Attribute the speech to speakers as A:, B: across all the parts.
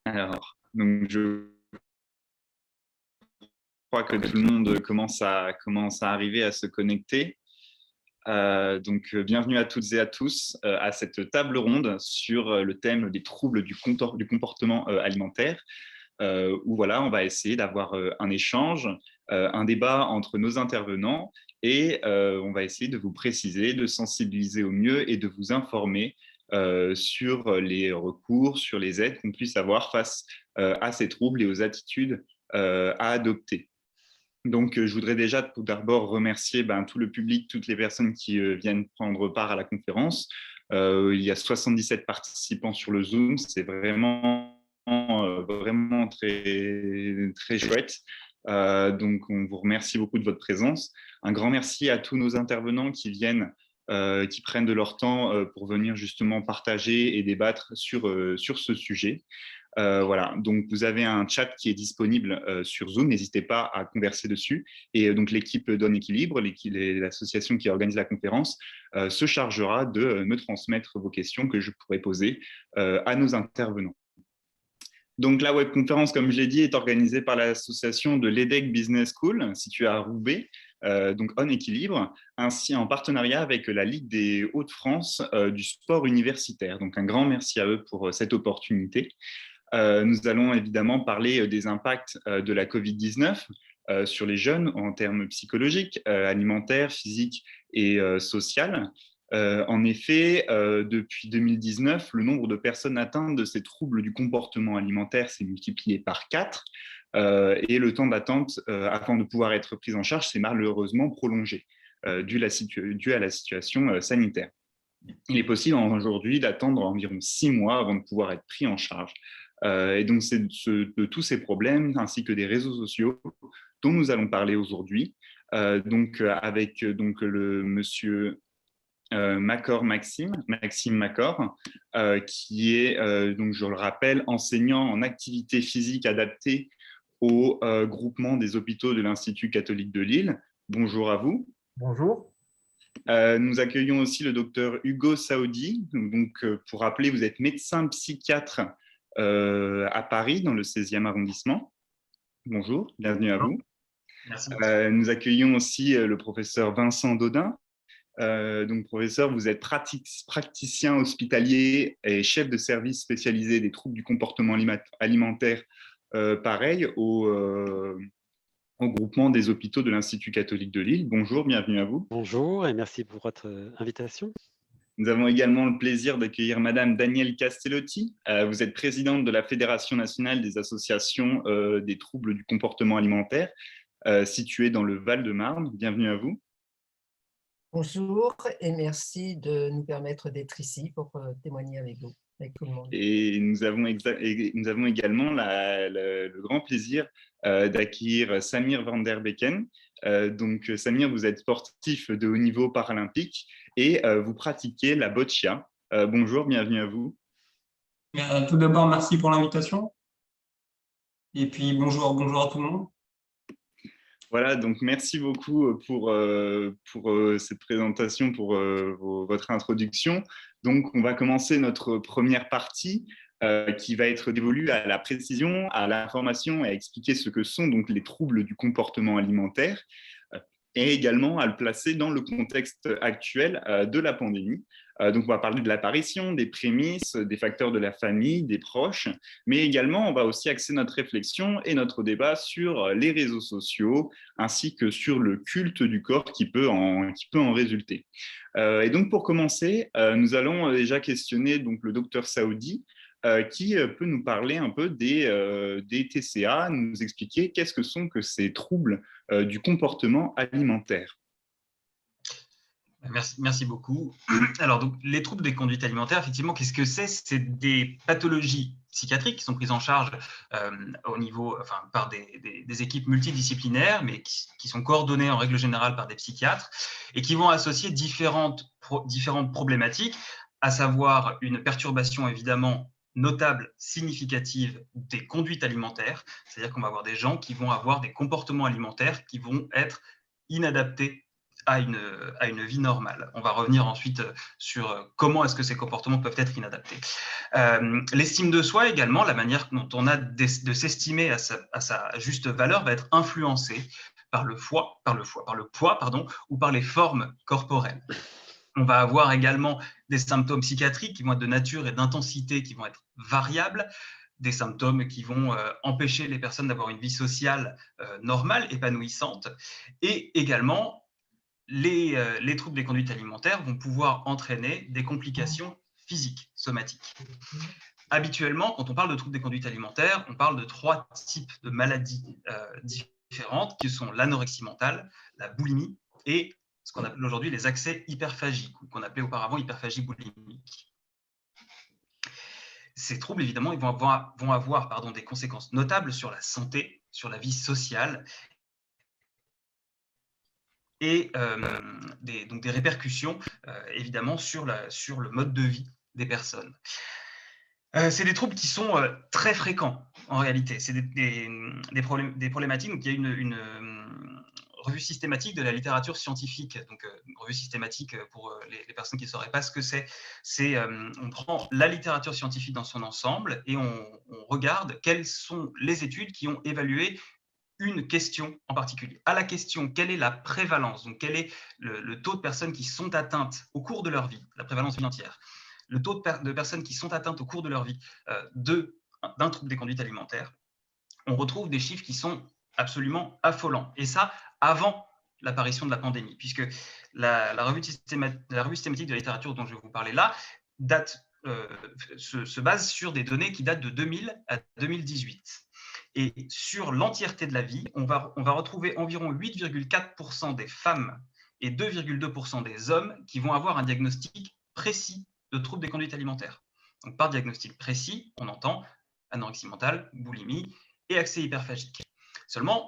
A: Alors, donc je crois que tout le monde commence à arriver à se connecter. Bienvenue à toutes et à tous à cette table ronde sur le thème des troubles du comportement alimentaire, où voilà, on va essayer d'avoir un échange, un débat entre nos intervenants et on va essayer de vous préciser, de sensibiliser au mieux et de vous informer sur les recours, sur les aides qu'on puisse avoir face à ces troubles et aux attitudes à adopter. Donc, je voudrais déjà tout d'abord remercier tout le public, toutes les personnes qui viennent prendre part à la conférence. Il y a 77 participants sur le Zoom, c'est vraiment très, très chouette. Donc, on vous remercie beaucoup de votre présence. Un grand merci à tous nos intervenants qui viennent, qui prennent de leur temps pour venir justement partager et débattre sur ce sujet. Voilà, donc vous avez un chat qui est disponible sur Zoom, n'hésitez pas à converser dessus. Et donc l'équipe Donne Équilibre, l'association qui organise la conférence, se chargera de me transmettre vos questions que je pourrai poser à nos intervenants. Donc la webconférence, comme je l'ai dit, est organisée par l'association de l'EDEC Business School, située à Roubaix, donc On Équilibre, ainsi en partenariat avec la Ligue des Hauts-de-France du sport universitaire. Donc un grand merci à eux pour cette opportunité. Nous allons évidemment parler des impacts de la Covid-19 sur les jeunes en termes psychologiques, alimentaires, physiques et sociaux. En effet, depuis 2019, le nombre de personnes atteintes de ces troubles du comportement alimentaire s'est multiplié par 4 et le temps d'attente avant de pouvoir être pris en charge s'est malheureusement prolongé dû à la situation sanitaire. Il est possible aujourd'hui d'attendre environ 6 mois avant de pouvoir être pris en charge. Et donc, c'est de tous ces problèmes, ainsi que des réseaux sociaux, dont nous allons parler aujourd'hui. Avec le monsieur Maxime Macor, qui est, donc, je le rappelle, enseignant en activité physique adaptée au groupement des hôpitaux de l'Institut catholique de Lille. Bonjour à vous.
B: Bonjour.
A: Nous accueillons aussi le docteur Hugo Saoudi. Donc, pour rappeler, vous êtes médecin psychiatre à Paris, dans le 16e arrondissement. Bonjour, bienvenue à vous.
B: Merci.
A: Nous accueillons aussi le professeur Vincent Dodin. Donc, professeur, vous êtes praticien hospitalier et chef de service spécialisé des troubles du comportement alimentaire, pareil, au groupement des hôpitaux de l'Institut catholique de Lille. Bonjour, bienvenue à vous.
C: Bonjour et merci pour votre invitation.
A: Nous avons également le plaisir d'accueillir Madame Danielle Castellotti. Vous êtes présidente de la Fédération nationale des associations des troubles du comportement alimentaire, située dans le Val-de-Marne. Bienvenue à vous.
D: Bonjour et merci de nous permettre d'être ici pour témoigner avec vous, avec tout le monde.
A: Et nous avons également le grand plaisir d'accueillir Samir van der Becken. Donc, Samir, vous êtes sportif de haut niveau paralympique et vous pratiquez la boccia. Bonjour, bienvenue à vous.
B: Tout d'abord, merci pour l'invitation. Et puis, bonjour à tout le monde.
A: Voilà, donc merci beaucoup pour cette présentation, pour votre introduction. Donc, on va commencer notre première partie qui va être dévolue à la précision, à l'information et à expliquer ce que sont donc les troubles du comportement alimentaire et également à le placer dans le contexte actuel de la pandémie. Donc, on va parler de l'apparition, des prémices, des facteurs de la famille, des proches, mais également, on va aussi axer notre réflexion et notre débat sur les réseaux sociaux, ainsi que sur le culte du corps qui peut en résulter. Et donc, pour commencer, nous allons déjà questionner donc, le docteur Saoudi, qui peut nous parler un peu des TCA, nous expliquer qu'est-ce que sont que ces troubles du comportement alimentaire.
B: Merci beaucoup. Alors, donc, les troubles des conduites alimentaires, effectivement, qu'est-ce que c'est? C'est des pathologies psychiatriques qui sont prises en charge au niveau, par des équipes multidisciplinaires, mais qui sont coordonnées en règle générale par des psychiatres et qui vont associer différentes problématiques, à savoir une perturbation évidemment notable, significative des conduites alimentaires, c'est-à-dire qu'on va avoir des gens qui vont avoir des comportements alimentaires qui vont être inadaptés à une vie normale. On va revenir ensuite sur comment est-ce que ces comportements peuvent être inadaptés. L'estime de soi également, la manière dont on a de s'estimer à sa juste valeur va être influencée par le poids, ou par les formes corporelles. On va avoir également des symptômes psychiatriques qui vont être de nature et d'intensité qui vont être variables, des symptômes qui vont empêcher les personnes d'avoir une vie sociale normale, épanouissante, et également les troubles des conduites alimentaires vont pouvoir entraîner des complications physiques, somatiques. Habituellement, quand on parle de troubles des conduites alimentaires, on parle de 3 types de maladies différentes, qui sont l'anorexie mentale, la boulimie et ce qu'on appelle aujourd'hui les accès hyperphagiques, ou qu'on appelait auparavant hyperphagie boulimique. Ces troubles, évidemment, ils vont avoir des conséquences notables sur la santé, sur la vie sociale, et donc des répercussions, évidemment, sur le mode de vie des personnes. C'est des troubles qui sont très fréquents, en réalité. C'est des problématiques. Donc, il y a une revue systématique de la littérature scientifique. Donc, une revue systématique, pour les personnes qui ne sauraient pas ce que c'est, on prend la littérature scientifique dans son ensemble et on regarde quelles sont les études qui ont évalué une question en particulier. À la question, quelle est la prévalence, donc quel est le taux de personnes qui sont atteintes au cours de leur vie, la prévalence vie entière, le taux de personnes qui sont atteintes au cours de leur vie d'un trouble des conduites alimentaires, on retrouve des chiffres qui sont absolument affolants. Et ça, avant l'apparition de la pandémie, puisque la revue systématique de la littérature dont je vais vous parler là se base sur des données qui datent de 2000 à 2018. Et sur l'entièreté de la vie, on va retrouver environ 8,4% des femmes et 2,2% des hommes qui vont avoir un diagnostic précis de troubles des conduites alimentaires. Donc, par diagnostic précis, on entend anorexie mentale, boulimie et accès hyperphagique. Seulement,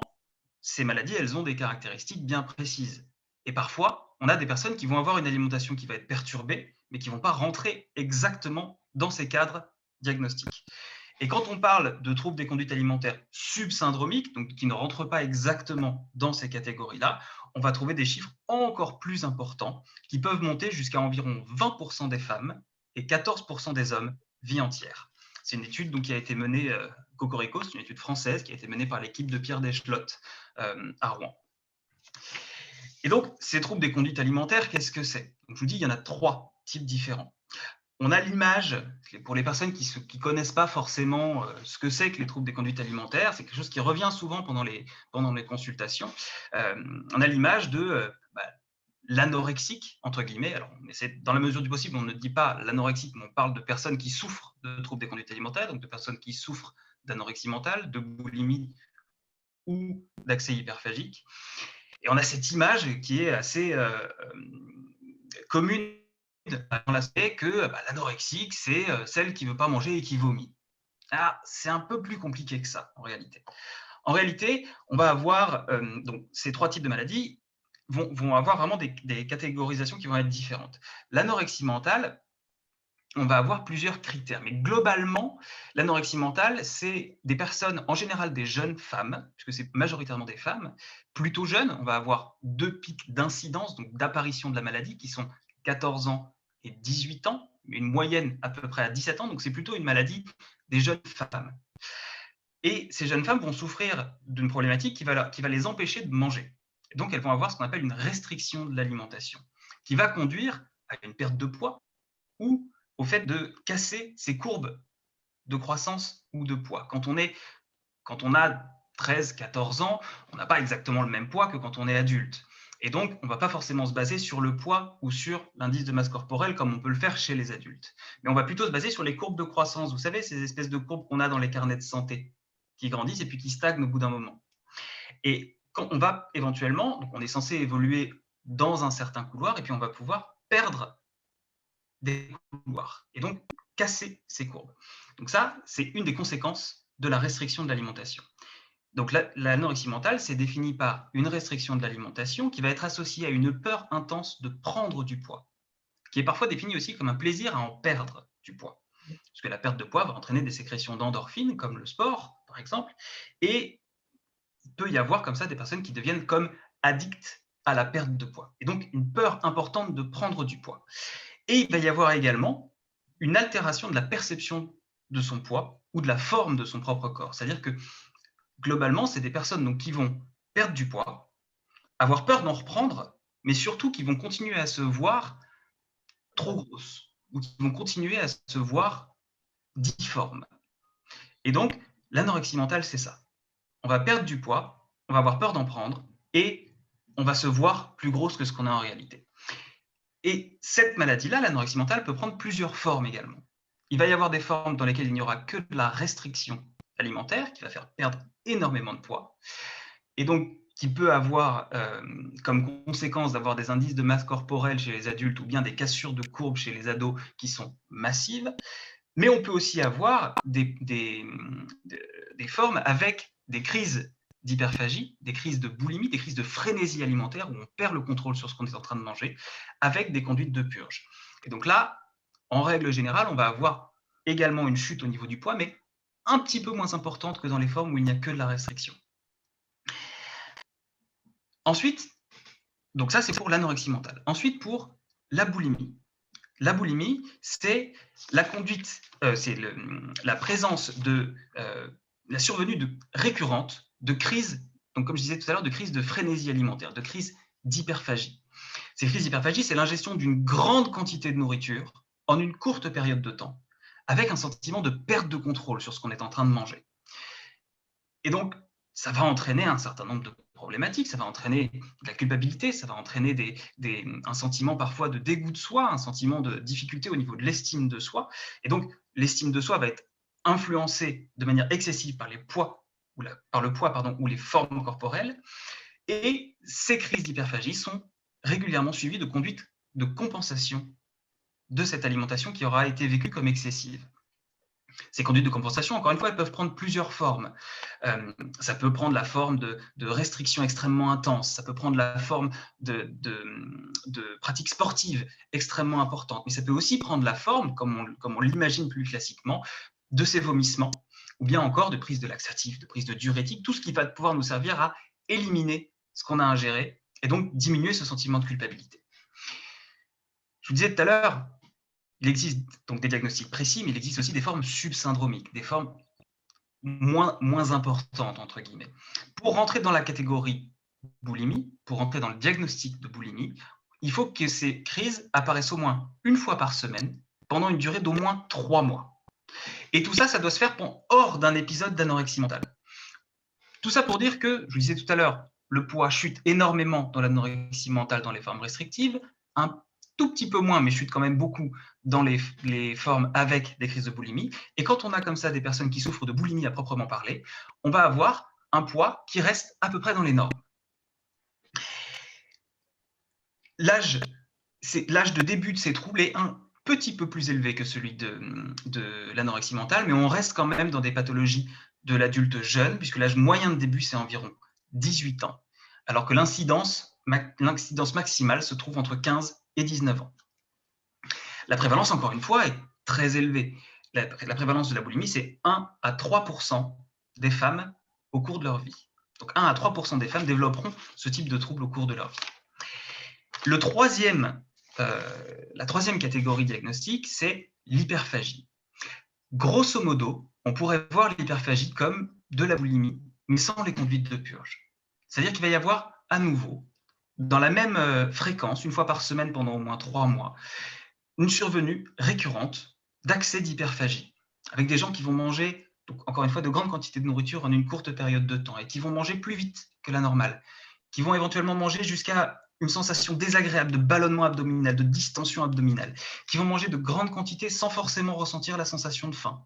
B: ces maladies, elles ont des caractéristiques bien précises. Et parfois, on a des personnes qui vont avoir une alimentation qui va être perturbée, mais qui ne vont pas rentrer exactement dans ces cadres diagnostiques. Et quand on parle de troubles des conduites alimentaires subsyndromiques, donc qui ne rentrent pas exactement dans ces catégories-là, on va trouver des chiffres encore plus importants qui peuvent monter jusqu'à environ 20% des femmes et 14% des hommes vie entière. C'est une étude donc, qui a été menée, Cocorico, c'est une étude française qui a été menée par l'équipe de Pierre Deschlottes à Rouen. Et donc, ces troubles des conduites alimentaires, qu'est-ce que c'est? Donc, je vous dis, il y en a 3 types différents. On a l'image, pour les personnes qui ne connaissent pas forcément ce que c'est que les troubles des conduites alimentaires, c'est quelque chose qui revient souvent pendant les consultations. On a l'image de l'anorexique, entre guillemets. Alors, dans la mesure du possible, on ne dit pas l'anorexique, mais on parle de personnes qui souffrent de troubles des conduites alimentaires, donc de personnes qui souffrent d'anorexie mentale, de boulimie ou d'accès hyperphagique. Et on a cette image qui est assez commune dans l'aspect que l'anorexique, c'est celle qui ne veut pas manger et qui vomit. Ah, c'est un peu plus compliqué que ça, en réalité. En réalité, on va avoir donc, ces 3 types de maladies vont avoir vraiment des catégorisations qui vont être différentes. L'anorexie mentale, on va avoir plusieurs critères. Mais globalement, l'anorexie mentale, c'est des personnes, en général des jeunes femmes, puisque c'est majoritairement des femmes, plutôt jeunes. On va avoir 2 pics d'incidence, donc d'apparition de la maladie, qui sont 14 ans et 18 ans, une moyenne à peu près à 17 ans. Donc, c'est plutôt une maladie des jeunes femmes. Et ces jeunes femmes vont souffrir d'une problématique qui va les empêcher de manger. Et donc, elles vont avoir ce qu'on appelle une restriction de l'alimentation, qui va conduire à une perte de poids ou au fait de casser ces courbes de croissance ou de poids. Quand on a 13, 14 ans, on n'a pas exactement le même poids que quand on est adulte. Et donc, on ne va pas forcément se baser sur le poids ou sur l'indice de masse corporelle comme on peut le faire chez les adultes. Mais on va plutôt se baser sur les courbes de croissance. Vous savez, ces espèces de courbes qu'on a dans les carnets de santé, qui grandissent et puis qui stagnent au bout d'un moment. Et quand on va éventuellement, donc on est censé évoluer dans un certain couloir et puis on va pouvoir perdre des couloirs et donc casser ces courbes. Donc ça, c'est une des conséquences de la restriction de l'alimentation. Donc l'anorexie mentale, c'est défini par une restriction de l'alimentation qui va être associée à une peur intense de prendre du poids, qui est parfois définie aussi comme un plaisir à en perdre du poids. Parce que la perte de poids va entraîner des sécrétions d'endorphines, comme le sport, par exemple, et il peut y avoir comme ça des personnes qui deviennent comme addictes à la perte de poids. Et donc, une peur importante de prendre du poids. Et il va y avoir également une altération de la perception de son poids ou de la forme de son propre corps. C'est-à-dire que, globalement, c'est des personnes donc, qui vont perdre du poids, avoir peur d'en reprendre, mais surtout qui vont continuer à se voir trop grosses ou qui vont continuer à se voir difformes. Et donc, l'anorexie mentale, c'est ça. On va perdre du poids, on va avoir peur d'en prendre et on va se voir plus grosse que ce qu'on a en réalité. Et cette maladie-là, l'anorexie mentale, peut prendre plusieurs formes également. Il va y avoir des formes dans lesquelles il n'y aura que de la restriction alimentaire qui va faire perdre énormément de poids et donc qui peut avoir comme conséquence d'avoir des indices de masse corporelle chez les adultes ou bien des cassures de courbes chez les ados qui sont massives. Mais on peut aussi avoir des formes avec des crises d'hyperphagie, des crises de boulimie, des crises de frénésie alimentaire où on perd le contrôle sur ce qu'on est en train de manger, avec des conduites de purge. Et donc là, en règle générale, on va avoir également une chute au niveau du poids, mais un petit peu moins importante que dans les formes où il n'y a que de la restriction. Ensuite, donc ça c'est pour l'anorexie mentale. Ensuite, pour la boulimie. La boulimie, c'est la conduite, c'est la présence de la survenue récurrente de crises, donc comme je disais tout à l'heure, de crises de frénésie alimentaire, de crises d'hyperphagie. Ces crises d'hyperphagie, c'est l'ingestion d'une grande quantité de nourriture en une courte période de temps, avec un sentiment de perte de contrôle sur ce qu'on est en train de manger. Et donc, ça va entraîner un certain nombre de problématiques, ça va entraîner de la culpabilité, ça va entraîner un sentiment parfois de dégoût de soi, un sentiment de difficulté au niveau de l'estime de soi. Et donc, l'estime de soi va être influencée de manière excessive par le poids ou les formes corporelles. Et ces crises d'hyperphagie sont régulièrement suivies de conduites de compensation de cette alimentation qui aura été vécue comme excessive. Ces conduites de compensation, encore une fois, elles peuvent prendre plusieurs formes. Ça peut prendre la forme de restrictions extrêmement intenses, ça peut prendre la forme de pratiques sportives extrêmement importantes, mais ça peut aussi prendre la forme, comme on l'imagine plus classiquement, de ces vomissements, ou bien encore de prise de laxatifs, de prise de diurétiques, tout ce qui va pouvoir nous servir à éliminer ce qu'on a ingéré et donc diminuer ce sentiment de culpabilité. Je vous disais tout à l'heure, il existe donc des diagnostics précis, mais il existe aussi des formes subsyndromiques, des formes moins importantes, entre guillemets. Pour rentrer dans la catégorie boulimie, pour rentrer dans le diagnostic de boulimie, il faut que ces crises apparaissent au moins une fois par semaine, pendant une durée d'au moins 3 mois. Et tout ça, ça doit se faire hors d'un épisode d'anorexie mentale. Tout ça pour dire que, je vous disais tout à l'heure, le poids chute énormément dans l'anorexie mentale dans les formes restrictives, un tout petit peu moins, mais chute quand même beaucoup dans les formes avec des crises de boulimie. Et quand on a comme ça des personnes qui souffrent de boulimie à proprement parler, on va avoir un poids qui reste à peu près dans les normes. L'âge de début de ces troubles est un petit peu plus élevé que celui de l'anorexie mentale, mais on reste quand même dans des pathologies de l'adulte jeune, puisque l'âge moyen de début, c'est environ 18 ans, alors que l'incidence maximale se trouve entre 15 et 19 ans. La prévalence, encore une fois, est très élevée. La prévalence de la boulimie, c'est 1 à 3% des femmes au cours de leur vie. Donc 1 à 3% des femmes développeront ce type de trouble au cours de leur vie. La troisième catégorie diagnostique, c'est l'hyperphagie. Grosso modo, on pourrait voir l'hyperphagie comme de la boulimie, mais sans les conduites de purge. C'est-à-dire qu'il va y avoir à nouveau, dans la même fréquence, une fois par semaine pendant au moins 3 mois, une survenue récurrente d'accès d'hyperphagie, avec des gens qui vont manger, donc encore une fois, de grandes quantités de nourriture en une courte période de temps, et qui vont manger plus vite que la normale, qui vont éventuellement manger jusqu'à une sensation désagréable de ballonnement abdominal, de distension abdominale, qui vont manger de grandes quantités sans forcément ressentir la sensation de faim,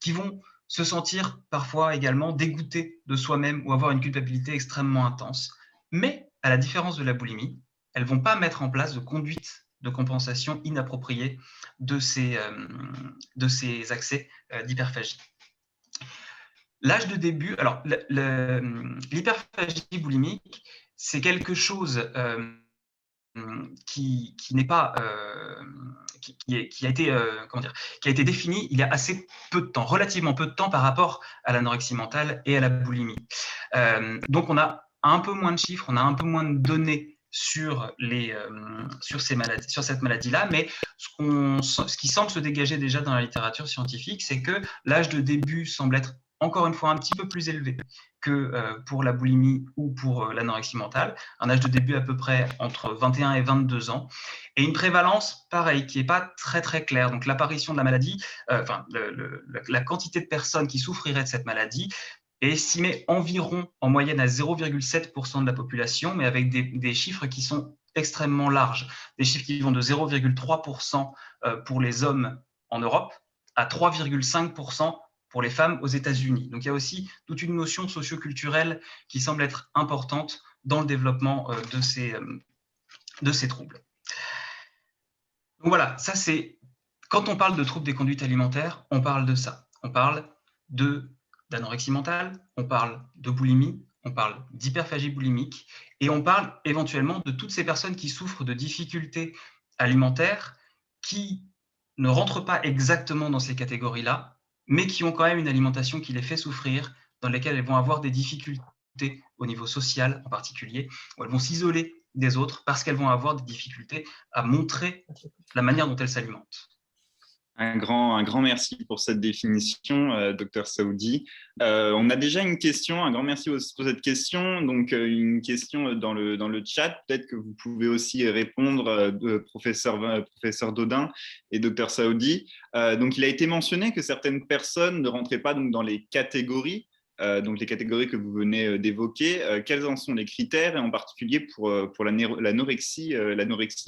B: qui vont se sentir parfois également dégoûtés de soi-même ou avoir une culpabilité extrêmement intense. Mais, à la différence de la boulimie, elles ne vont pas mettre en place de conduite de compensation inappropriée de ces accès d'hyperphagie. L'âge de début, alors l'hyperphagie boulimique, c'est quelque chose qui n'est pas qui a été défini il y a assez peu de temps, relativement peu de temps par rapport à l'anorexie mentale et à la boulimie. Donc on a un peu moins de chiffres, on a un peu moins de données sur cette maladie-là, mais ce qui semble se dégager déjà dans la littérature scientifique, c'est que l'âge de début semble être encore une fois un petit peu plus élevé que pour la boulimie ou pour l'anorexie mentale, un âge de début à peu près entre 21 et 22 ans, et une prévalence pareille qui n'est pas très très claire. Donc l'apparition de la maladie, la quantité de personnes qui souffriraient de cette maladie est estimée environ en moyenne à 0,7% de la population, mais avec des chiffres qui sont extrêmement larges, des chiffres qui vont de 0,3% pour les hommes en Europe à 3,5% pour les femmes aux États-Unis. Donc il y a aussi toute une notion socioculturelle qui semble être importante dans le développement de ces troubles. Donc voilà, ça c'est quand on parle de troubles des conduites alimentaires, on parle de ça. On parle d'anorexie mentale, on parle de boulimie, on parle d'hyperphagie boulimique et on parle éventuellement de toutes ces personnes qui souffrent de difficultés alimentaires qui ne rentrent pas exactement dans ces catégories-là, mais qui ont quand même une alimentation qui les fait souffrir, dans lesquelles elles vont avoir des difficultés au niveau social en particulier, où elles vont s'isoler des autres parce qu'elles vont avoir des difficultés à montrer la manière dont elles s'alimentent.
A: Un grand merci pour cette définition, Dr Saoudi. On a déjà une question, un grand merci aussi pour cette question. Donc, une question dans le chat, peut-être que vous pouvez aussi répondre, professeur Daudin et Dr Saoudi. Donc, il a été mentionné que certaines personnes ne rentraient pas donc, dans les catégories, donc les catégories que vous venez d'évoquer. Quels en sont les critères, et en particulier pour l'anorexie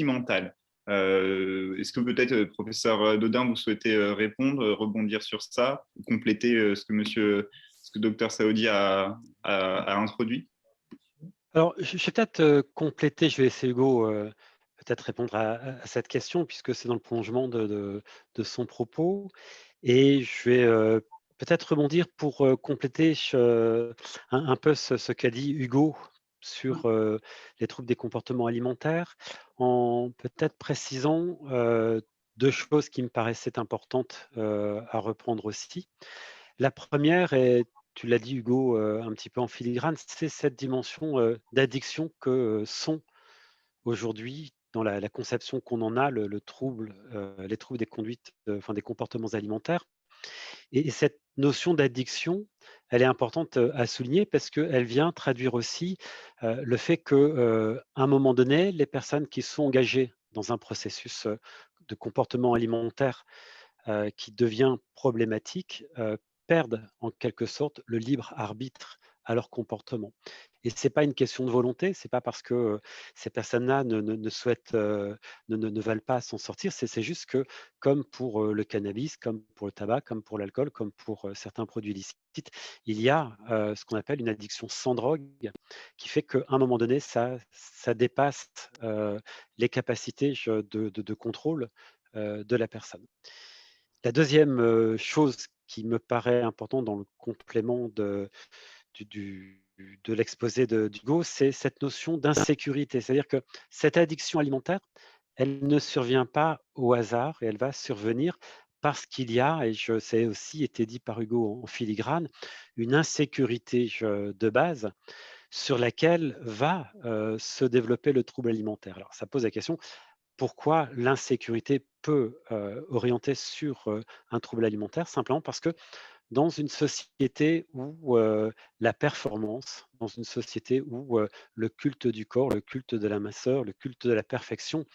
A: mentale? Est-ce que peut-être, professeur Daudin, vous souhaitez répondre, rebondir sur ça, compléter ce que Dr Saoudi a introduit?
C: Alors, je vais peut-être compléter, je vais laisser Hugo peut-être répondre à cette question, puisque c'est dans le prolongement de son propos. Et je vais peut-être rebondir pour compléter un peu ce qu'a dit Hugo sur les troubles des comportements alimentaires, en peut-être précisant deux choses qui me paraissaient importantes à reprendre aussi. La première, et tu l'as dit Hugo un petit peu en filigrane, c'est cette dimension d'addiction que sont aujourd'hui, dans la conception qu'on en a, les troubles des conduites, enfin des comportements alimentaires. Et cette notion d'addiction, elle est importante à souligner parce qu'elle vient traduire aussi le fait qu'à un moment donné, les personnes qui sont engagées dans un processus de comportement alimentaire qui devient problématique perdent en quelque sorte le libre arbitre à leur comportement. Et ce n'est pas une question de volonté, ce n'est pas parce que ces personnes-là ne souhaitent, ne veulent pas s'en sortir, c'est juste que, comme pour le cannabis, comme pour le tabac, comme pour l'alcool, comme pour certains produits illicites, il y a ce qu'on appelle une addiction sans drogue, qui fait qu'à un moment donné, ça dépasse les capacités de contrôle de la personne. La deuxième chose qui me paraît importante dans le complément de l'exposé d'Hugo, c'est cette notion d'insécurité. C'est-à-dire que cette addiction alimentaire, elle ne survient pas au hasard et elle va survenir parce qu'il y a, et c'est aussi été dit par Hugo en filigrane, une insécurité de base sur laquelle va se développer le trouble alimentaire. Alors ça pose la question, pourquoi l'insécurité peut orienter sur un trouble alimentaire? Simplement parce que dans une société où la performance, dans une société où le culte du corps, le culte de la minceur, le culte de la perfection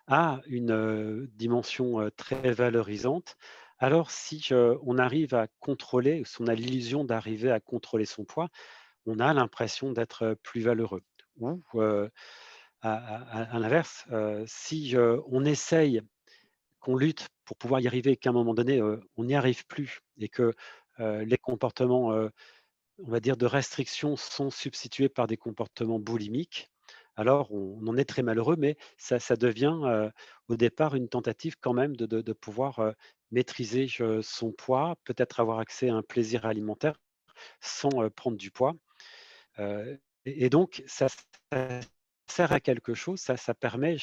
C: a une dimension très valorisante, alors si on arrive à contrôler, si on a l'illusion d'arriver à contrôler son poids, on a l'impression d'être plus valeureux. Ou à l'inverse, si on essaye, qu'on lutte pour pouvoir y arriver et qu'à un moment donné, on n'y arrive plus et que les comportements, on va dire, de restriction sont substitués par des comportements boulimiques, alors on en est très malheureux, mais ça devient au départ une tentative quand même de pouvoir maîtriser son poids, peut-être avoir accès à un plaisir alimentaire sans prendre du poids. Et donc, ça sert à quelque chose, ça permet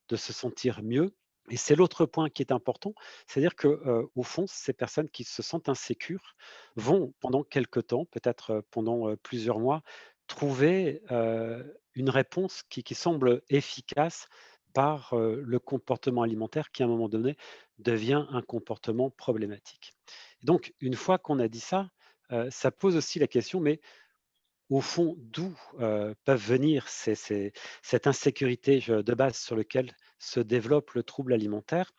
C: de se sentir mieux. Et c'est l'autre point qui est important, c'est-à-dire que, au fond, ces personnes qui se sentent insécures vont, pendant quelque temps, peut-être pendant plusieurs mois, trouver une réponse qui semble efficace par le comportement alimentaire qui, à un moment donné, devient un comportement problématique. Et donc, une fois qu'on a dit ça, ça pose aussi la question, mais au fond, d'où peuvent venir cette insécurité de base sur lequel se développe le trouble alimentaire?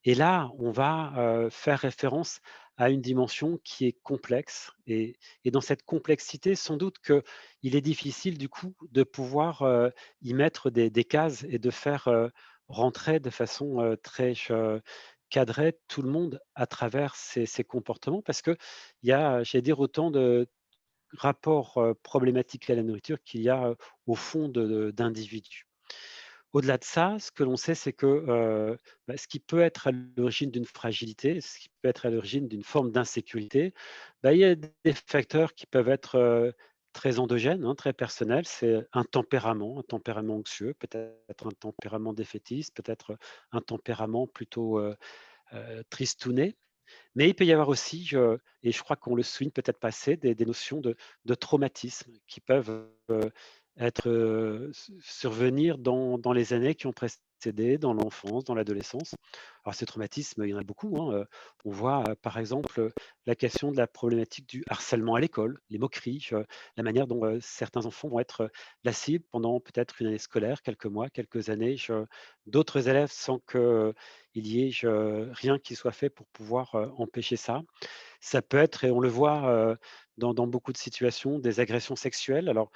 C: Et là, on va faire référence à une dimension qui est complexe et dans cette complexité, sans doute qu'il est difficile du coup de pouvoir y mettre des cases et de faire rentrer de façon très cadrée tout le monde à travers ces comportements parce qu'il y a, j'allais dire, autant de rapports problématiques à la nourriture qu'il y a au fond d'individus. Au-delà de ça, ce que l'on sait, c'est que ce qui peut être à l'origine d'une fragilité, ce qui peut être à l'origine d'une forme d'insécurité, il y a des facteurs qui peuvent être très endogènes, hein, très personnels. C'est un tempérament anxieux, peut-être un tempérament défaitiste, peut-être un tempérament plutôt tristouné. Mais il peut y avoir aussi, et je crois qu'on le souligne peut-être pas assez, des notions de traumatisme qui peuvent être, survenir dans les années qui ont précédé, dans l'enfance, dans l'adolescence. Alors ces traumatismes, il y en a beaucoup, hein, on voit, par exemple, la question de la problématique du harcèlement à l'école, les moqueries, la manière dont, certains enfants vont être, la cible pendant peut-être une année scolaire, quelques mois, quelques années, d'autres élèves sans qu'il y ait rien qui soit fait pour pouvoir, empêcher ça. Ça peut être et on le voit, dans beaucoup de situations, des agressions sexuelles. Alors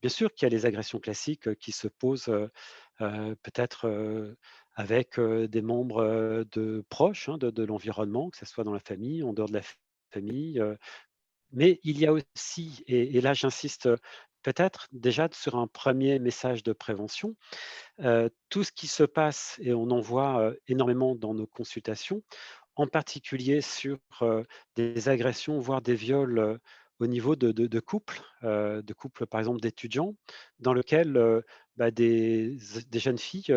C: bien sûr qu'il y a les agressions classiques, qui se posent, peut-être, avec, des membres, de proches, hein, de l'environnement, que ce soit dans la famille, en dehors de la famille, mais il y a aussi et là j'insiste, peut-être déjà sur un premier message de prévention, tout ce qui se passe et on en voit, énormément dans nos consultations, en particulier sur, des agressions, voire des viols, au niveau de couples, par exemple, d'étudiants, dans lequel, des jeunes filles,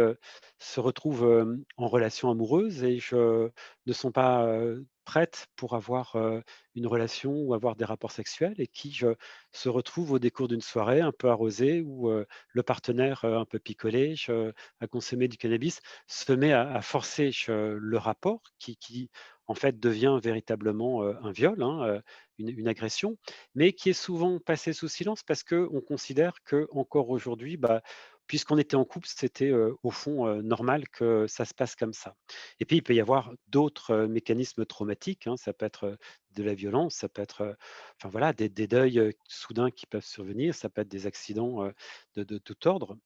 C: se retrouvent, en relation amoureuse et ne sont pas, prêtes pour avoir, une relation ou avoir des rapports sexuels et qui, se retrouvent au décours d'une soirée un peu arrosée où, le partenaire, un peu picolé, à consommer du cannabis, se met à forcer le rapport qui en fait, devient véritablement, un viol, hein, une agression, mais qui est souvent passé sous silence parce qu'on considère qu'encore aujourd'hui, puisqu'on était en couple, c'était, au fond, normal que ça se passe comme ça. Et puis, il peut y avoir d'autres, mécanismes traumatiques, hein. Ça peut être, de la violence, ça peut être, enfin voilà, des deuils, soudains qui peuvent survenir, ça peut être des accidents, de tout ordre.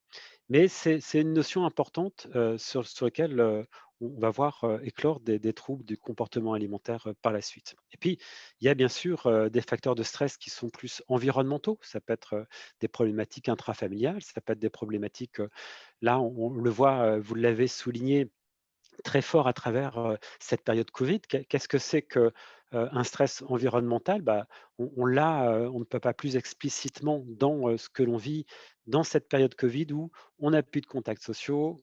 C: Mais c'est une notion importante, sur laquelle, on va voir, éclore des troubles du comportement alimentaire, par la suite. Et puis, il y a bien sûr, des facteurs de stress qui sont plus environnementaux. Ça peut être, des problématiques intrafamiliales, ça peut être des problématiques, là, on le voit, vous l'avez souligné très fort à travers, cette période Covid. Qu'est-ce que c'est que, un stress environnemental? On l'a, on ne peut pas plus explicitement dans, ce que l'on vit dans cette période Covid où on n'a plus de contacts sociaux,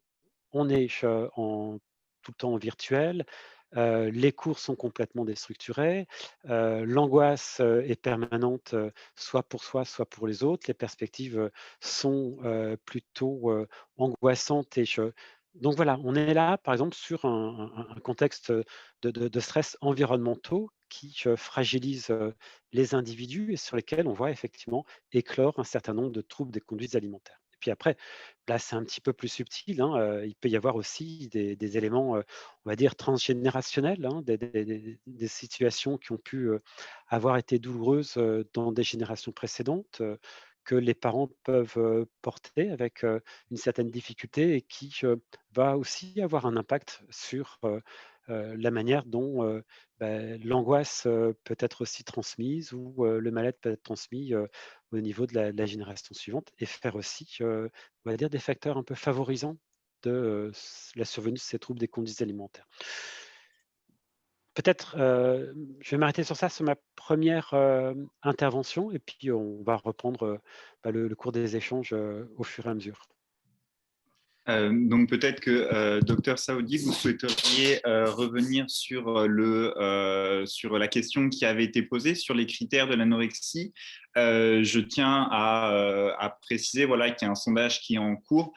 C: on est tout le temps en virtuel, les cours sont complètement déstructurés, l'angoisse, est permanente, soit pour soi, soit pour les autres. Les perspectives, sont, plutôt, angoissantes et je donc voilà, on est là, par exemple, sur un contexte, de stress environnementaux qui, fragilisent, les individus et sur lesquels on voit effectivement éclore un certain nombre de troubles des conduites alimentaires. Et puis après, là, c'est un petit peu plus subtil, hein, il peut y avoir aussi des éléments, on va dire transgénérationnels, hein, des situations qui ont pu, avoir été douloureuses, dans des générations précédentes, que les parents peuvent, porter avec, une certaine difficulté et qui, va aussi avoir un impact sur, la manière dont, l'angoisse, peut être aussi transmise ou, le mal-être peut être transmis, au niveau de la génération suivante et faire aussi, on va dire des facteurs un peu favorisants de, la survenue de ces troubles des conduites alimentaires. Peut-être, je vais m'arrêter sur ça, sur ma première intervention et puis on va reprendre, le cours des échanges, au fur et à mesure.
A: Donc peut-être que Dr Saoudi, vous souhaiteriez revenir sur la question qui avait été posée sur les critères de l'anorexie. Je tiens à préciser voilà, qu'il y a un sondage qui est en cours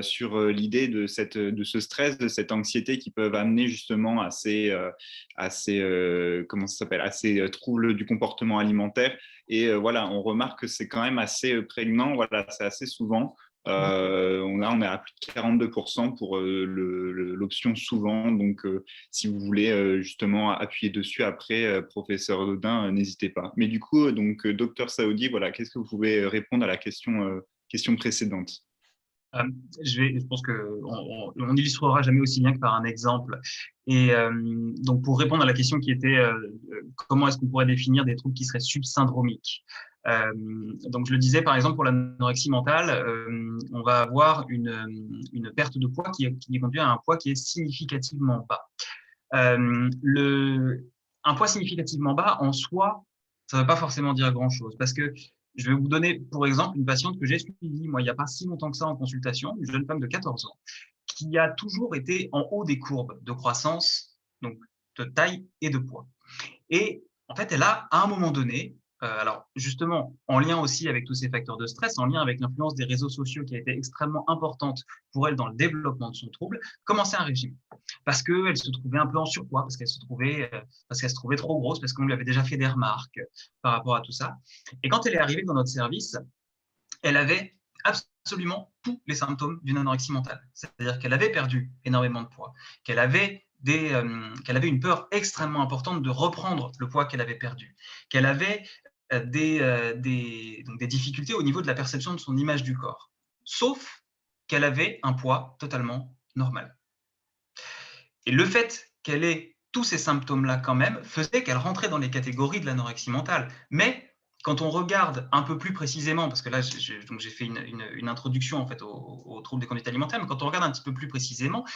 A: sur l'idée de ce stress, de cette anxiété qui peuvent amener justement à ces comment ça s'appelle, à ces troubles du comportement alimentaire. Et voilà, on remarque que c'est quand même assez prégnant, voilà, c'est assez souvent. On est à plus de 42% pour l'option souvent. Donc, si vous voulez justement appuyer dessus après, professeur Dodin, n'hésitez pas. Mais du coup, donc, docteur Saoudi, voilà, qu'est-ce que vous pouvez répondre à la question précédente?
B: Je pense qu'on n'illustrera jamais aussi bien que par un exemple. Et donc, pour répondre à la question qui était comment est-ce qu'on pourrait définir des troubles qui seraient subsyndromiques. Donc, je le disais, par exemple, pour l'anorexie mentale, on va avoir une perte de poids qui conduit à un poids qui est significativement bas. Un poids significativement bas, en soi, ça ne veut pas forcément dire grand-chose, parce que je vais vous donner, pour exemple, une patiente que j'ai suivie, moi, il n'y a pas si longtemps que ça en consultation, une jeune femme de 14 ans, qui a toujours été en haut des courbes de croissance, donc de taille et de poids. Et en fait, elle a, à un moment donné, alors justement, en lien aussi avec tous ces facteurs de stress, en lien avec l'influence des réseaux sociaux qui a été extrêmement importante pour elle dans le développement de son trouble, commencé un régime. Parce qu'elle se trouvait un peu en surpoids, parce qu'elle se trouvait trop grosse, parce qu'on lui avait déjà fait des remarques par rapport à tout ça. Et quand elle est arrivée dans notre service, elle avait absolument tous les symptômes d'une anorexie mentale. C'est-à-dire qu'elle avait perdu énormément de poids, qu'elle avait une peur extrêmement importante de reprendre le poids qu'elle avait perdu, qu'elle avait donc des difficultés au niveau de la perception de son image du corps, sauf qu'elle avait un poids totalement normal. Et le fait qu'elle ait tous ces symptômes-là quand même faisait qu'elle rentrait dans les catégories de l'anorexie mentale. Mais quand on regarde un peu plus précisément, parce que là, j'ai fait une introduction en fait aux troubles des conduites alimentaires, mais quand on regarde un petit peu plus précisément,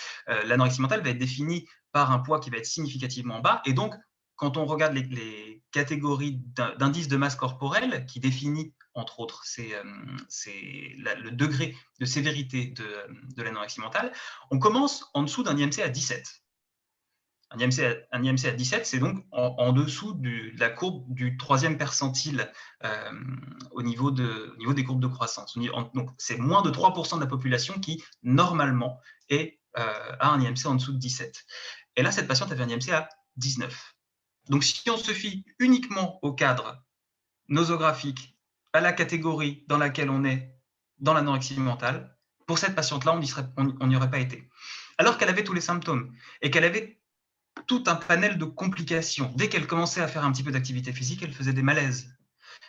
B: l'anorexie mentale va être définie par un poids qui va être significativement bas. Et donc, quand on regarde les catégories d'indice de masse corporelle, qui définit, entre autres, le degré de sévérité de l'anorexie mentale, on commence en dessous d'un IMC à 17. Un IMC à 17, c'est donc en dessous de la courbe du 3e percentile au niveau des courbes de croissance. Donc, c'est moins de 3% de la population qui, normalement, a un IMC en dessous de 17. Et là, cette patiente avait un IMC à 19. Donc, si on se fie uniquement au cadre nosographique, à la catégorie dans laquelle on est dans l'anorexie mentale, pour cette patiente-là, on n'y aurait pas été. Alors qu'elle avait tous les symptômes et qu'elle avait tout un panel de complications. Dès qu'elle commençait à faire un petit peu d'activité physique, elle faisait des malaises.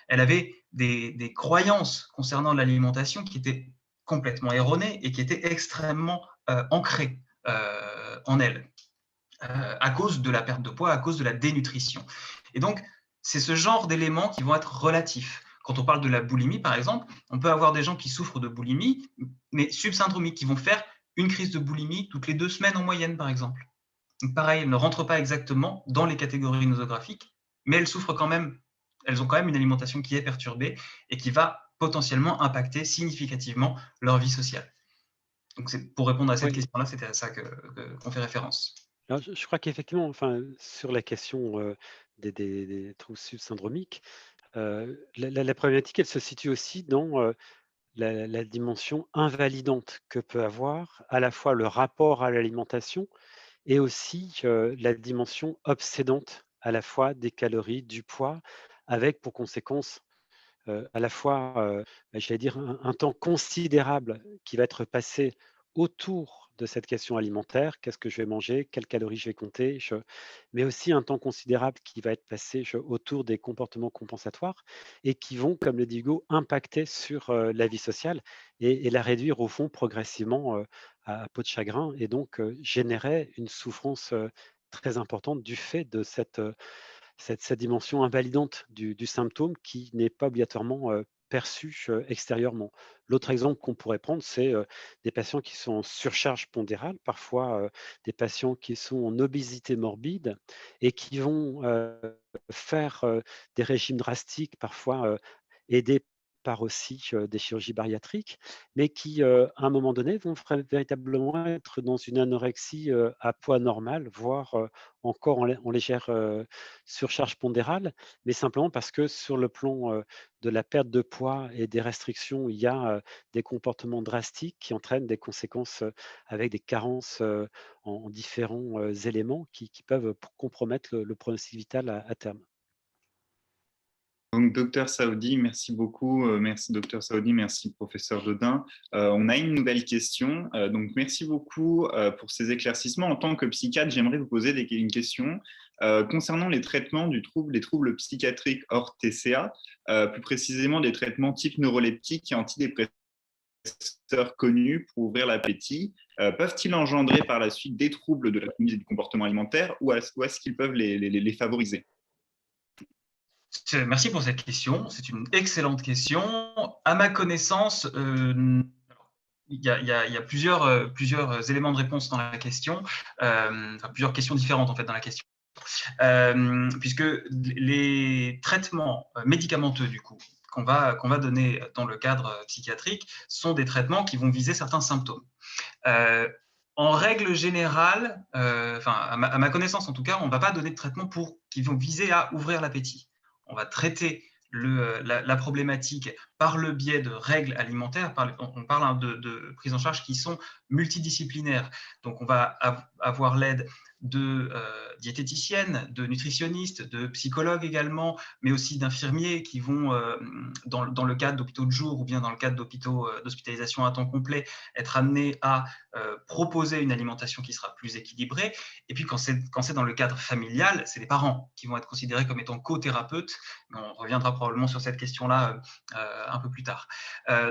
B: Elle avait des croyances concernant l'alimentation qui étaient complètement erronées et qui étaient extrêmement ancrées en elle, à cause de la perte de poids, à cause de la dénutrition. Et donc, c'est ce genre d'éléments qui vont être relatifs. Quand on parle de la boulimie, par exemple, on peut avoir des gens qui souffrent de boulimie, mais subsyndromiques, qui vont faire une crise de boulimie toutes les 2 semaines en moyenne, par exemple. Donc pareil, elles ne rentrent pas exactement dans les catégories nosographiques, mais elles ont quand même une alimentation qui est perturbée et qui va potentiellement impacter significativement leur vie sociale. Donc pour répondre à cette question-là, c'était à ça qu'on fait référence.
C: Alors, je crois qu'effectivement, enfin, sur la question des troubles subsyndromiques, la problématique, elle se situe aussi dans la dimension invalidante que peut avoir à la fois le rapport à l'alimentation et aussi la dimension obsédante à la fois des calories, du poids, avec pour conséquence à la fois, j'allais dire, un temps considérable qui va être passé autour de cette question alimentaire. Qu'est-ce que je vais manger? Quelles calories je vais compter? Mais aussi un temps considérable qui va être passé autour des comportements compensatoires et qui vont, comme le dit Hugo, impacter sur la vie sociale et la réduire au fond progressivement à peau de chagrin et donc générer une souffrance très importante du fait de cette dimension invalidante du symptôme qui n'est pas obligatoirement perçue extérieurement. L'autre exemple qu'on pourrait prendre, c'est des patients qui sont en surcharge pondérale, parfois des patients qui sont en obésité morbide et qui vont faire des régimes drastiques, parfois aidés part aussi des chirurgies bariatriques, mais qui, à un moment donné, vont véritablement être dans une anorexie à poids normal, voire encore en légère surcharge pondérale, mais simplement parce que sur le plan de la perte de poids et des restrictions, il y a des comportements drastiques qui entraînent des conséquences avec des carences en différents éléments qui peuvent compromettre le pronostic vital à terme.
A: Donc, docteur Saoudi, merci beaucoup. Merci, docteur Saoudi. Merci, professeur Dodin. On a une nouvelle question. Donc, merci beaucoup pour ces éclaircissements. En tant que psychiatre, j'aimerais vous poser une question concernant les traitements des troubles psychiatriques hors TCA, plus précisément des traitements type neuroleptique et antidépresseurs connus pour ouvrir l'appétit. Peuvent-ils engendrer par la suite des troubles de la conduite et du comportement alimentaire ou est-ce qu'ils peuvent les favoriser?
B: Merci pour cette question. C'est une excellente question. À ma connaissance, il y a plusieurs éléments de réponse dans la question, plusieurs questions différentes en fait dans la question. Puisque les traitements médicamenteux du coup qu'on va donner dans le cadre psychiatrique sont des traitements qui vont viser certains symptômes. En règle générale, à ma connaissance en tout cas, on ne va pas donner de traitements qui vont viser à ouvrir l'appétit. On va traiter la problématique par le biais de règles alimentaires. On parle de prise en charge qui sont multidisciplinaires. Donc, on va avoir l'aide de diététiciennes, de nutritionnistes, de psychologues également, mais aussi d'infirmiers qui vont, dans le cadre d'hôpitaux de jour ou bien dans le cadre d'hôpitaux d'hospitalisation à temps complet, être amenés à proposer une alimentation qui sera plus équilibrée. Et puis, quand c'est dans le cadre familial, c'est les parents qui vont être considérés comme étant co-thérapeutes. On reviendra probablement sur cette question-là un peu plus tard.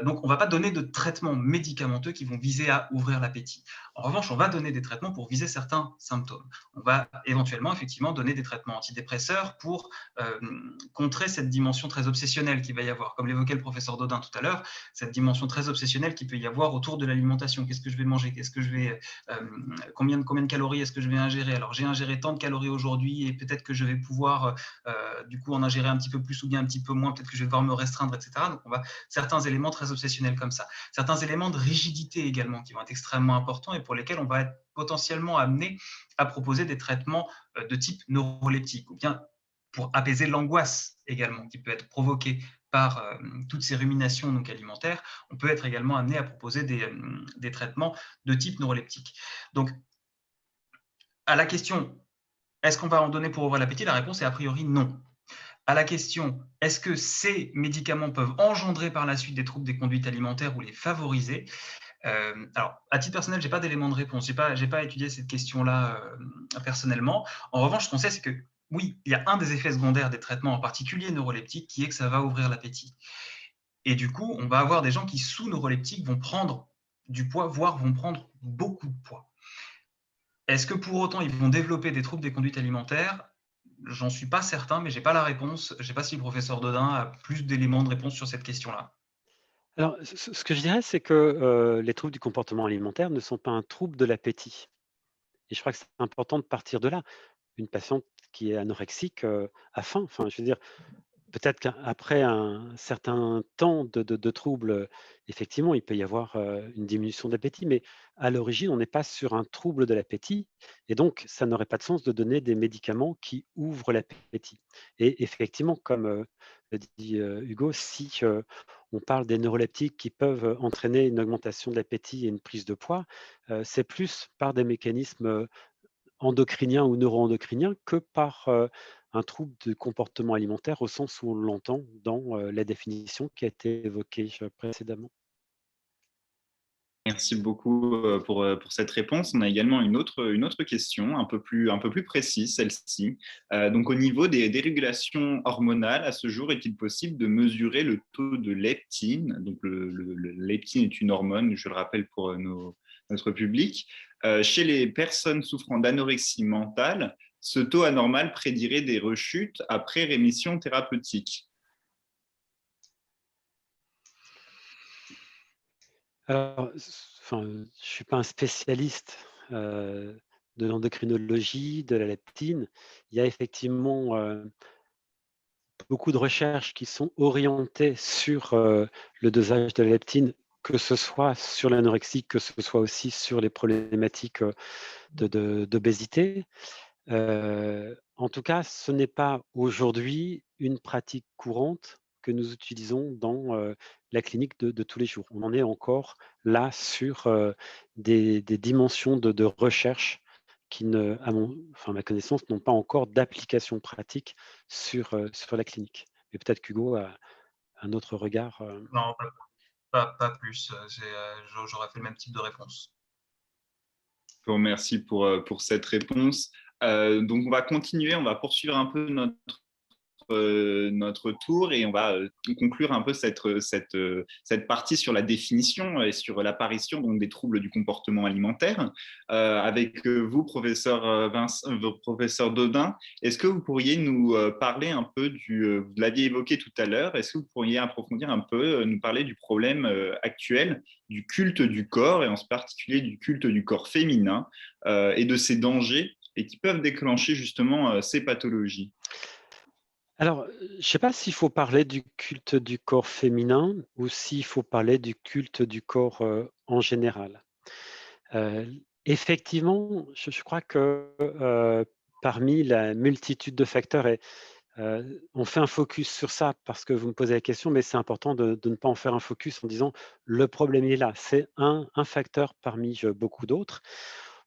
B: Donc, on ne va pas donner de traitements médicamenteux qui vont viser à ouvrir l'appétit. En revanche, on va donner des traitements pour viser certains symptômes. On va éventuellement, effectivement, donner des traitements antidépresseurs pour contrer cette dimension très obsessionnelle qu'il va y avoir. Comme l'évoquait le professeur Dodin tout à l'heure, cette dimension très obsessionnelle qu'il peut y avoir autour de l'alimentation. Qu'est-ce que je vais manger? Combien de calories est-ce que je vais ingérer? Alors, j'ai ingéré tant de calories aujourd'hui et peut-être que je vais pouvoir du coup en ingérer un petit peu plus ou bien un petit peu moins, peut-être que je vais devoir me restreindre, etc. Donc, on va certains éléments très obsessionnels comme ça. Certains éléments de rigidité également qui vont être extrêmement importants et pour lesquels on va être potentiellement amené à proposer des traitements de type neuroleptique ou bien pour apaiser l'angoisse également qui peut être provoquée par toutes ces ruminations donc alimentaires, on peut être également amené à proposer des traitements de type neuroleptique. Donc, à la question, est-ce qu'on va en donner pour ouvrir l'appétit? La réponse est a priori non. À la question, est-ce que ces médicaments peuvent engendrer par la suite des troubles des conduites alimentaires ou les favoriser? Alors, à titre personnel, je n'ai pas d'éléments de réponse. Je n'ai pas étudié cette question-là personnellement. En revanche, ce qu'on sait, c'est que oui, il y a un des effets secondaires des traitements, en particulier neuroleptiques, qui est que ça va ouvrir l'appétit. Et du coup, on va avoir des gens qui, sous neuroleptiques, vont prendre du poids, voire vont prendre beaucoup de poids. Est-ce que pour autant, ils vont développer des troubles des conduites alimentaires? J'en suis pas certain, mais je n'ai pas la réponse. Je ne sais pas si le professeur Dodin a plus d'éléments de réponse sur cette question-là.
C: Alors, ce que je dirais, c'est que les troubles du comportement alimentaire ne sont pas un trouble de l'appétit. Et je crois que c'est important de partir de là. Une patiente qui est anorexique a faim. Enfin, je veux dire, peut-être qu'après un certain temps de troubles, effectivement, il peut y avoir une diminution d'appétit, mais à l'origine, on n'est pas sur un trouble de l'appétit, et donc ça n'aurait pas de sens de donner des médicaments qui ouvrent l'appétit. Et effectivement, comme le dit Hugo, si on parle des neuroleptiques qui peuvent entraîner une augmentation de l'appétit et une prise de poids, c'est plus par des mécanismes endocrinien ou neuro-endocrinien que par un trouble de comportement alimentaire au sens où on l'entend dans la définition qui a été évoquée précédemment.
A: Merci beaucoup pour cette réponse. On a également une autre question, un peu plus précise, celle-ci. Donc, au niveau des dérégulations hormonales, à ce jour, est-il possible de mesurer le taux de leptine? Donc, le leptine est une hormone, je le rappelle pour notre public. Chez les personnes souffrant d'anorexie mentale, ce taux anormal prédirait des rechutes après rémission thérapeutique.
C: Alors, enfin, je ne suis pas un spécialiste de l'endocrinologie, de la leptine. Il y a effectivement beaucoup de recherches qui sont orientées sur le dosage de la leptine, que ce soit sur l'anorexie, que ce soit aussi sur les problématiques d'obésité. En tout cas, ce n'est pas aujourd'hui une pratique courante que nous utilisons dans la clinique de tous les jours. On en est encore là sur des dimensions de recherche qui, enfin, à ma connaissance, n'ont pas encore d'application pratique sur la clinique. Mais peut-être qu'Hugo a un autre regard.
B: Non, pas plus. J'aurais fait le même type de réponse.
A: Je vous remercie pour cette réponse. Donc, on va continuer, on va poursuivre un peu notre tour et on va conclure un peu cette partie sur la définition et sur l'apparition donc, des troubles du comportement alimentaire. Avec vous, professeur Dodin, est-ce que vous pourriez nous parler un peu vous l'aviez évoqué tout à l'heure, est-ce que vous pourriez approfondir un peu, nous parler du problème actuel du culte du corps et en particulier du culte du corps féminin et de ses dangers et qui peuvent déclencher justement ces pathologies?
C: Alors, je ne sais pas s'il faut parler du culte du corps féminin ou s'il faut parler du culte du corps en général. Effectivement, je crois que parmi la multitude de facteurs, et on fait un focus sur ça parce que vous me posez la question, mais c'est important de ne pas en faire un focus en disant le problème est là. C'est un facteur parmi beaucoup d'autres.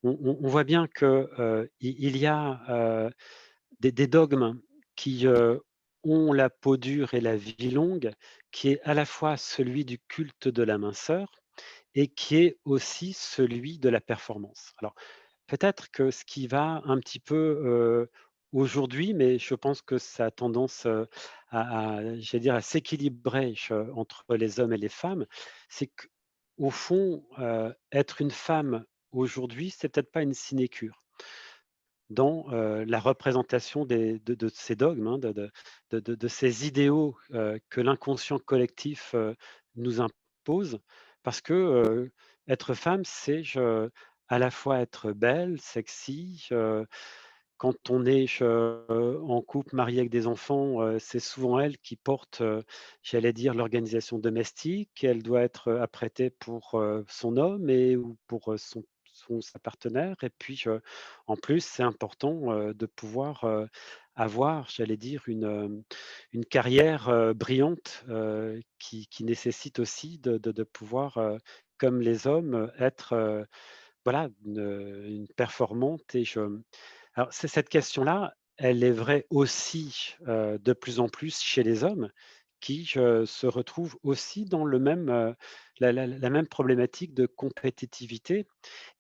C: On voit bien qu'il y a des dogmes qui ont la peau dure et la vie longue, qui est à la fois celui du culte de la minceur et qui est aussi celui de la performance. Alors, peut-être que ce qui va un petit peu aujourd'hui, mais je pense que ça a tendance j'allais dire, à s'équilibrer entre les hommes et les femmes, c'est qu'au fond, être une femme aujourd'hui, c'est peut-être pas une sinécure dans la représentation de ces dogmes, hein, de ces idéaux que l'inconscient collectif nous impose. Parce que être femme, c'est à la fois être belle, sexy. Quand on est en couple, marié avec des enfants, c'est souvent elle qui porte, j'allais dire, l'organisation domestique. Elle doit être apprêtée pour son homme ou pour sa partenaire. Et puis, en plus, c'est important de pouvoir avoir, j'allais dire, une carrière brillante qui nécessite aussi de pouvoir, comme les hommes, être voilà, une performante. Alors, cette question-là, elle est vraie aussi de plus en plus chez les hommes qui se retrouvent aussi dans la même problématique de compétitivité.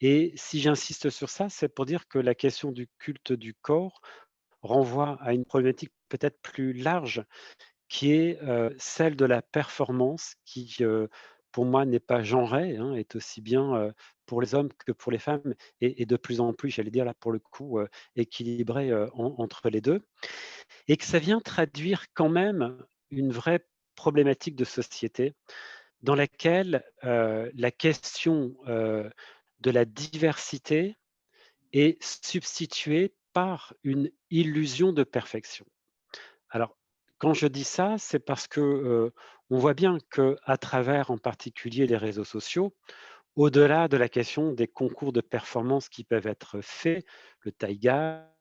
C: Et si j'insiste sur ça, c'est pour dire que la question du culte du corps renvoie à une problématique peut-être plus large qui est celle de la performance qui, pour moi, n'est pas genrée, hein, est aussi bien pour les hommes que pour les femmes et de plus en plus, j'allais dire là pour le coup, équilibrée entre les deux et que ça vient traduire quand même une vraie problématique de société dans laquelle la question de la diversité est substituée par une illusion de perfection. Alors, quand je dis ça, c'est parce que, on voit bien qu'à travers, en particulier, les réseaux sociaux, au-delà de la question des concours de performance qui peuvent être faits, le taille gap,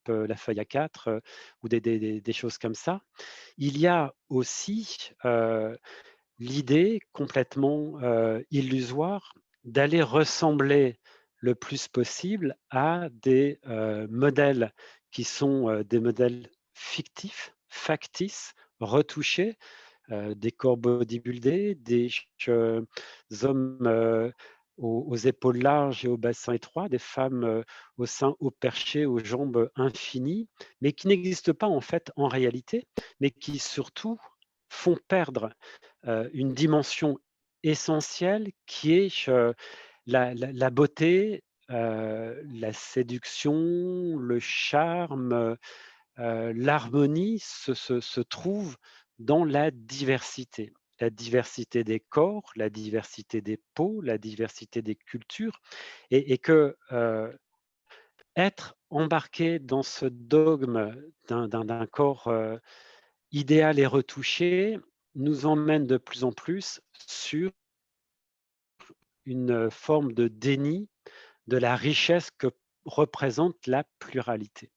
C: la feuille A4, ou des choses comme ça, il y a aussi, l'idée complètement, illusoire d'aller ressembler le plus possible à des, modèles qui sont, des modèles fictifs, factices, retouchés, des corps bodybuildés, hommes, aux épaules larges et au bassin étroit, des femmes, aux seins haut perchés, aux jambes infinies, mais qui n'existent pas en fait en réalité, mais qui surtout font perdre une dimension essentielle qui est la beauté, la séduction, le charme, l'harmonie se trouve dans la diversité. La diversité des corps, la diversité des peaux, la diversité des cultures et que, être embarqué dans ce dogme d'un corps, idéal et retouché nous emmène de plus en plus sur une forme de déni de la richesse que représente la pluralité.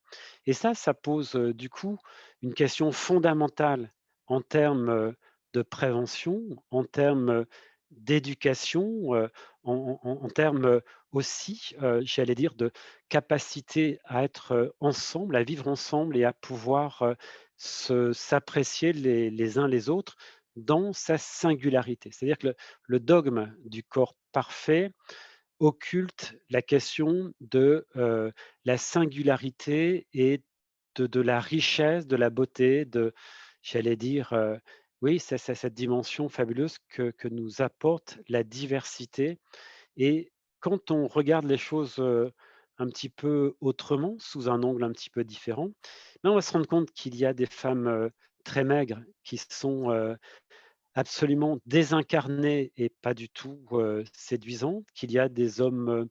C: Et ça pose du coup une question fondamentale en termes de prévention, en termes d'éducation, en termes aussi, j'allais dire, de capacité à être ensemble, à vivre ensemble et à pouvoir s'apprécier les uns les autres dans sa singularité. C'est-à-dire que le dogme du corps parfait occulte la question de, la singularité et de la richesse, de la beauté, j'allais dire, oui, c'est cette dimension fabuleuse que nous apporte la diversité et quand on regarde les choses, un petit peu autrement, sous un angle un petit peu différent, ben, on va se rendre compte qu'il y a des femmes, très maigres qui sont, absolument désincarnées et pas du tout, séduisantes, qu'il y a des hommes,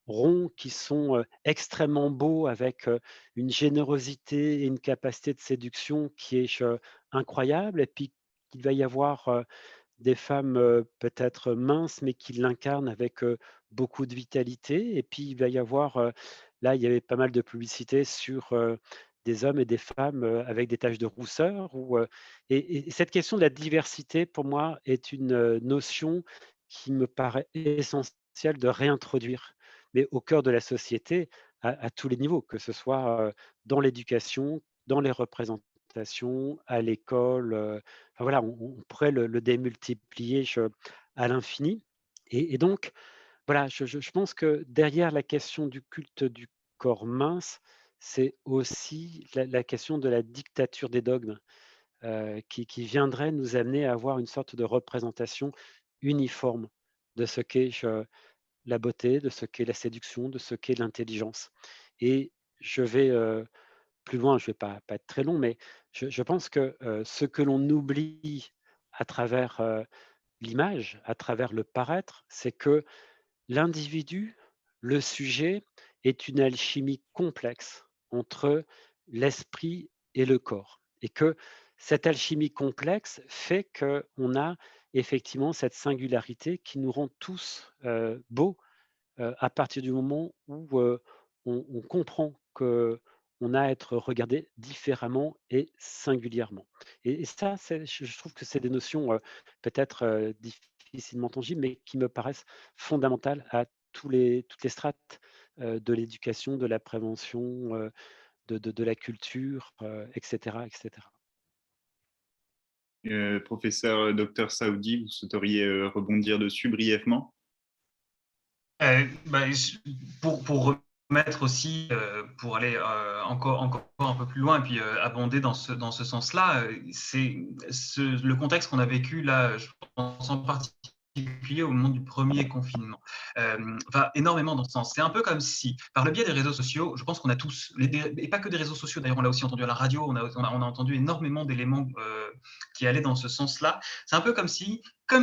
C: ronds qui sont, extrêmement beaux avec, une générosité et une capacité de séduction qui est, incroyable et puis qu'il va y avoir, des femmes, peut-être minces, mais qui l'incarnent avec, beaucoup de vitalité et puis il va y avoir, là, il y avait pas mal de publicité sur, des hommes et des femmes, avec des taches de rousseur et cette question de la diversité pour moi est une, notion qui me paraît essentielle de réintroduire, mais au cœur de la société à tous les niveaux, que ce soit, dans l'éducation, dans les représentations, à l'école, enfin voilà, on pourrait le démultiplier à l'infini et donc voilà, je pense que derrière la question du culte du corps mince, c'est aussi la question de la dictature des dogmes, qui viendrait nous amener à avoir une sorte de représentation uniforme de ce qu'est la beauté, de ce qu'est la séduction, de ce qu'est l'intelligence et je vais, plus loin, je ne vais pas être très long, mais je pense que, ce que l'on oublie à travers, l'image, à travers le paraître, c'est que l'individu, le sujet, est une alchimie complexe entre l'esprit et le corps et que cette alchimie complexe fait qu'on a effectivement cette singularité qui nous rend tous, beaux, à partir du moment où, on comprend qu'on a à être regardé différemment et singulièrement et ça, je trouve que c'est des notions, peut-être, difficilement tangibles, mais qui me paraissent fondamentales à toutes les strates, de l'éducation, de la prévention, de la culture, et cetera, et cetera.
A: Professeur Dr Saoudi, vous souhaiteriez rebondir dessus brièvement?
B: Bah, pour remettre aussi, pour aller encore un peu plus loin et puis abonder dans ce sens-là, c'est le contexte qu'on a vécu là, je pense en particulier au moment du premier confinement, va énormément dans ce sens. C'est un peu comme si, par le biais des réseaux sociaux, je pense qu'on a tous, et pas que des réseaux sociaux, d'ailleurs on l'a aussi entendu à la radio, on a entendu énormément d'éléments qui allaient dans ce sens-là. C'est un peu comme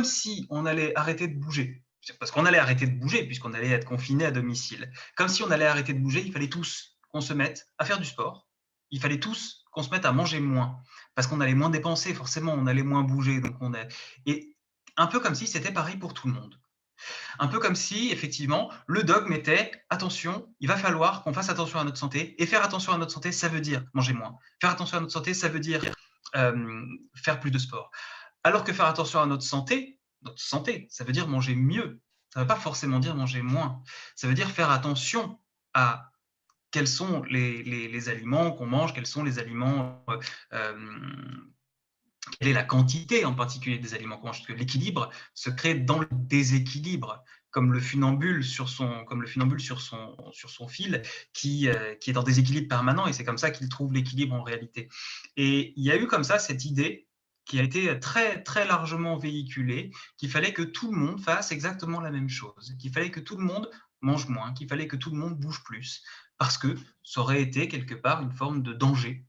B: si on allait arrêter de bouger. Parce qu'on allait arrêter de bouger puisqu'on allait être confiné à domicile. Comme si on allait arrêter de bouger, il fallait tous qu'on se mette à faire du sport. Il fallait tous qu'on se mette à manger moins parce qu'on allait moins dépenser, forcément, on allait moins bouger. Et un peu comme si c'était pareil pour tout le monde. Un peu comme si, effectivement, le dogme était attention, il va falloir qu'on fasse attention à notre santé. Et faire attention à notre santé, ça veut dire manger moins. Faire attention à notre santé, ça veut dire faire plus de sport. Alors que faire attention à notre santé, ça veut dire manger mieux. Ça ne veut pas forcément dire manger moins. Ça veut dire faire attention à quels sont les aliments qu'on mange, quels sont les aliments, quelle est la quantité en particulier des aliments qu'on mange. Parce que l'équilibre se crée dans le déséquilibre, comme le funambule sur son fil qui est en déséquilibre permanent, et c'est comme ça qu'il trouve l'équilibre en réalité. Et il y a eu comme ça cette idée qui a été très, très largement véhiculée, qu'il fallait que tout le monde fasse exactement la même chose, qu'il fallait que tout le monde mange moins, qu'il fallait que tout le monde bouge plus, parce que ça aurait été quelque part une forme de danger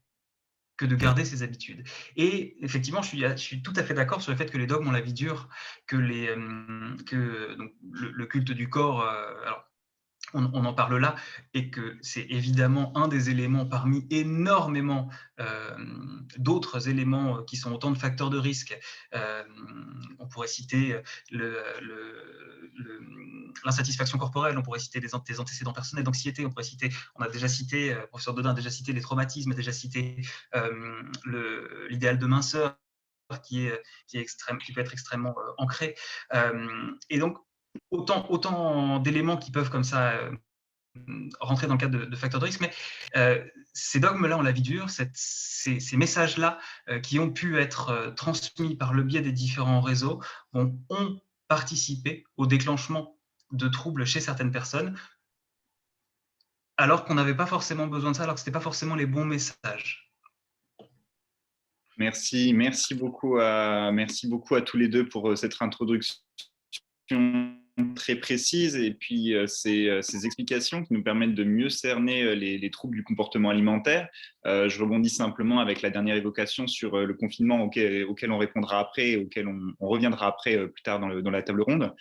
B: que de garder ses habitudes. Et effectivement, je suis tout à fait d'accord sur le fait que les dogmes ont la vie dure, que donc, le culte du corps, alors, on en parle là, et que c'est évidemment un des éléments parmi énormément d'autres éléments qui sont autant de facteurs de risque. On pourrait citer l'insatisfaction corporelle, on pourrait citer des antécédents personnels d'anxiété, on a déjà cité, professeur Dodin a déjà cité les traumatismes, a déjà cité l'idéal de minceur qui peut être extrêmement ancré. Et donc, autant d'éléments qui peuvent comme ça rentrer dans le cadre de facteurs de risque, mais ces dogmes-là ont la vie dure, ces messages-là qui ont pu être transmis par le biais des différents réseaux ont participé au déclenchement de troubles chez certaines personnes, alors qu'on n'avait pas forcément besoin de ça, alors que ce n'était pas forcément les bons messages.
A: Merci beaucoup à tous les deux pour cette introduction très précises et puis ces explications qui nous permettent de mieux cerner les troubles du comportement alimentaire. Je rebondis simplement avec la dernière évocation sur le confinement auquel on répondra après, auquel on reviendra après plus tard dans la table ronde.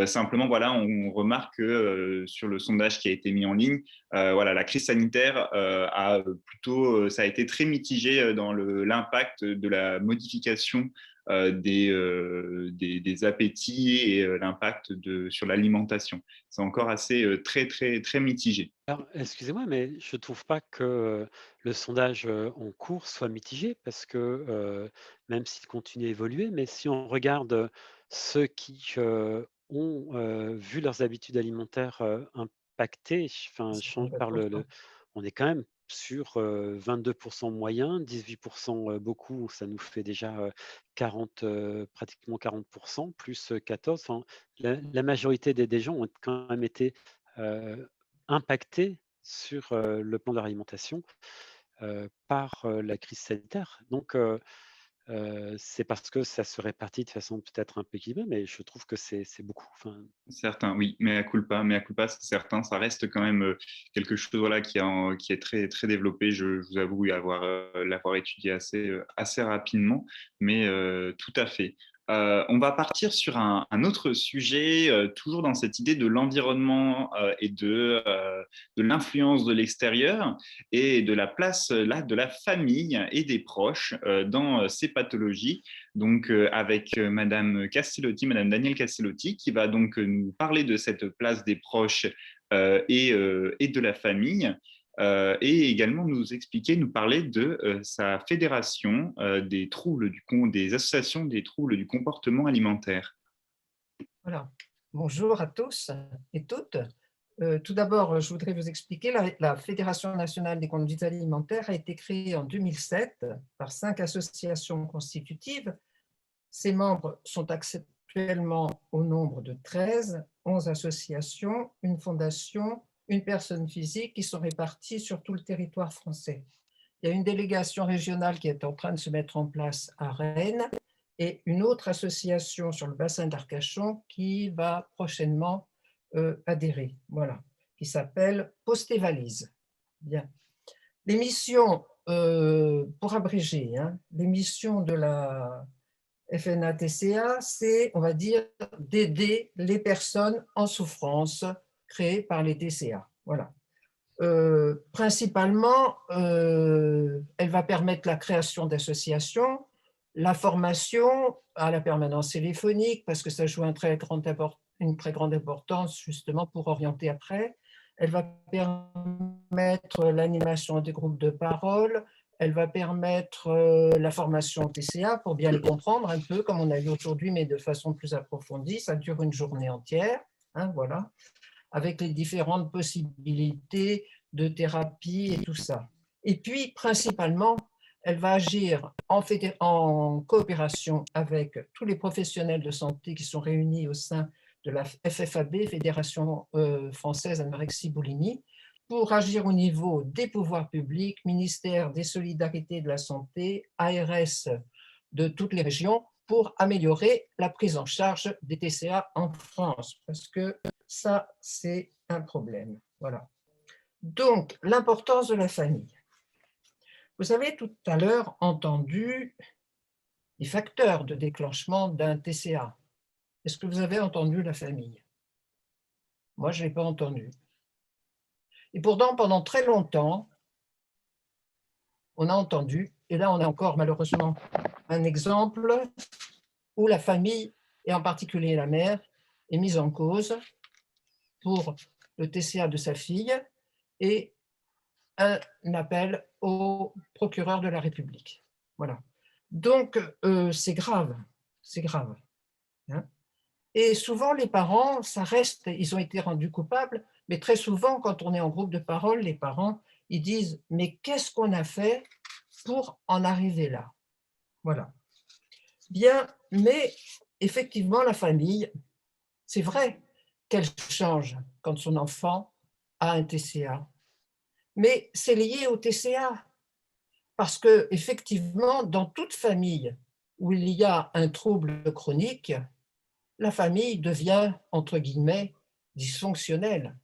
A: Simplement, voilà, on remarque que sur le sondage qui a été mis en ligne, voilà, la crise sanitaire ça a été très mitigé dans l'impact de la modification des appétits et l'impact sur l'alimentation. C'est encore assez très, très, très mitigé.
C: Alors, excusez-moi, mais je ne trouve pas que le sondage en cours soit mitigé parce que même s'il continue à évoluer, mais si on regarde ceux qui ont vu leurs habitudes alimentaires impactées, enfin, par on est quand même sur 22% moyen, 18% beaucoup, ça nous fait déjà 40, pratiquement 40%, plus 14. Enfin, la majorité des gens ont quand même été impactés sur le plan de leur alimentation par la crise sanitaire. Donc, c'est parce que ça se répartit de façon peut-être un peu équilibrée, mais je trouve que c'est beaucoup. Enfin,
A: Certains, oui, mais à culpa, c'est certain, ça reste quand même quelque chose voilà, qui est très, très développé. Je vous avoue l'avoir étudié assez rapidement, mais tout à fait. On va partir sur un autre sujet, toujours dans cette idée de l'environnement et de l'influence de l'extérieur et de la place là, de la famille et des proches dans ces pathologies. Donc, avec Madame Danielle Castellotti, qui va donc nous parler de cette place des proches et de la famille, et également nous parler de sa fédération des associations des troubles du comportement alimentaire.
D: Voilà. Bonjour à tous et toutes. Tout d'abord, je voudrais vous expliquer, la Fédération nationale des conduites alimentaires a été créée en 2007 par 5 associations constitutives. Ses membres sont actuellement au nombre de 13, 11 associations, une fondation, une personne physique qui sont réparties sur tout le territoire français. Il y a une délégation régionale qui est en train de se mettre en place à Rennes et une autre association sur le bassin d'Arcachon qui va prochainement adhérer, voilà, qui s'appelle Poste et Valise. Bien. Les missions, pour abréger, hein, les missions de la FNATCA, c'est, on va dire, d'aider les personnes en souffrance créées par les TCA. Voilà. Principalement, elle va permettre la création d'associations, la formation à la permanence téléphonique, parce que ça joue une très grande importance justement pour orienter après. Elle va permettre l'animation des groupes de parole, elle va permettre la formation au TCA pour bien les comprendre un peu comme on a vu aujourd'hui, mais de façon plus approfondie. Ça dure une journée entière, hein, voilà, avec les différentes possibilités de thérapie et tout ça. Et puis, principalement, elle va agir en coopération avec tous les professionnels de santé qui sont réunis au sein de la FFAB, Fédération française anorexie-boulimie, pour agir au niveau des pouvoirs publics, ministère des Solidarités et de la Santé, ARS de toutes les régions, pour améliorer la prise en charge des TCA en France, parce que ça, c'est un problème. Voilà. Donc, l'importance de la famille. Vous avez tout à l'heure entendu les facteurs de déclenchement d'un TCA. Est-ce que vous avez entendu la famille? Moi, je ne l'ai pas entendu. Et pourtant, pendant très longtemps, on a entendu, et là on a encore malheureusement un exemple où la famille, et en particulier la mère, est mise en cause pour le TCA de sa fille et un appel au procureur de la République. Voilà. Donc, c'est grave, c'est grave. Hein. Et souvent, les parents, ça reste, ils ont été rendus coupables, mais très souvent, quand on est en groupe de parole, les parents, ils disent « mais qu'est-ce qu'on a fait pour en arriver là ?» Voilà. Bien, mais effectivement, la famille, c'est vrai qu'elle change quand son enfant a un TCA. Mais c'est lié au TCA. Parce que, effectivement, dans toute famille où il y a un trouble chronique, la famille devient, entre guillemets, dysfonctionnelle.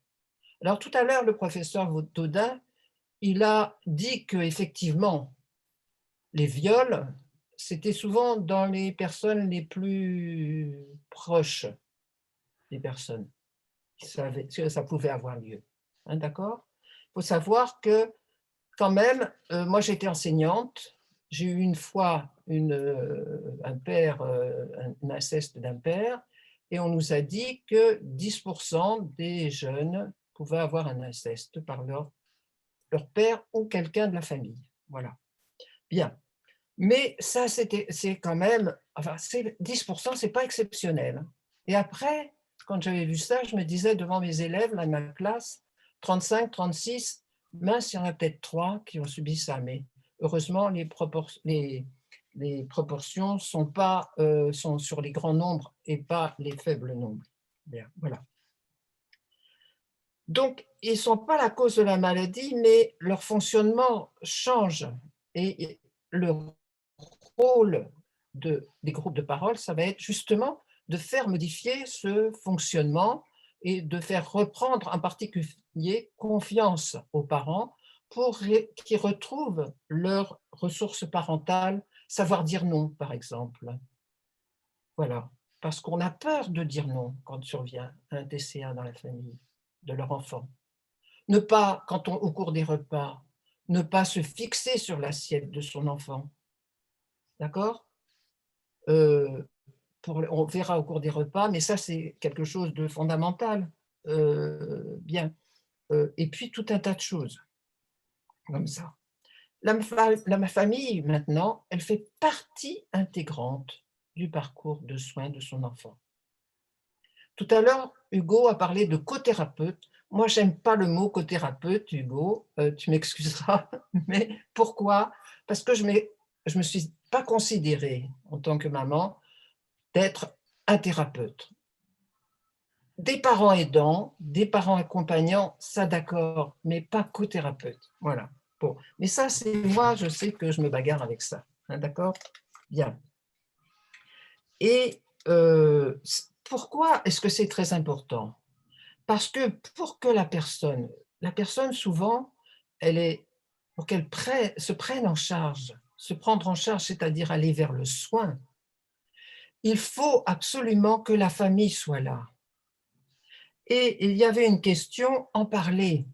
D: Alors, tout à l'heure, le professeur Vautodin, il a dit qu'effectivement, les viols, c'était souvent dans les personnes les plus proches des personnes qui savaient que ça pouvait avoir lieu. Hein, d'accord ? Il faut savoir que, quand même, moi j'étais enseignante, j'ai eu une fois un père, un inceste d'un père, et on nous a dit que 10% des jeunes pouvaient avoir un inceste par leur père ou quelqu'un de la famille. Voilà. Bien. Mais ça, c'est quand même, enfin, 10%, c'est pas exceptionnel. Et après, quand j'avais vu ça, je me disais devant mes élèves, là, ma classe, 35, 36, mince, il y en a peut-être 3 qui ont subi ça. Mais heureusement, les proportions sont sur les grands nombres et pas les faibles nombres. Bien, voilà. Donc, ils ne sont pas la cause de la maladie, mais leur fonctionnement change. Et le rôle des groupes de parole, ça va être justement de faire modifier ce fonctionnement et de faire reprendre en particulier confiance aux parents pour qu'ils retrouvent leurs ressources parentales, savoir dire non, par exemple. Voilà, parce qu'on a peur de dire non quand survient un TCA dans la famille de leur enfant. Ne pas, au cours des repas, ne pas se fixer sur l'assiette de son enfant. D'accord ? On verra au cours des repas, mais ça, c'est quelque chose de fondamental. Bien. Et puis, tout un tas de choses comme ça. La famille, maintenant, elle fait partie intégrante du parcours de soins de son enfant. Tout à l'heure, Hugo a parlé de cothérapeute. Moi, je n'aime pas le mot cothérapeute, Hugo, tu m'excuseras, mais pourquoi ? Parce que je ne me suis pas considérée, en tant que maman, d'être un thérapeute. Des parents aidants, des parents accompagnants, ça d'accord, mais pas co-thérapeute. Voilà. Bon. Mais ça, c'est moi, je sais que je me bagarre avec ça. Hein, d'accord ? Bien. Et pourquoi est-ce que c'est très important ? Parce que pour que la personne souvent, pour qu'elle se prenne en charge, se prendre en charge, c'est-à-dire aller vers le soin, il faut absolument que la famille soit là. Et il y avait une question, en parler.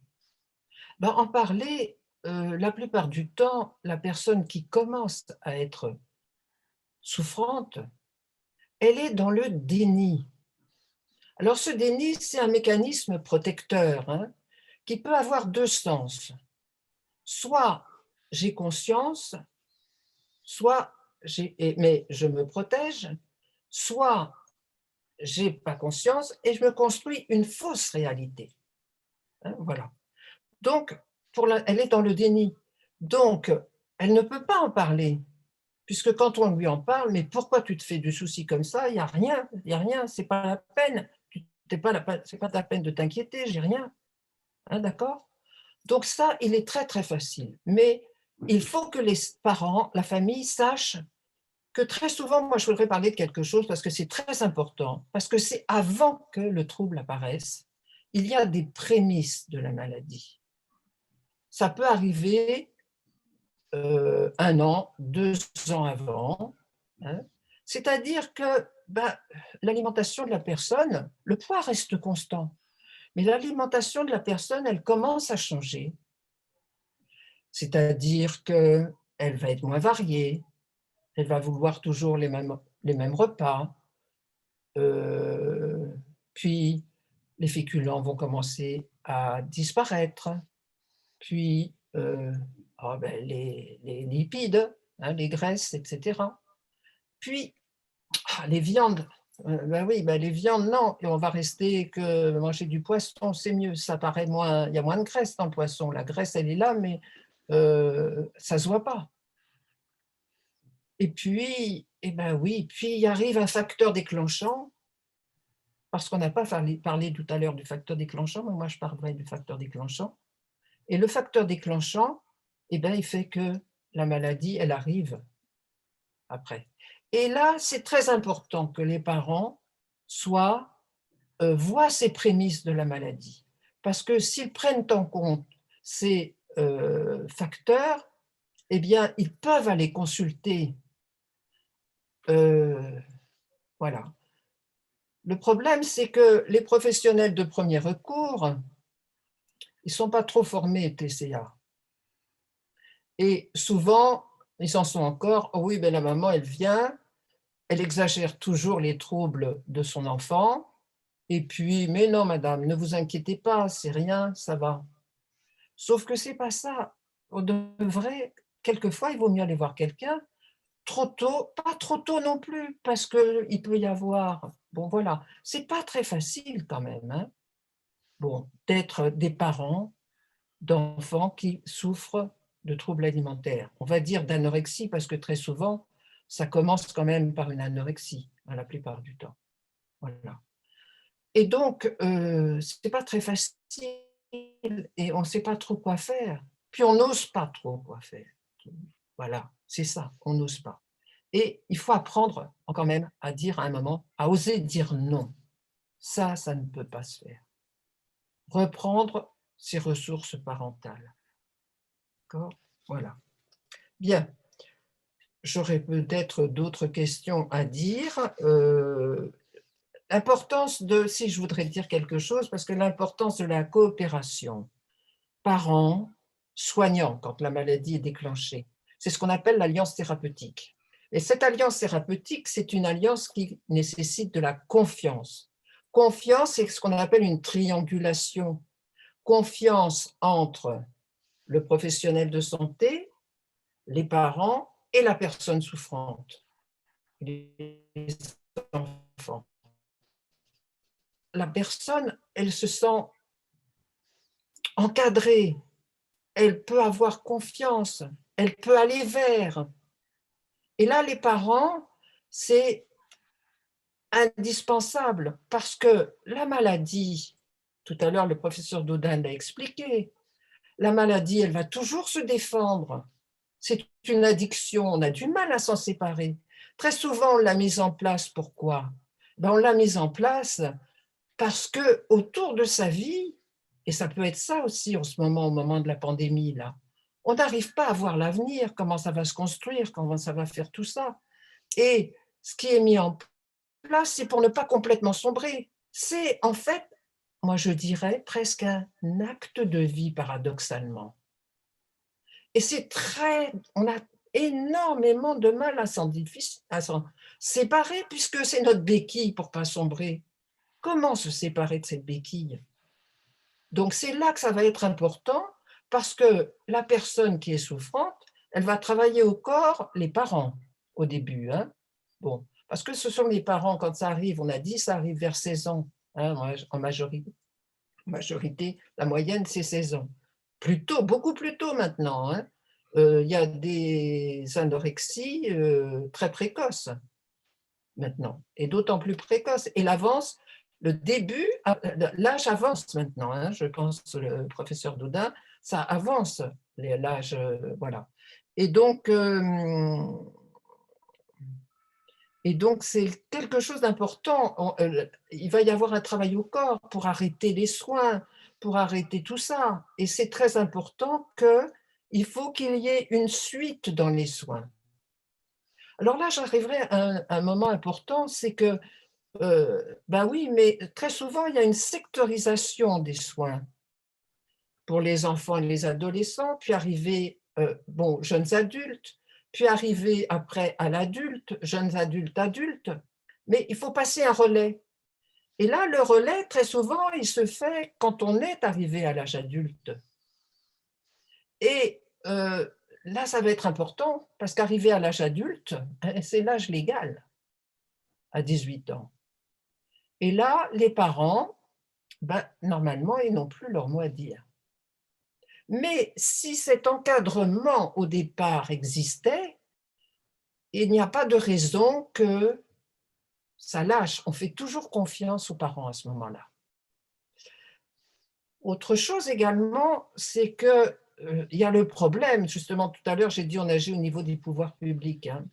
D: Ben, en parler, la plupart du temps, la personne qui commence à être souffrante, elle est dans le déni. Alors ce déni, c'est un mécanisme protecteur hein, qui peut avoir deux sens. Soit j'ai conscience, mais je me protège, soit j'ai pas conscience et je me construis une fausse réalité. Hein, voilà. Donc, elle est dans le déni. Donc, elle ne peut pas en parler. Puisque quand on lui en parle, mais pourquoi tu te fais du souci comme ça ? Il n'y a rien, c'est pas la peine. C'est pas la peine de t'inquiéter, j'ai rien. Hein, d'accord ? Donc ça, il est très, très facile. Mais il faut que les parents, la famille, sachent que très souvent, moi, je voudrais parler de quelque chose parce que c'est très important, parce que c'est avant que le trouble apparaisse, il y a des prémices de la maladie. Ça peut arriver 1 an, 2 ans avant, hein. C'est-à-dire que l'alimentation de la personne, le poids reste constant, Mais l'alimentation de la personne, elle commence à changer. C'est-à-dire qu'elle va être moins variée, elle va vouloir toujours les mêmes repas, puis les féculents vont commencer à disparaître, puis les lipides, hein, les graisses, etc. Puis les viandes, les viandes, non, et on va rester que manger du poisson, c'est mieux, ça paraît moins, il y a moins de graisse dans le poisson, la graisse elle est là, mais ça ne se voit pas. Et puis, puis il arrive un facteur déclenchant, parce qu'on n'a pas parlé tout à l'heure du facteur déclenchant, mais moi je parlerai du facteur déclenchant. Et le facteur déclenchant, il fait que la maladie, elle arrive après. Et là, c'est très important que les parents voient ces prémices de la maladie. Parce que s'ils prennent en compte ces facteurs, eh bien, ils peuvent aller consulter. Voilà. Le problème, c'est que les professionnels de premier recours, ils ne sont pas trop formés TCA. Et souvent, ils en sont encore, oh oui, la maman, elle vient, elle exagère toujours les troubles de son enfant, et puis, mais non, madame, ne vous inquiétez pas, c'est rien, ça va. Sauf que ce n'est pas ça. On devrait, quelquefois, il vaut mieux aller voir quelqu'un trop tôt, pas trop tôt non plus, parce qu'il peut y avoir, bon voilà, c'est pas très facile quand même, hein, bon, d'être des parents d'enfants qui souffrent de troubles alimentaires. On va dire d'anorexie, parce que très souvent, ça commence quand même par une anorexie, la plupart du temps. Voilà. Et donc, c'est pas très facile, et on ne sait pas trop quoi faire. Puis on n'ose pas trop quoi faire. Voilà, c'est ça, on n'ose pas. Et il faut apprendre quand même à dire à un moment, à oser dire non. Ça ne peut pas se faire. Reprendre ses ressources parentales. D'accord ? Voilà. Bien. J'aurais peut-être d'autres questions à dire. L'importance si je voudrais dire quelque chose, parce que l'importance de la coopération, parents, soignants, quand la maladie est déclenchée, c'est ce qu'on appelle l'alliance thérapeutique. Et cette alliance thérapeutique, c'est une alliance qui nécessite de la confiance. Confiance, c'est ce qu'on appelle une triangulation. Confiance entre le professionnel de santé, les parents et la personne souffrante, les enfants. La personne, elle se sent encadrée, elle peut avoir confiance, elle peut aller vers. Et là, les parents, c'est indispensable parce que la maladie, tout à l'heure le professeur Dodin l'a expliqué, la maladie, elle va toujours se défendre. C'est une addiction, on a du mal à s'en séparer. Très souvent, on l'a mise en place, pourquoi ? On l'a mise en place parce que autour de sa vie, et ça peut être ça aussi en ce moment, au moment de la pandémie, là, on n'arrive pas à voir l'avenir, comment ça va se construire, comment ça va faire tout ça. Et ce qui est mis en place, c'est pour ne pas complètement sombrer. C'est en fait, moi je dirais, presque un acte de vie, paradoxalement. Et on a énormément de mal à s'en séparer, puisque c'est notre béquille pour ne pas sombrer. Comment se séparer de cette béquille ? Donc c'est là que ça va être important, parce que la personne qui est souffrante, elle va travailler au corps les parents au début. Hein. Bon, parce que ce sont les parents, quand ça arrive, on a dit, ça arrive vers 16 ans, hein, en majorité, la moyenne c'est 16 ans. Plus tôt, beaucoup plus tôt maintenant. Hein. Y a des anorexies très précoces maintenant, et d'autant plus précoces. Et l'avance, l'âge avance maintenant, hein, je pense, le professeur Dodin, ça avance l'âge, voilà. Et donc c'est quelque chose d'important. Il va y avoir un travail au corps pour arrêter les soins, pour arrêter tout ça. Et c'est très important qu'il faut qu'il y ait une suite dans les soins. Alors là, j'arriverai à un moment important, c'est que Ben oui, mais très souvent, il y a une sectorisation des soins pour les enfants et les adolescents, puis arriver, bon, jeunes adultes, puis arriver après à l'adulte, jeunes adultes, adultes, mais il faut passer un relais. Et là, le relais, très souvent, il se fait quand on est arrivé à l'âge adulte. Et là, ça va être important, parce qu'arriver à l'âge adulte, c'est l'âge légal, à 18 ans. Et là, les parents, ben, normalement, ils n'ont plus leur mot à dire. Mais si cet encadrement au départ existait, il n'y a pas de raison que ça lâche. On fait toujours confiance aux parents à ce moment-là. Autre chose également, c'est que il y a le problème, justement tout à l'heure j'ai dit on agit au niveau des pouvoirs publics, hein,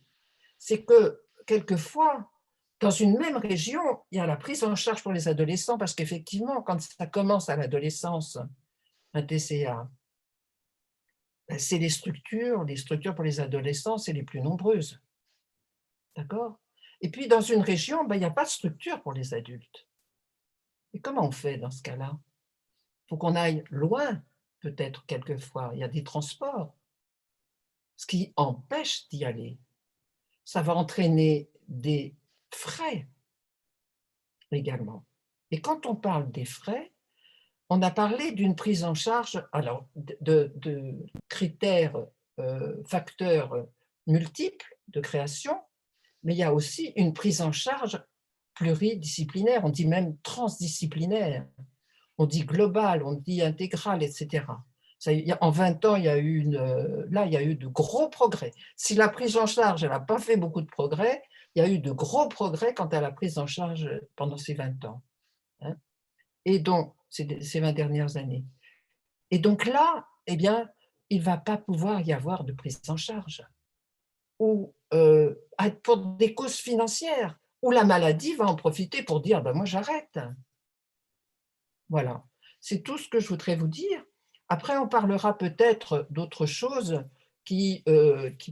D: c'est que quelquefois, dans une même région, il y a la prise en charge pour les adolescents, parce qu'effectivement, quand ça commence à l'adolescence, un TCA, ben, c'est les structures pour les adolescents, c'est les plus nombreuses. D'accord? Et puis dans une région, ben, il n'y a pas de structure pour les adultes. Et comment on fait dans ce cas-là? Il faut qu'on aille loin, peut-être quelquefois. Il y a des transports, ce qui empêche d'y aller. Ça va entraîner des frais également. Et quand on parle des frais, on a parlé d'une prise en charge, alors de critères, facteurs multiples de création, mais il y a aussi une prise en charge pluridisciplinaire, on dit même transdisciplinaire, on dit global, on dit intégral, etc. En 20 ans, il y a eu là, il y a eu de gros progrès. Si la prise en charge, elle n'a pas fait beaucoup de progrès, il y a eu de gros progrès quant à la prise en charge pendant ces 20 ans. Hein. Et donc, ces 20 dernières années. Et donc là, eh bien, il ne va pas pouvoir y avoir de prise en charge. Ou pour des causes financières, où la maladie va en profiter pour dire ben, « moi j'arrête ». Voilà, c'est tout ce que je voudrais vous dire. Après, on parlera peut-être d'autres choses qui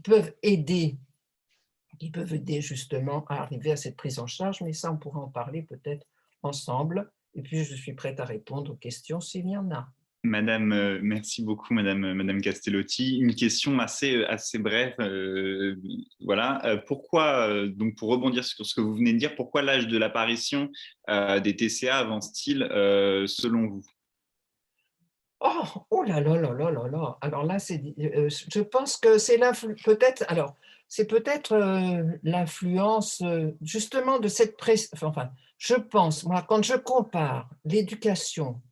D: peuvent aider justement à arriver à cette prise en charge, mais ça, on pourra en parler peut-être ensemble. Et puis, je suis prête à répondre aux questions s'il y en a.
A: Madame, merci beaucoup, Madame Castellotti. Une question assez brève. Voilà. Pourquoi, donc pour rebondir sur ce que vous venez de dire, pourquoi l'âge de l'apparition des TCA avance-t-il selon vous?
D: Oh, oh là là là là là là. Alors là, je pense que c'est peut-être. Alors, c'est peut-être l'influence justement de cette enfin, je pense, moi, quand je compare l'éducation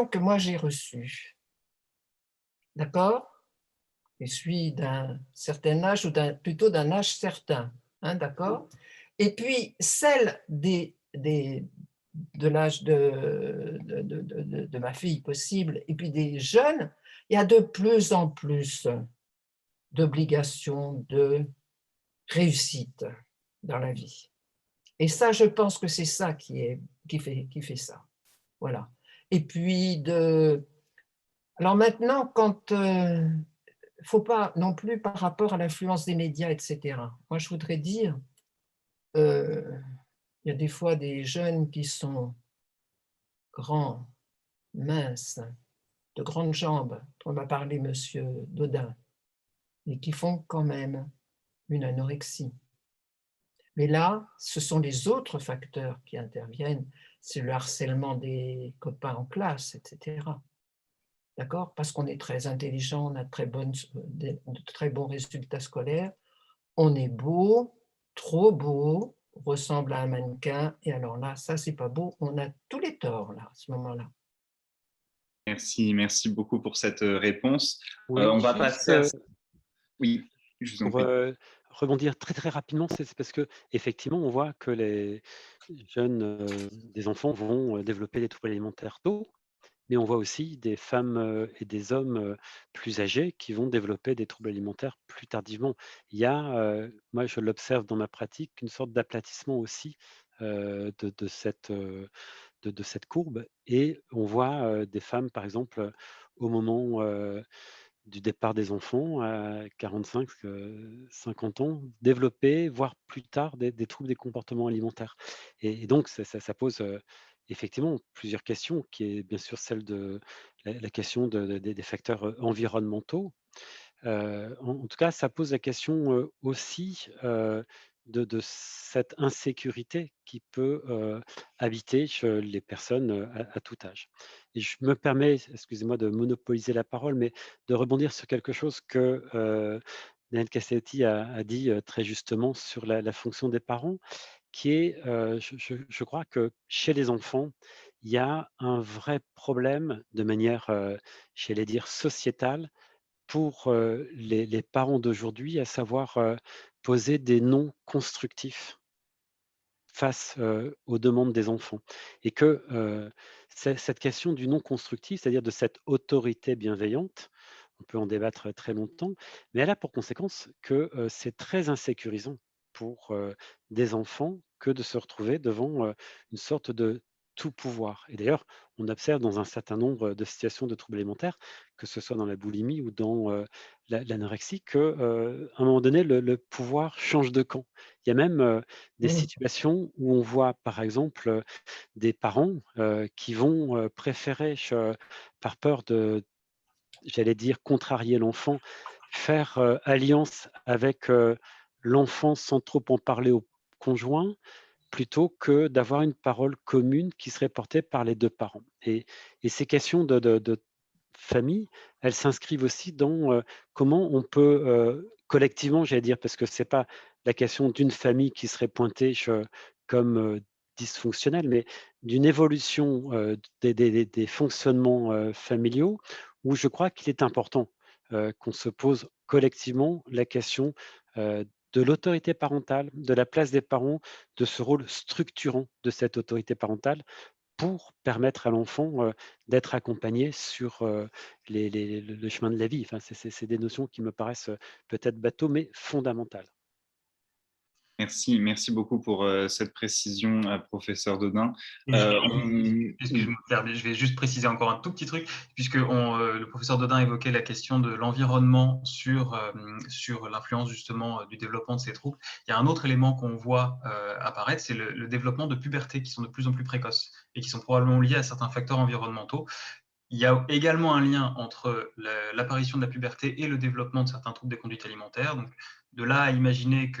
D: que moi j'ai reçue, d'accord? Je suis d'un certain âge ou plutôt d'un âge certain, hein, d'accord? Et puis celle de l'âge de ma fille possible, et puis des jeunes, il y a de plus en plus d'obligations de réussite dans la vie. Et ça, je pense que c'est ça qui fait ça. Voilà. Et puis, alors maintenant, quand faut pas non plus par rapport à l'influence des médias, etc. Moi, je voudrais dire, il y a des fois des jeunes qui sont grands, minces, de grandes jambes, dont m'a parlé Monsieur Dodin, et qui font quand même une anorexie. Mais là, ce sont les autres facteurs qui interviennent, c'est le harcèlement des copains en classe, etc. D'accord? Parce qu'on est très intelligent, on a de très bons résultats scolaires, on est beau, trop beau, ressemble à un mannequin, et alors là, ça, c'est pas beau, on a tous les torts, là, à ce moment-là.
A: Merci beaucoup pour cette réponse.
C: Oui,
A: On va
C: juste
A: passer à... Oui, je vous en
C: pour
A: prie.
C: rebondir très très rapidement, c'est parce que effectivement, on voit que les jeunes, des enfants vont développer des troubles alimentaires tôt, mais on voit aussi des femmes et des hommes plus âgés qui vont développer des troubles alimentaires plus tardivement. Il y a, moi je l'observe dans ma pratique, une sorte d'aplatissement aussi de cette courbe, et on voit des femmes, par exemple, au moment du départ des enfants à 45, 50 ans, développer, voire plus tard, des troubles des comportements alimentaires. Et donc, ça pose effectivement plusieurs questions, qui est bien sûr celle de la question des facteurs environnementaux. En tout cas, ça pose la question aussi de cette insécurité qui peut habiter chez les personnes à tout âge. Et je me permets, excusez-moi de monopoliser la parole, mais de rebondir sur quelque chose que Daniel Cassetti a dit très justement sur la fonction des parents, qui est, je crois que chez les enfants, il y a un vrai problème de manière, j'allais dire, sociétale pour les parents d'aujourd'hui, à savoir poser des non constructifs face aux demandes des enfants. Et que cette question du non constructif, c'est-à-dire de cette autorité bienveillante, on peut en débattre très longtemps, mais elle a pour conséquence que c'est très insécurisant pour des enfants que de se retrouver devant une sorte de tout pouvoir. Et d'ailleurs, on observe dans un certain nombre de situations de troubles alimentaires, que ce soit dans la boulimie ou dans l'anorexie, que à un moment donné, le pouvoir change de camp. Il y a même des
D: Oui.
C: situations où on voit, par exemple, des parents qui vont préférer, par peur de, j'allais dire, contrarier l'enfant, faire alliance avec l'enfant sans trop en parler au conjoint, plutôt que d'avoir une parole commune qui serait portée par les 2 parents. Et ces questions de famille, elles s'inscrivent aussi dans comment on peut collectivement, j'allais dire, parce que c'est pas la question d'une famille qui serait pointée comme dysfonctionnelle, mais d'une évolution des fonctionnements familiaux, où je crois qu'il est important qu'on se pose collectivement la question de l'autorité parentale, de la place des parents, de ce rôle structurant de cette autorité parentale, pour permettre à l'enfant d'être accompagné sur le chemin de la vie. Enfin, c'est des notions qui me paraissent peut-être bateaux, mais fondamentales.
A: Merci beaucoup pour cette précision, professeur Dodin.
B: Et excuse-moi, je vais juste préciser encore un tout petit truc, puisque le professeur Dodin évoquait la question de l'environnement sur l'influence justement du développement de ces troubles. Il y a un autre élément qu'on voit apparaître, c'est le développement de puberté qui sont de plus en plus précoces et qui sont probablement liés à certains facteurs environnementaux. Il y a également un lien entre l'apparition de la puberté et le développement de certains troubles des conduites alimentaires. Donc, de là à imaginer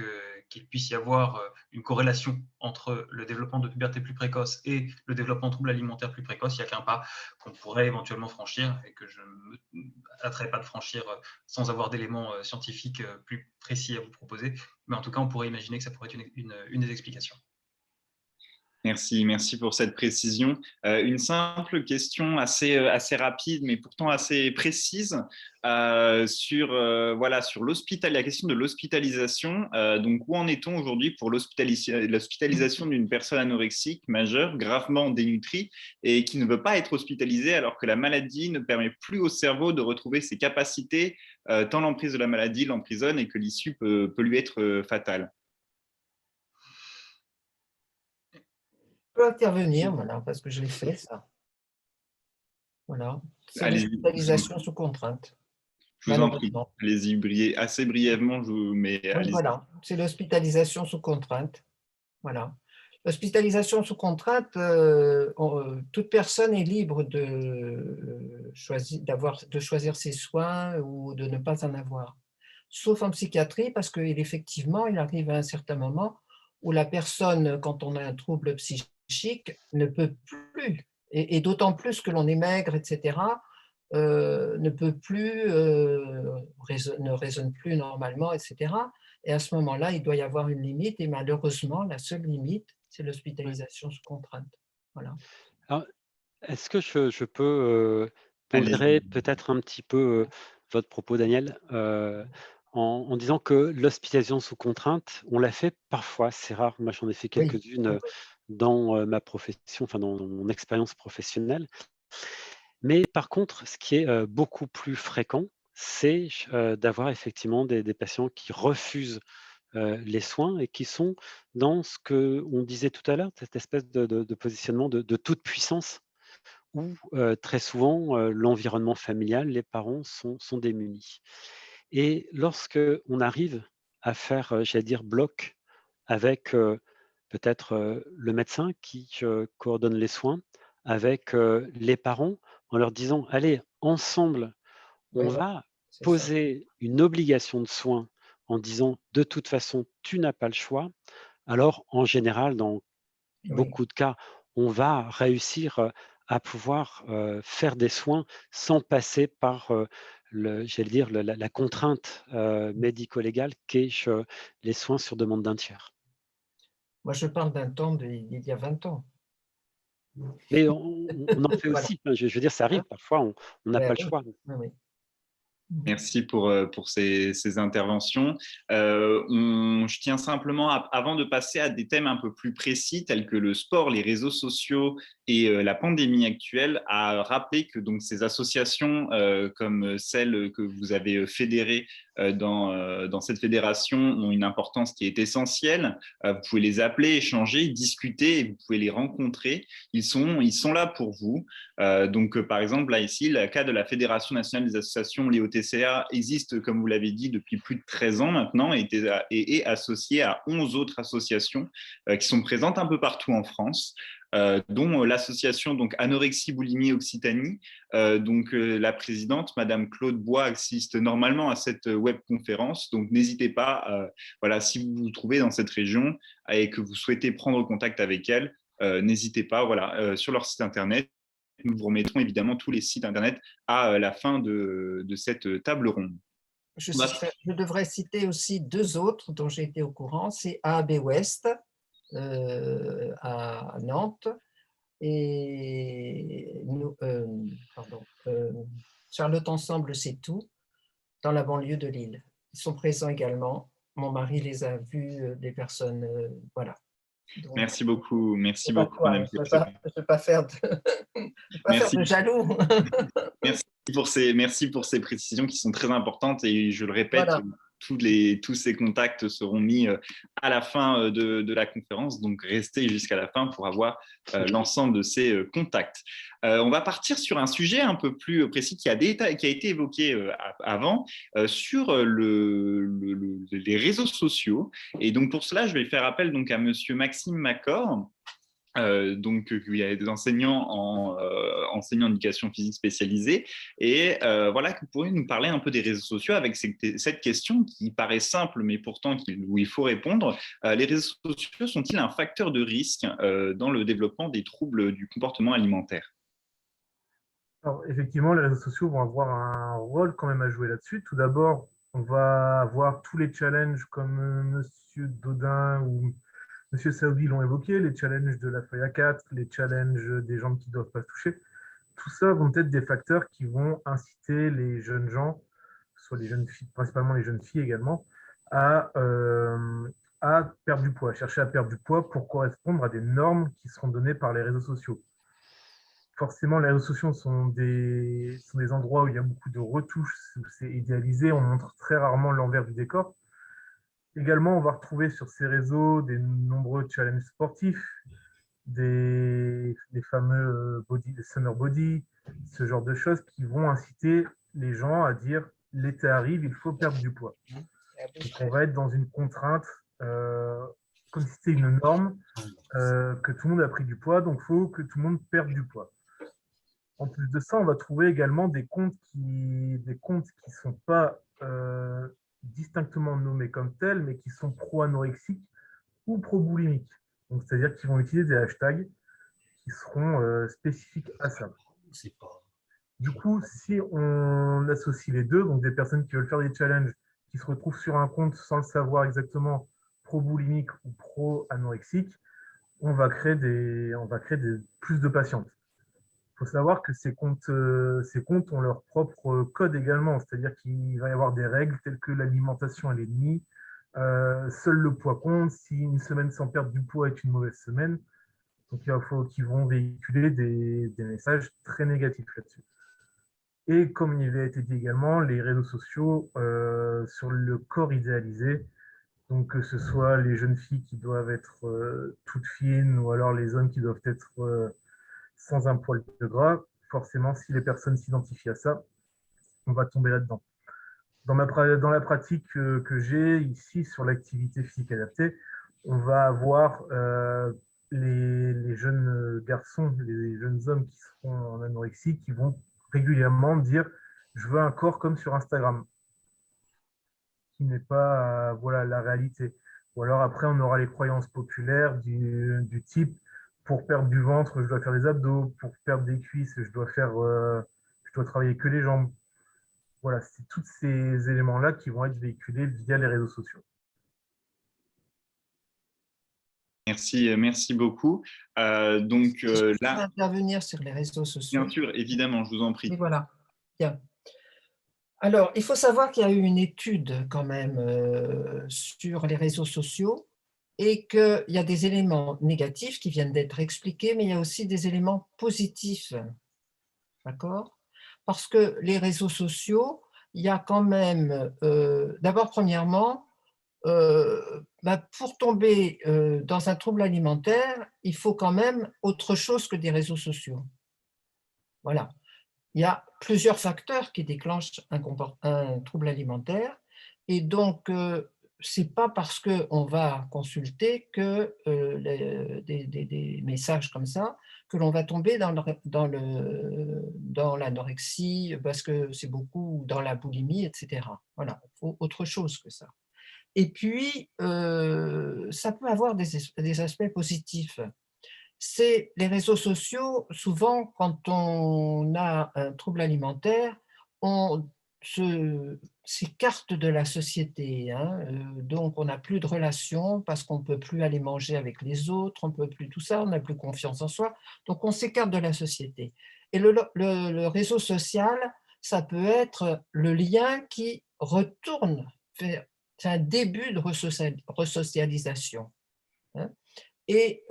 B: qu'il puisse y avoir une corrélation entre le développement de puberté plus précoce et le développement de troubles alimentaires plus précoces, il n'y a qu'un pas qu'on pourrait éventuellement franchir et que je ne me hâterai pas de franchir sans avoir d'éléments scientifiques plus précis à vous proposer. Mais en tout cas, on pourrait imaginer que ça pourrait être une des explications.
A: Merci pour cette précision. Une simple question assez rapide, mais pourtant assez précise sur la question de l'hospitalisation. Donc, où en est-on aujourd'hui pour l'hospitalisation d'une personne anorexique majeure, gravement dénutrie, et qui ne veut pas être hospitalisée alors que la maladie ne permet plus au cerveau de retrouver ses capacités, tant l'emprise de la maladie l'emprisonne et que l'issue peut lui être fatale?
D: Je peux intervenir, voilà, parce que je l'ai fait, ça. Voilà. C'est
A: Allez-y,
D: l'hospitalisation sous contrainte,
A: je vous en prie.
D: malheureusement.
A: Allez-y, assez brièvement, mais
D: Oui,
A: allez-y.
D: voilà, c'est l'hospitalisation sous contrainte. Voilà. L'hospitalisation sous contrainte, toute personne est libre de choisir ses soins ou de ne pas en avoir. Sauf en psychiatrie, parce qu'effectivement, il arrive à un certain moment où la personne, quand on a un trouble psychique, ne peut plus, et d'autant plus que l'on est maigre, etc., ne peut plus, ne raisonne plus normalement, etc. Et à ce moment-là, il doit y avoir une limite, et malheureusement, la seule limite, c'est
C: Ouais.
D: l'hospitalisation sous contrainte. Voilà.
C: Alors, est-ce que je peux pondérer
A: Allez-y.
C: peut-être un petit peu votre propos, Daniel, en disant que l'hospitalisation sous contrainte, on l'a fait parfois, c'est rare. Moi, j'en ai fait
D: Oui,
C: quelques-unes
D: oui,
C: dans ma profession, enfin dans mon expérience professionnelle. Mais par contre, ce qui est beaucoup plus fréquent, c'est d'avoir effectivement des patients qui refusent les soins et qui sont dans ce qu'on disait tout à l'heure, cette espèce de positionnement de toute puissance, où très souvent, l'environnement familial, les parents sont démunis. Et lorsque on arrive à faire, j'allais dire, bloc avec peut-être le médecin qui coordonne les soins, avec les parents, en leur disant, allez, ensemble, on
D: Oui,
C: va
D: c'est ça.
C: poser une obligation de soins en disant, de toute façon, tu n'as pas le choix. Alors, en général, dans
D: Oui.
C: beaucoup de cas, on va réussir à pouvoir faire des soins sans passer par, j'allais dire, la contrainte médico-légale qu'est les soins sur demande d'un tiers.
D: Moi, je parle d'un temps d'il y a 20 ans.
C: Mais on en fait
D: Voilà.
C: aussi, enfin, je veux dire, ça
D: Hein?
C: arrive parfois, on n'a
D: Ben
C: pas le
D: oui,
C: choix.
D: oui, oui.
A: Merci pour ces interventions. Je tiens simplement, avant de passer à des thèmes un peu plus précis, tels que le sport, les réseaux sociaux et la pandémie actuelle, à rappeler que donc, ces associations comme celles que vous avez fédérées dans cette fédération ont une importance qui est essentielle. Vous pouvez les appeler, échanger, discuter, et vous pouvez les rencontrer. Ils sont là pour vous. Donc, par exemple, là, ici, le cas de la Fédération nationale des associations liées au TCA existe, comme vous l'avez dit, depuis plus de 13 ans maintenant et est associé à 11 autres associations qui sont présentes un peu partout en France. Dont l'association donc Anorexie Boulimie Occitanie. La présidente, Madame Claude Bois, assiste normalement à cette webconférence. Donc n'hésitez pas, voilà, si vous vous trouvez dans cette région et que vous souhaitez prendre contact avec elle, n'hésitez pas, voilà, sur leur site internet. Nous vous remettrons évidemment tous les sites internet à la fin de cette table ronde.
D: Je devrais citer aussi 2 autres dont j'ai été au courant, c'est AAB Ouest à Nantes et Charlotte Ensemble, c'est tout, dans la banlieue de Lille. Ils sont présents également. Mon mari les a vus, des personnes, voilà. Donc,
A: merci beaucoup,
D: quoi,
A: Madame.
D: je ne vais pas faire de, pas faire
A: Merci.
D: de jaloux.
A: Merci pour ces précisions qui sont très importantes et je le répète,
D: Voilà.
A: tous ces contacts seront mis à la fin de la conférence, donc restez jusqu'à la fin pour avoir l'ensemble de ces contacts. On va partir sur un sujet un peu plus précis qui a été évoqué avant, sur les réseaux sociaux. Et donc pour cela, je vais faire appel donc à Monsieur Maxime Macor. Il est enseignant en éducation physique spécialisée. Et voilà, que vous pourriez nous parler un peu des réseaux sociaux avec cette question qui paraît simple, mais pourtant où il faut répondre. Les réseaux sociaux sont-ils un facteur de risque dans le développement des troubles du comportement alimentaire?
E: Alors, effectivement, les réseaux sociaux vont avoir un rôle quand même à jouer là-dessus. Tout d'abord, on va avoir tous les challenges comme Monsieur Dodin ou Monsieur Saoudi l'ont évoqué, les challenges de la feuille A4, les challenges des jambes qui ne doivent pas se toucher. Tout ça vont être des facteurs qui vont inciter les jeunes gens, soit les jeunes filles, principalement les jeunes filles également, à perdre du poids, à chercher à perdre du poids pour correspondre à des normes qui seront données par les réseaux sociaux. Forcément, les réseaux sociaux sont des endroits où il y a beaucoup de retouches, où c'est idéalisé, on montre très rarement l'envers du décor. Également, on va retrouver sur ces réseaux des nombreux challenges sportifs, des fameux des summer body, ce genre de choses qui vont inciter les gens à dire l'été arrive, il faut perdre du poids. Donc on va être dans une contrainte, comme si c'était une norme, que tout le monde a pris du poids, donc il faut que tout le monde perde du poids. En plus de ça, on va trouver également des comptes qui sont pas distinctement nommés comme tels, mais qui sont pro-anorexiques ou pro-boulimiques. Donc, c'est-à-dire qu'ils vont utiliser des hashtags qui seront spécifiques à ça. Du coup, si on associe les deux, donc des personnes qui veulent faire des challenges, qui se retrouvent sur un compte sans le savoir exactement, pro-boulimique ou pro-anorexique, on va créer plus de patientes. Il faut savoir que ces comptes ont leur propre code également, c'est-à-dire qu'il va y avoir des règles telles que l'alimentation est l'ennemi, seul le poids compte, si une semaine sans perdre du poids est une mauvaise semaine. Donc il faut qu'ils vont véhiculer des messages très négatifs là-dessus. Et comme il a été dit également, les réseaux sociaux sur le corps idéalisé, donc que ce soit les jeunes filles qui doivent être toutes fines ou alors les hommes qui doivent être sans un poil de gras. Forcément, si les personnes s'identifient à ça, on va tomber là-dedans. Dans la pratique que j'ai ici sur l'activité physique adaptée, on va avoir les jeunes garçons, les jeunes hommes qui seront en anorexie, qui vont régulièrement dire « je veux un corps comme sur Instagram », qui n'est pas voilà, la réalité. Ou alors après, on aura les croyances populaires du type « pour perdre du ventre, je dois faire des abdos, pour perdre des cuisses, je dois travailler que les jambes ». Voilà, c'est tous ces éléments-là qui vont être véhiculés via les réseaux sociaux.
A: Merci beaucoup. Donc
D: Je peux
A: là,
D: intervenir sur les réseaux sociaux.
A: bien sûr, évidemment, je vous en prie.
D: Et voilà. Bien. Alors, il faut savoir qu'il y a eu une étude quand même sur les réseaux sociaux et qu'il y a des éléments négatifs qui viennent d'être expliqués, mais il y a aussi des éléments positifs. D'accord? Parce que les réseaux sociaux, il y a quand même, d'abord, premièrement, pour tomber dans un trouble alimentaire, il faut quand même autre chose que des réseaux sociaux. Voilà. Il y a plusieurs facteurs qui déclenchent un trouble alimentaire et donc ce n'est pas parce qu'on va consulter que des messages comme ça que l'on va tomber dans l'anorexie, parce que c'est beaucoup dans la boulimie, etc. Voilà, il faut autre chose que ça. Et puis, ça peut avoir des aspects positifs. C'est les réseaux sociaux, souvent, quand on a un trouble alimentaire, on s'écarte de la société, hein, donc on n'a plus de relations parce qu'on ne peut plus aller manger avec les autres, on ne peut plus tout ça, on n'a plus confiance en soi, donc on s'écarte de la société. Et le réseau social, ça peut être le lien qui retourne, c'est un début de resocialisation, hein. Et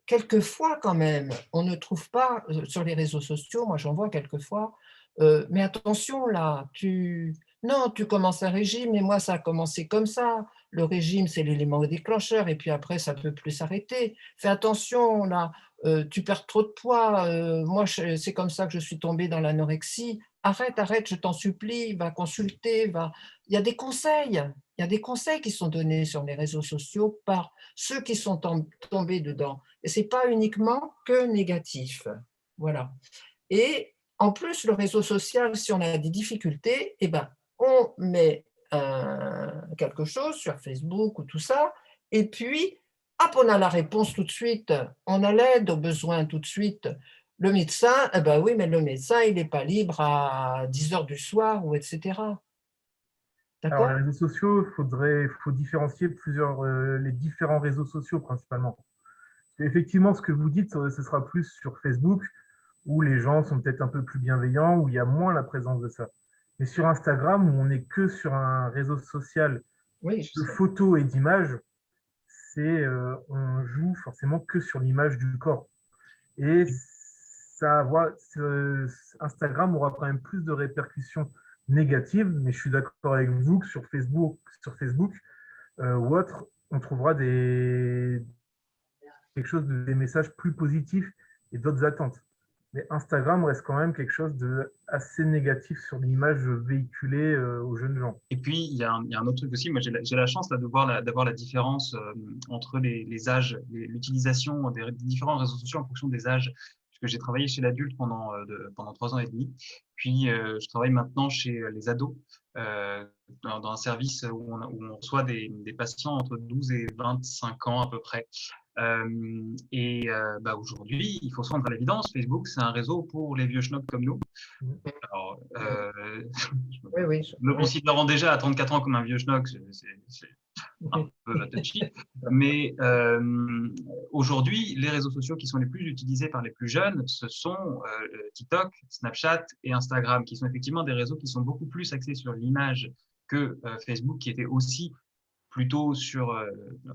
D: quelquefois, quand même, on ne trouve pas sur les réseaux sociaux, moi j'en vois quelquefois, mais attention là, non, tu commences un régime et moi ça a commencé comme ça. Le régime, c'est l'élément déclencheur et puis après, ça ne peut plus s'arrêter. Fais attention là, tu perds trop de poids. Moi, c'est comme ça que je suis tombée dans l'anorexie. Arrête, arrête, je t'en supplie, va consulter, va. Il y a des conseils. Il y a des conseils qui sont donnés sur les réseaux sociaux par ceux qui sont tombés dedans. Et ce n'est pas uniquement que négatif. Voilà. Et en plus, le réseau social, si on a des difficultés, eh ben, on met quelque chose sur Facebook ou tout ça, et puis, hop, on a la réponse tout de suite, on a l'aide aux besoins tout de suite. Le médecin, eh ben oui, mais le médecin, il n'est pas libre à 10h du soir, ou etc.
E: Alors,
D: D'accord?
E: les réseaux sociaux, il faut différencier les différents réseaux sociaux principalement. Effectivement, ce que vous dites, ce sera plus sur Facebook, où les gens sont peut-être un peu plus bienveillants, où il y a moins la présence de ça. Mais sur Instagram, où on n'est que sur un réseau social
D: Oui,
E: de photos et d'images, on joue forcément que sur l'image du corps. Et Instagram aura quand même plus de répercussions négatives, mais je suis d'accord avec vous que sur Facebook ou autre, on trouvera des messages plus positifs et d'autres attentes. Mais Instagram reste quand même quelque chose de assez négatif sur l'image véhiculée aux jeunes gens.
B: Et puis, il y a un autre truc aussi. Moi, j'ai la chance là, d'avoir la différence entre les âges, l'utilisation des différents réseaux sociaux en fonction des âges. Parce que j'ai travaillé chez l'adulte pendant 3 ans et demi. Puis, je travaille maintenant chez les ados, dans un service où on reçoit des patients entre 12 et 25 ans à peu près. Aujourd'hui, il faut se rendre à l'évidence, Facebook, c'est un réseau pour les vieux schnocks comme nous. Alors, je me considérant déjà à 34 ans comme un vieux schnock, c'est un peu touchy. Mais aujourd'hui, les réseaux sociaux qui sont les plus utilisés par les plus jeunes, ce sont TikTok, Snapchat et Instagram, qui sont effectivement des réseaux qui sont beaucoup plus axés sur l'image que Facebook, qui était aussi plutôt dans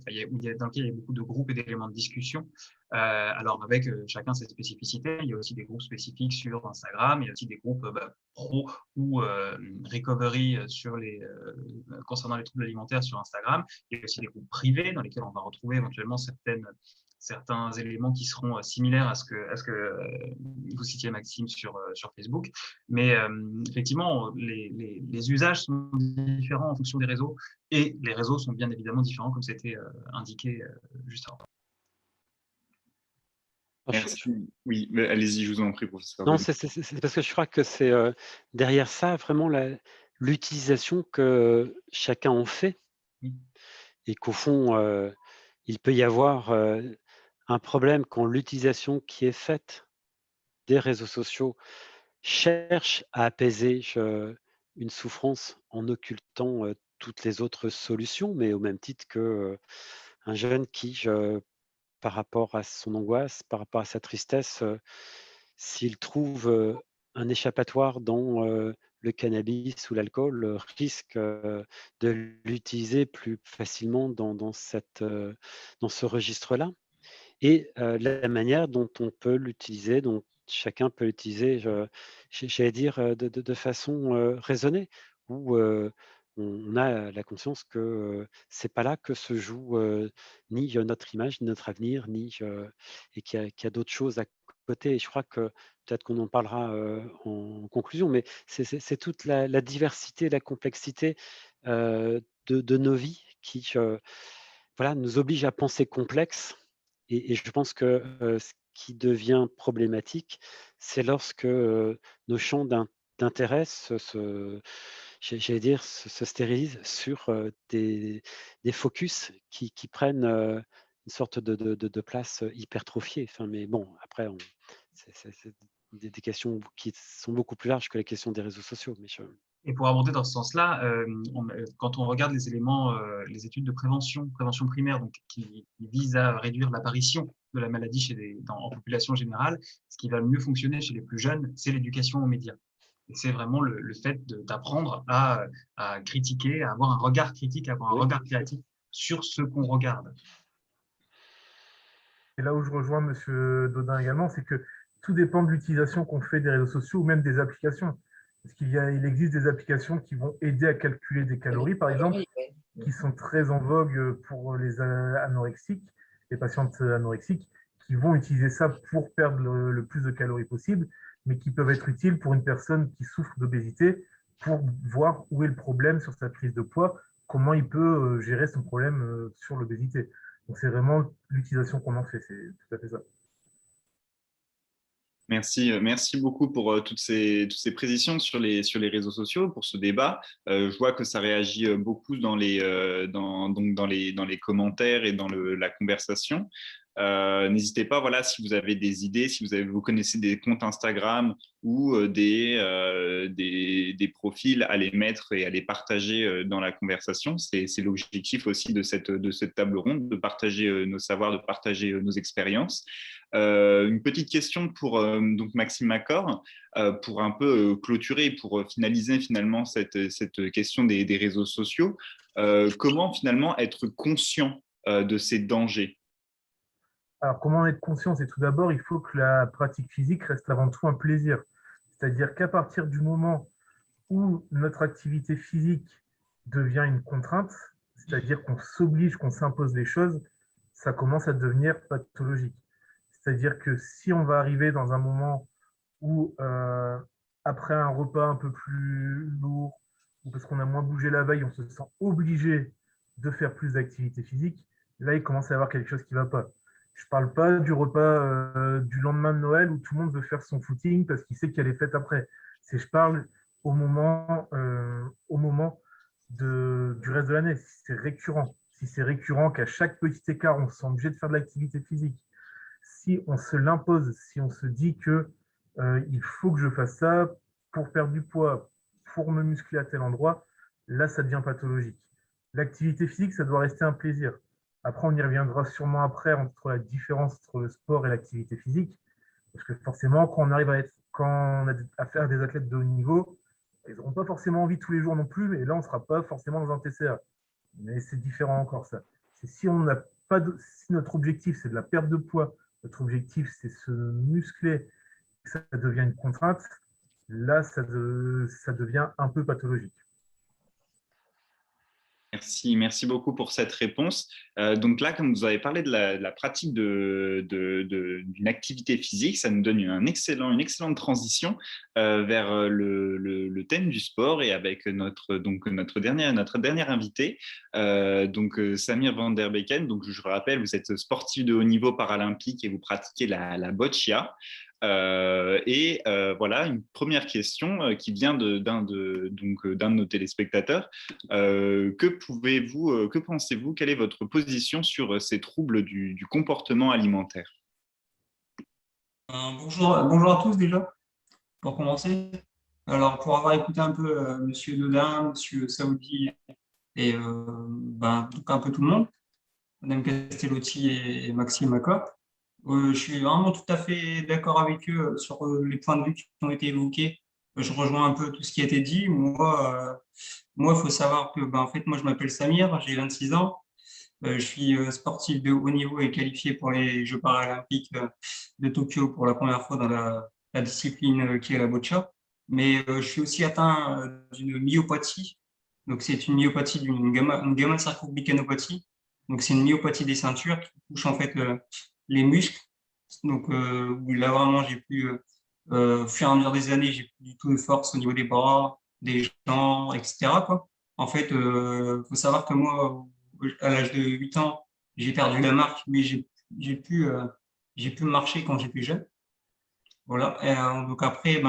B: lequel il y a beaucoup de groupes et d'éléments de discussion. Alors, avec chacun ses spécificités, il y a aussi des groupes spécifiques sur Instagram, il y a aussi des groupes pro ou recovery concernant les troubles alimentaires sur Instagram. Il y a aussi des groupes privés dans lesquels on va retrouver éventuellement certaines certains éléments qui seront similaires à ce que vous citiez, Maxime, sur Facebook. Mais effectivement, les usages sont différents en fonction des réseaux, et les réseaux sont bien évidemment différents, comme c'était indiqué juste avant.
A: Merci. Oui, mais allez-y, je vous en prie, professeur.
C: Non, c'est parce que je crois que c'est derrière ça vraiment l'utilisation que chacun en fait, et qu'au fond, il peut y avoir un problème quand l'utilisation qui est faite des réseaux sociaux cherche à apaiser une souffrance en occultant toutes les autres solutions, mais au même titre que un jeune qui, par rapport à son angoisse, par rapport à sa tristesse, s'il trouve un échappatoire dans le cannabis ou l'alcool, risque de l'utiliser plus facilement dans ce registre-là. Et la manière dont on peut l'utiliser, dont chacun peut l'utiliser, j'allais dire, de façon raisonnée, où on a la conscience que c'est pas là que se joue ni notre image, ni notre avenir, et qu'il y a d'autres choses à côté. Et je crois que peut-être qu'on en parlera en conclusion, mais c'est toute la diversité, la complexité de nos vies qui voilà, nous oblige à penser complexe. Et je pense que ce qui devient problématique, c'est lorsque nos champs d'intérêt j'allais dire, se stérilisent sur des focus qui prennent une sorte de place hypertrophiée. Enfin, mais bon, après, c'est des questions qui sont beaucoup plus larges que les questions des réseaux sociaux. Mais
B: Et pour aborder dans ce sens-là, quand on regarde les éléments, les études de prévention primaire, donc qui visent à réduire l'apparition de la maladie en population générale, ce qui va le mieux fonctionner chez les plus jeunes, c'est l'éducation aux médias. Et c'est vraiment le fait d'apprendre à critiquer, à avoir un regard critique, à avoir un regard créatif sur ce qu'on regarde.
E: Et là où je rejoins M. Dodin également, c'est que tout dépend de l'utilisation qu'on fait des réseaux sociaux ou même des applications. Parce il existe des applications qui vont aider à calculer des calories, par exemple, qui sont très en vogue pour les anorexiques, les patientes anorexiques, qui vont utiliser ça pour perdre le plus de calories possible, mais qui peuvent être utiles pour une personne qui souffre d'obésité pour voir où est le problème sur sa prise de poids, comment il peut gérer son problème sur l'obésité. Donc c'est vraiment l'utilisation qu'on en fait, c'est tout à fait ça.
A: Merci beaucoup pour toutes ces précisions sur les réseaux sociaux, pour ce débat. Je vois que ça réagit beaucoup dans les commentaires et dans la conversation. N'hésitez pas, voilà, si vous avez des idées, si vous connaissez des comptes Instagram ou des profils, à les mettre et à les partager dans la conversation. C'est l'objectif aussi de cette table ronde, de partager nos savoirs, de partager nos expériences. Une petite question pour donc Maxime Macor, pour un peu clôturer, pour finaliser finalement cette question des réseaux sociaux. Comment finalement être conscient de ces dangers?
E: Alors, comment être conscient? C'est tout d'abord, il faut que la pratique physique reste avant tout un plaisir. C'est-à-dire qu'à partir du moment où notre activité physique devient une contrainte, c'est-à-dire qu'on s'oblige, qu'on s'impose les choses, ça commence à devenir pathologique. C'est-à-dire que si on va arriver dans un moment où, après un repas un peu plus lourd, ou parce qu'on a moins bougé la veille, on se sent obligé de faire plus d'activité physique, là, il commence à y avoir quelque chose qui ne va pas. Je ne parle pas du repas du lendemain de Noël où tout le monde veut faire son footing parce qu'il sait qu'il y a les fêtes après. Je parle au moment du reste de l'année, si c'est récurrent. Si c'est récurrent qu'à chaque petit écart, on se sent obligé de faire de l'activité physique, si on se l'impose, si on se dit que il faut que je fasse ça pour perdre du poids, pour me muscler à tel endroit, là, ça devient pathologique. L'activité physique, ça doit rester un plaisir. Après, on y reviendra sûrement après entre la différence entre le sport et l'activité physique. Parce que forcément, quand on a affaire à des athlètes de haut niveau, ils n'auront pas forcément envie tous les jours non plus, mais là, on ne sera pas forcément dans un TCA. Mais c'est différent encore, ça. C'est si notre objectif, c'est de la perte de poids, notre objectif, c'est se muscler, ça devient une contrainte, là, ça devient un peu pathologique.
A: Merci beaucoup pour cette réponse. Donc là, comme vous avez parlé de la pratique d'une activité physique, ça nous donne une excellente transition vers le thème du sport et avec notre dernier invité, Samir Van Der Beeken. Donc je rappelle, vous êtes sportif de haut niveau paralympique et vous pratiquez la boccia. Voilà une première question qui vient d'un de nos téléspectateurs. Que pensez-vous, quelle est votre position sur ces troubles du comportement alimentaire?
F: Bonjour à tous déjà, pour commencer. Alors, pour avoir écouté un peu Monsieur Dodin, Monsieur Saoudi et donc un peu tout le monde, Madame Castellotti et Maxime Maca, je suis vraiment tout à fait d'accord avec eux sur les points de vue qui ont été évoqués. Je rejoins un peu tout ce qui a été dit. Moi, il faut savoir que, en fait, moi, je m'appelle Samir, j'ai 26 ans. Je suis sportif de haut niveau et qualifié pour les Jeux paralympiques de Tokyo pour la première fois dans la discipline qui est la boccia. Mais je suis aussi atteint d'une myopathie. Donc, c'est une myopathie une gamma sarcoglycanopathie. Donc, c'est une myopathie des ceintures qui touche en fait les muscles. Donc, là, vraiment, j'ai plus, au fur et à mesure des années, j'ai plus du tout de force au niveau des bras, des jambes, etc., quoi. En fait, faut savoir que moi, à l'âge de 8 ans, j'ai perdu la marche, mais j'ai pu marcher quand j'étais jeune. Voilà. Et, donc après,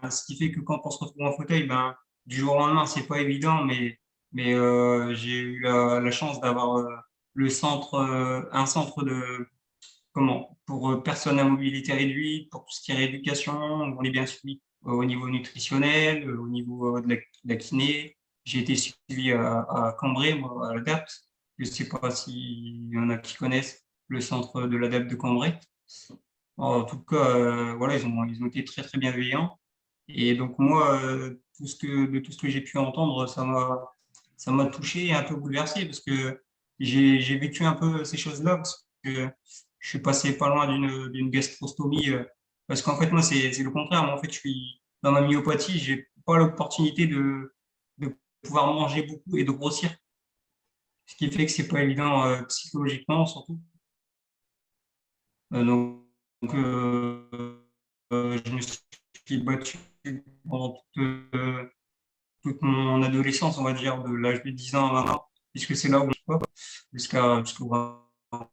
F: ce qui fait que quand on se retrouve en fauteuil, du jour au lendemain, c'est pas évident, mais j'ai eu la chance d'avoir un centre pour personnes à mobilité réduite, pour tout ce qui est rééducation. On est bien suivi au niveau nutritionnel, au niveau de la kiné. J'ai été suivi à Cambrai, moi, à l'ADAPT. Je ne sais pas s'il y en a qui connaissent le centre de l'ADAPT de Cambrai. En tout cas, voilà, ils ont été très, très bienveillants. Et donc, moi, de tout ce que j'ai pu entendre, ça m'a touché et un peu bouleversé parce que j'ai vécu un peu ces choses-là parce que je suis passé pas loin d'une gastrostomie. Parce qu'en fait, moi, c'est le contraire. Moi, en fait, je suis dans ma myopathie, j'ai pas l'opportunité de pouvoir manger beaucoup et de grossir. Ce qui fait que c'est pas évident psychologiquement, surtout. Donc, je me suis battu pendant toute mon adolescence, on va dire, de l'âge de 10 ans à 20 ans, puisque c'est là où je suis jusqu'au 20 ans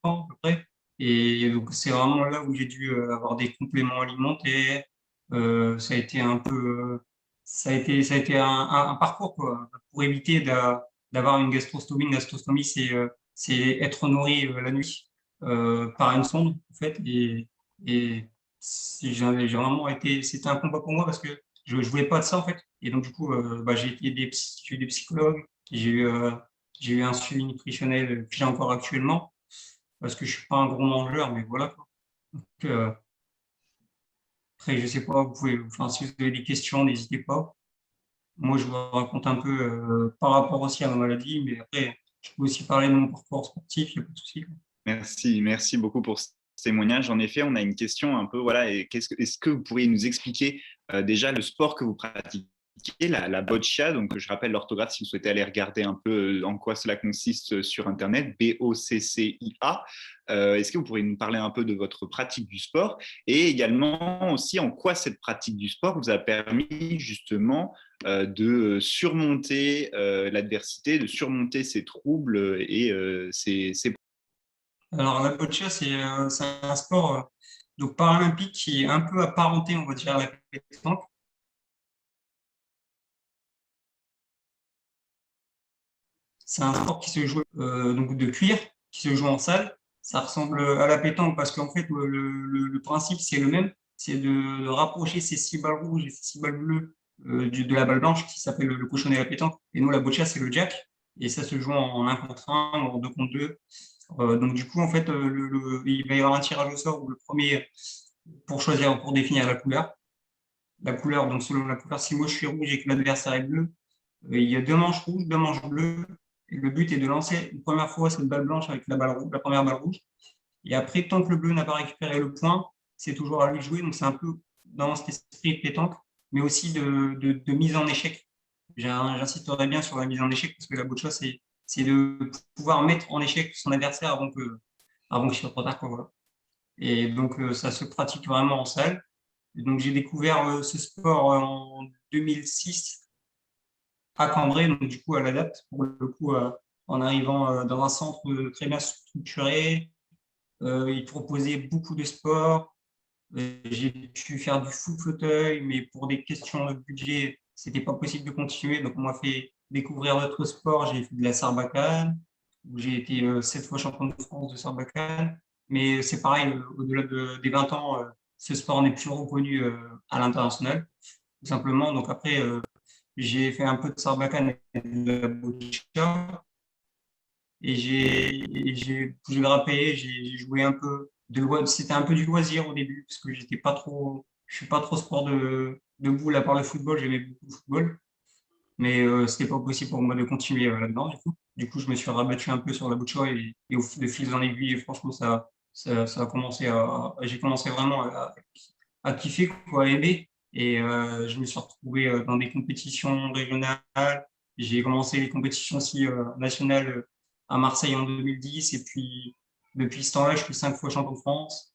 F: à peu près. Et donc, c'est vraiment là où j'ai dû avoir des compléments alimentaires. Ça a été un peu, ça a été un parcours, quoi, pour éviter d'avoir une gastrostomie. Une gastrostomie, c'est être nourri la nuit par une sonde, en fait. Et j'ai vraiment été, c'était un combat pour moi parce que je voulais pas de ça, en fait. Et donc, du coup, j'ai eu des psychologues, j'ai eu un suivi nutritionnel que j'ai encore actuellement parce que je suis pas un gros mangeur, mais voilà, quoi. Donc, après, je sais pas, enfin, si vous avez des questions, n'hésitez pas. Moi, je vous raconte un peu par rapport aussi à ma maladie, mais après, je peux aussi parler de mon parcours sportif, il n'y a pas de souci.
A: Merci beaucoup pour ce témoignage. En effet, on a une question un peu, voilà, est-ce que vous pourriez nous expliquer déjà le sport que vous pratiquez, la boccia, donc je rappelle l'orthographe si vous souhaitez aller regarder un peu en quoi cela consiste sur Internet, BOCCIA. Est-ce que vous pourriez nous parler un peu de votre pratique du sport et également aussi en quoi cette pratique du sport vous a permis justement de surmonter l'adversité, de surmonter ces troubles et ces
F: Alors, la boccia, c'est un sport donc paralympique qui est un peu apparenté, on va dire, à la pétanque. C'est un sport qui se joue donc de cuir, qui se joue en salle. Ça ressemble à la pétanque parce qu'en fait, le principe, c'est le même. C'est de rapprocher ces 6 balles rouges et ces 6 balles bleues de la balle blanche qui s'appelle le cochonnet à la pétanque. Et nous, la boccia, c'est le jack. Et ça se joue en 1 contre 1 ou en 2 contre 2. Donc, du coup, en fait, il va y avoir un tirage au sort où le premier, pour définir la couleur. La couleur, donc selon la couleur, si moi je suis rouge et que l'adversaire est bleu, il y a 2 manches rouges, 2 manches bleues. Et le but est de lancer une première fois cette balle blanche avec la première balle rouge. Et après, tant que le bleu n'a pas récupéré le point, c'est toujours à lui de jouer. Donc, c'est un peu dans cet esprit de pétanque, mais aussi de mise en échec. j'insisterai bien sur la mise en échec parce que la boccia, c'est de pouvoir mettre en échec son adversaire avant qu'il soit trop tard, quoi, voilà. Et donc, ça se pratique vraiment en salle. Et donc, j'ai découvert ce sport en 2006 à Cambrai, donc du coup, à la date, pour le coup, en arrivant dans un centre très bien structuré. Il proposait beaucoup de sports. J'ai pu faire du full fauteuil, mais pour des questions de budget, c'était pas possible de continuer. Donc, on m'a fait découvrir d'autres sports. J'ai fait de la sarbacane, où j'ai été 7 fois champion de France de sarbacane. Mais c'est pareil, au-delà des 20 ans, ce sport n'est plus reconnu à l'international, tout simplement. Donc, après, j'ai fait un peu de sarbacane et de la boccia. Et j'ai grimpé, j'ai joué un peu c'était un peu du loisir au début, parce que je suis pas trop sport de boule à part le football, j'aimais beaucoup le football, mais c'était pas possible pour moi de continuer là-dedans, du coup. Du coup, je me suis rabattu un peu sur la boccia et de fil en aiguille, franchement, ça a commencé j'ai commencé vraiment à kiffer, quoi, à aimer. Et je me suis retrouvé dans des compétitions régionales. J'ai commencé les compétitions aussi nationales à Marseille en 2010. Et puis, depuis ce temps-là, je suis 5 fois champion de France.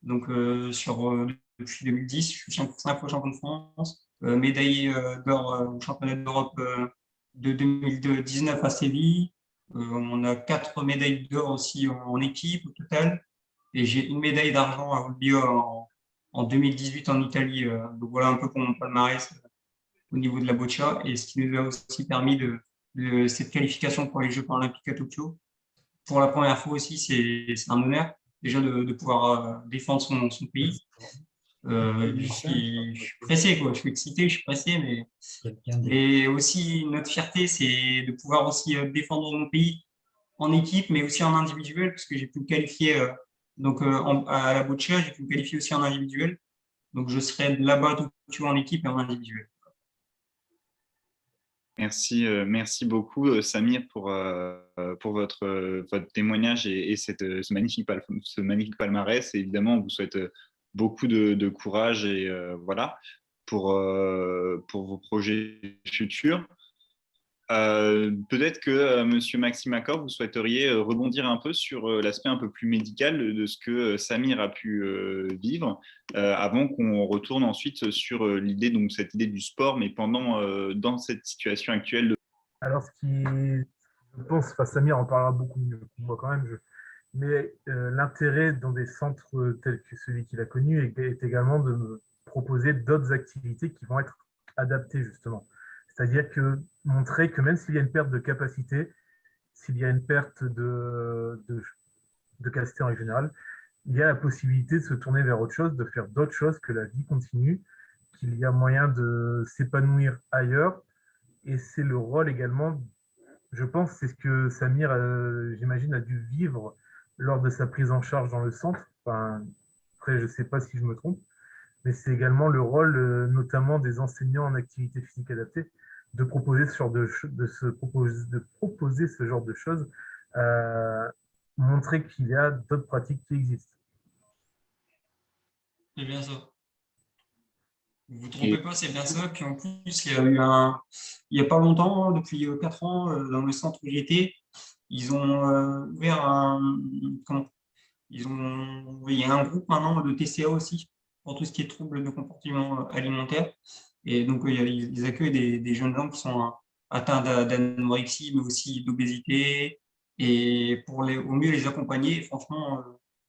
F: Donc, depuis 2010, je suis 5 fois champion de France. Médaillé d'or au championnat d'Europe de 2019 à Séville. On a 4 médailles d'or aussi en équipe au total. Et j'ai une médaille d'argent à rugby en 2018 en Italie. Donc voilà un peu pour mon palmarès au niveau de la boccia. Et ce qui nous a aussi permis de cette qualification pour les Jeux paralympiques à Tokyo. Pour la première fois aussi, c'est un honneur déjà de pouvoir défendre son pays. Je suis pressé, quoi. Je suis excité, je suis pressé, mais aussi notre fierté, c'est de pouvoir aussi défendre mon pays en équipe, mais aussi en individuel, parce que j'ai pu me qualifier à la boccia, j'ai pu me qualifier aussi en individuel. Donc je serai là-bas tout en équipe et en individuel.
A: Merci beaucoup, Samir, pour votre témoignage et ce magnifique palmarès. Et évidemment, on vous souhaite beaucoup de courage et voilà pour vos projets futurs. Peut-être que Monsieur Maxime Accor, vous souhaiteriez rebondir un peu sur l'aspect un peu plus médical de ce que Samir a pu vivre, avant qu'on retourne ensuite sur l'idée, donc cette idée du sport, mais dans cette situation actuelle.
E: Alors, je pense, enfin, Samir en parlera beaucoup mieux que moi quand même, mais l'intérêt dans des centres tels que celui qu'il a connu est également de me proposer d'autres activités qui vont être adaptées justement. C'est-à-dire que montrer que même s'il y a une perte de capacité, s'il y a une perte de capacité en général, il y a la possibilité de se tourner vers autre chose, de faire d'autres choses, que la vie continue, qu'il y a moyen de s'épanouir ailleurs. Et c'est le rôle également, je pense, c'est ce que Samir, j'imagine, a dû vivre lors de sa prise en charge dans le centre. Enfin, après, je ne sais pas si je me trompe, mais c'est également le rôle, notamment des enseignants en activité physique adaptée, de proposer de proposer ce genre de choses, montrer qu'il y a d'autres pratiques qui existent.
F: C'est bien ça. Vous ne vous trompez pas, c'est bien ça. Puis en plus, il y a pas longtemps, depuis 4 ans, dans le centre où j'étais, ils ont ouvert il y a un groupe maintenant de TCA aussi, pour tout ce qui est troubles de comportement alimentaire. Et donc, ils accueillent des jeunes gens qui sont atteints d'anorexie, mais aussi d'obésité, et au mieux les accompagner. Et franchement,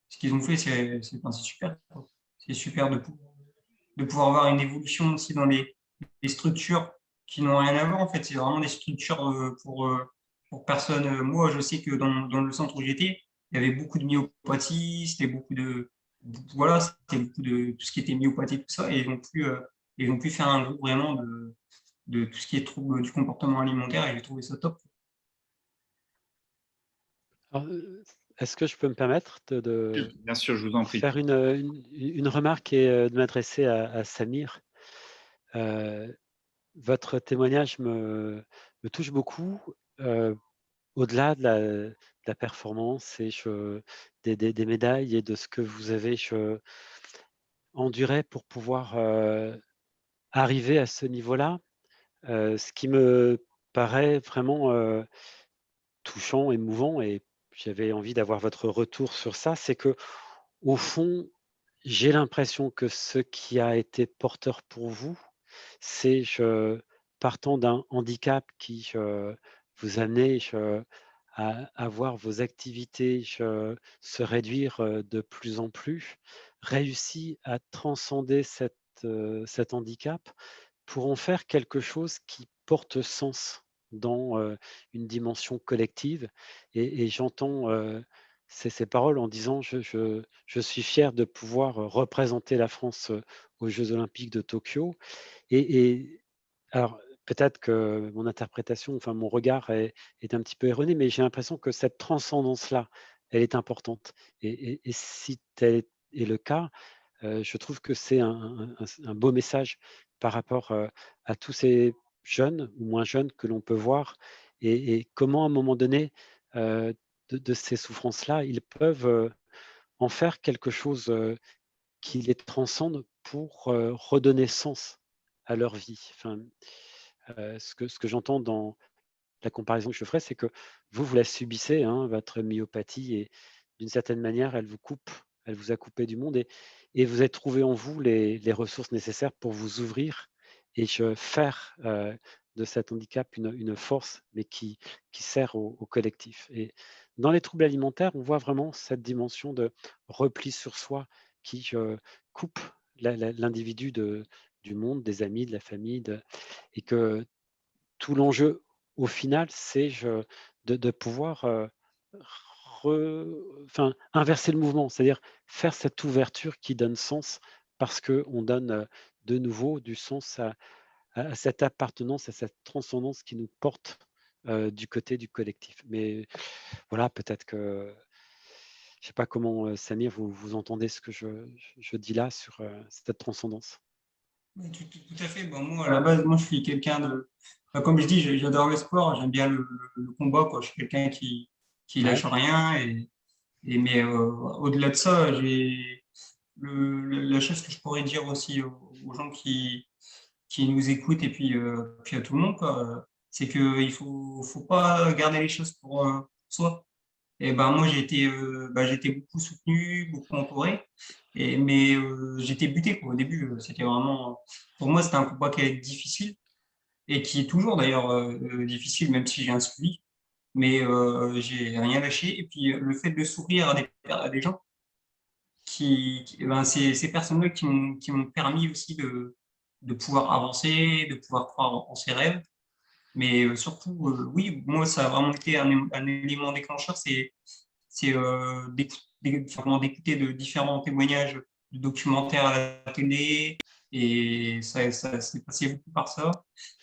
F: ce qu'ils ont fait, c'est super, quoi. C'est super de pouvoir avoir une évolution aussi dans les structures qui n'ont rien à voir. En fait, c'est vraiment des structures pour personnes. Moi, je sais que dans le centre où j'étais, il y avait beaucoup de myopathie, voilà, c'était beaucoup de tout ce qui était myopathie, tout ça, et ils ont pu faire un groupe vraiment de tout ce qui est trouble du comportement alimentaire, et j'ai trouvé ça top.
C: Alors, est-ce que je peux me permettre
A: Bien sûr, je vous en prie.
C: faire une remarque et de m'adresser à Samir? Votre témoignage me touche beaucoup, au-delà de la performance et des médailles et de ce que vous avez enduré pour pouvoir arriver à ce niveau-là. Ce qui me paraît vraiment touchant, émouvant, et j'avais envie d'avoir votre retour sur ça, c'est que au fond, j'ai l'impression que ce qui a été porteur pour vous, c'est partant d'un handicap qui vous amenait à voir vos activités se réduire de plus en plus, réussi à transcender cet handicap pour en faire quelque chose qui porte sens dans une dimension collective. Et j'entends ces paroles en disant je suis fier de pouvoir représenter la France aux Jeux Olympiques de Tokyo. Et alors, peut-être que mon interprétation, enfin mon regard est un petit peu erroné, mais j'ai l'impression que cette transcendance-là, elle est importante. Et si tel est le cas, je trouve que c'est un beau message par rapport à tous ces jeunes ou moins jeunes que l'on peut voir, et comment à un moment donné de ces souffrances-là, ils peuvent en faire quelque chose qui les transcende pour redonner sens à leur vie. Enfin, ce que j'entends dans la comparaison que je ferai, c'est que vous la subissez, hein, votre myopathie, et d'une certaine manière, elle vous a coupé du monde, et vous avez trouvé en vous les ressources nécessaires pour vous ouvrir et faire de cet handicap une force, mais qui sert au collectif. Et dans les troubles alimentaires, on voit vraiment cette dimension de repli sur soi qui coupe l'individu du monde, des amis, de la famille, et que tout l'enjeu, au final, c'est de pouvoir inverser le mouvement, c'est-à-dire faire cette ouverture qui donne sens, parce qu'on donne de nouveau du sens à cette appartenance, à cette transcendance qui nous porte du côté du collectif. Mais voilà, peut-être que, je ne sais pas comment, Samir, vous entendez ce que je dis là sur cette transcendance.
F: Oui, tout à fait. Bon, moi, à la base, moi, je suis quelqu'un de. Enfin, comme je dis, j'adore le sport, j'aime bien le combat, quoi. Je suis quelqu'un qui
C: Ouais.
F: lâche rien. Mais au-delà de ça, la chose que je pourrais dire aussi aux gens qui nous écoutent et puis à tout le monde, quoi, c'est qu'il faut pas garder les choses pour soi. Et ben moi j'étais beaucoup soutenu, beaucoup entouré, mais j'étais buté quoi. Au début. C'était vraiment pour moi c'était un combat qui allait être difficile et qui est toujours d'ailleurs difficile même si j'ai un suivi, mais j'ai rien lâché. Et puis le fait de sourire à des gens ben, c'est ces personnes-là qui m'ont permis aussi de pouvoir avancer, de pouvoir croire en ses rêves. Mais surtout, oui, moi, ça a vraiment été un élément déclencheur, c'est vraiment d'écouter de différents témoignages de documentaires à la télé, et ça s'est passé beaucoup par ça,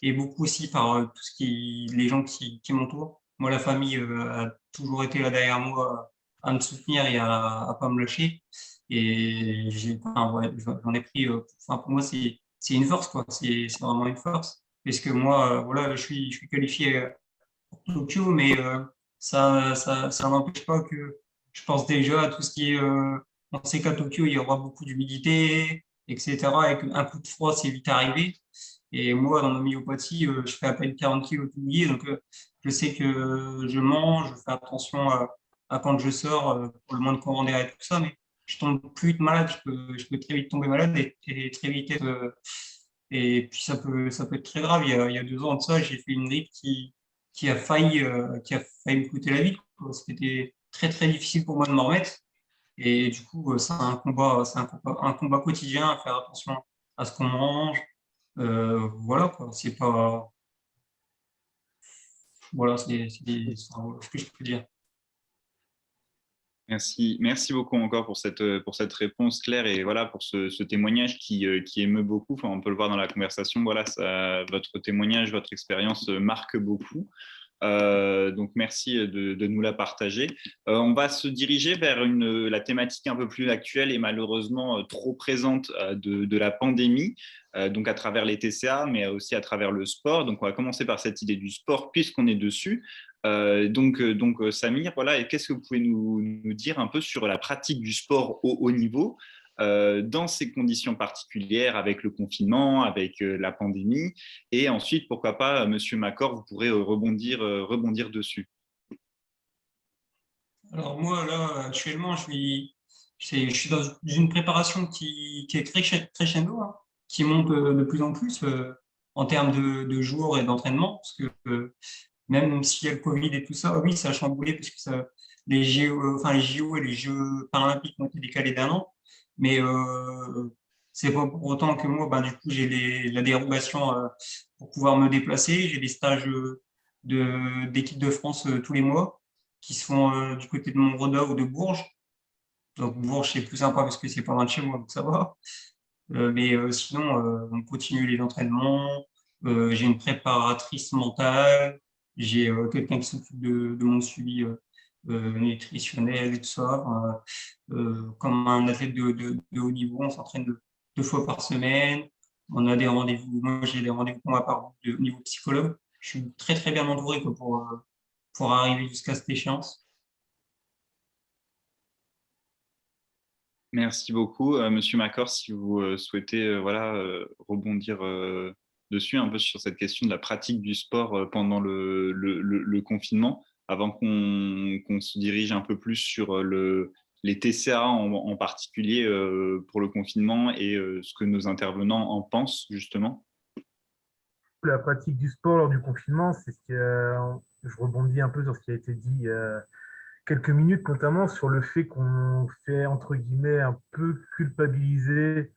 F: et beaucoup aussi par tout les gens qui m'entourent. Moi, la famille a toujours été là derrière moi à me soutenir et à pas me lâcher. Et enfin, ouais, j'en ai pris. Enfin, pour moi, c'est une force, quoi. C'est vraiment une force. Parce que moi, voilà, je suis qualifié pour Tokyo, mais ça n'empêche pas que je pense déjà à tout ce qui est. On sait qu'à Tokyo, il y aura beaucoup d'humidité, etc. Et qu'un coup de froid, c'est vite arrivé. Et moi, dans ma myopathie, je fais à peine 40 kilos tout mouillé. Donc, je sais que je mange, je fais attention à quand je sors, pour le moins de courant d'air et tout ça. Mais je tombe plus vite malade. Je peux très vite tomber malade et très vite être. Et puis, ça peut être très grave. Il y a 2 ans de ça, j'ai fait une grippe qui a failli me coûter la vie, quoi. C'était très, très difficile pour moi de m'en remettre. Et du coup, c'est un combat quotidien à faire attention à ce qu'on mange. Voilà, quoi. C'est pas. Voilà, c'est ce que je peux dire.
A: Merci beaucoup encore pour cette réponse claire et voilà pour ce témoignage qui émeut beaucoup. Enfin, on peut le voir dans la conversation. Voilà, votre témoignage, votre expérience marque beaucoup. Donc merci de nous la partager. On va se diriger vers la thématique un peu plus actuelle et malheureusement trop présente de la pandémie, donc à travers les TCA, mais aussi à travers le sport. Donc on va commencer par cette idée du sport puisqu'on est dessus. Donc Samir, voilà, et qu'est-ce que vous pouvez nous dire un peu sur la pratique du sport au haut niveau dans ces conditions particulières, avec le confinement, avec la pandémie. Et ensuite, pourquoi pas, Monsieur Macor, vous pourrez rebondir dessus.
F: Alors moi, là, actuellement, je suis dans une préparation qui est crescendo, hein, qui monte de plus en plus en termes de jours et d'entraînement, parce que même s'il y a le Covid et tout ça, oui, ça a chamboulé, parce que les JO et les Jeux paralympiques ont été décalés d'un an, mais c'est pas pour autant que moi, ben, du coup, j'ai la dérogation pour pouvoir me déplacer, j'ai des stages d'équipe de France tous les mois, qui se font du côté de Montredon ou de Bourges. Donc Bourges, c'est plus sympa parce que c'est pas loin de chez moi, donc ça va. Mais sinon, on continue les entraînements. J'ai une préparatrice mentale. J'ai quelqu'un qui s'occupe de mon suivi nutritionnel et tout ça. Enfin, comme un athlète de haut niveau, on s'entraîne 2 fois par semaine. On a des rendez-vous. Moi, j'ai des rendez-vous pour ma part au niveau psychologue. Je suis très, très bien entouré quoi, pour arriver jusqu'à cette échéance.
A: Merci beaucoup, Monsieur Macor, si vous souhaitez rebondir dessus un peu sur cette question de la pratique du sport pendant le confinement, avant qu'on se dirige un peu plus sur les TCA en particulier pour le confinement et ce que nos intervenants en pensent justement.
E: La pratique du sport lors du confinement, c'est ce je rebondis un peu sur ce qui a été dit quelques minutes, notamment sur le fait qu'on fait, entre guillemets, un peu culpabiliser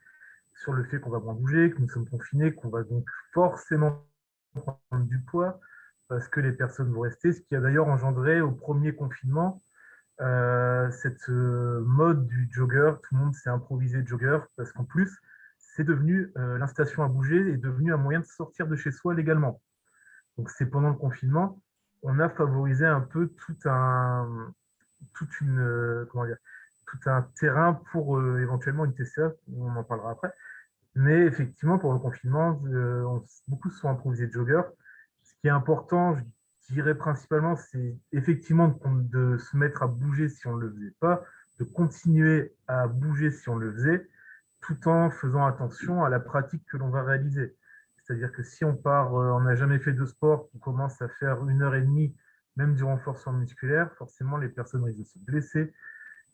E: sur le fait qu'on va moins bouger, que nous sommes confinés, qu'on va donc forcément prendre du poids parce que les personnes vont rester, ce qui a d'ailleurs engendré au premier confinement cette mode du jogger. Tout le monde s'est improvisé jogger parce qu'en plus, c'est devenu, l'incitation à bouger est devenu un moyen de sortir de chez soi légalement. Donc c'est pendant le confinement, on a favorisé un peu comment dire, tout un terrain pour éventuellement une TCA, on en parlera après. Mais effectivement, pour le confinement, beaucoup se sont improvisés joggers. Ce qui est important, je dirais principalement, c'est effectivement de se mettre à bouger si on ne le faisait pas, de continuer à bouger si on le faisait, tout en faisant attention à la pratique que l'on va réaliser. C'est-à-dire que si on part, on n'a jamais fait de sport, on commence à faire 1 heure et demie, même du renforcement musculaire, forcément les personnes risquent de se blesser,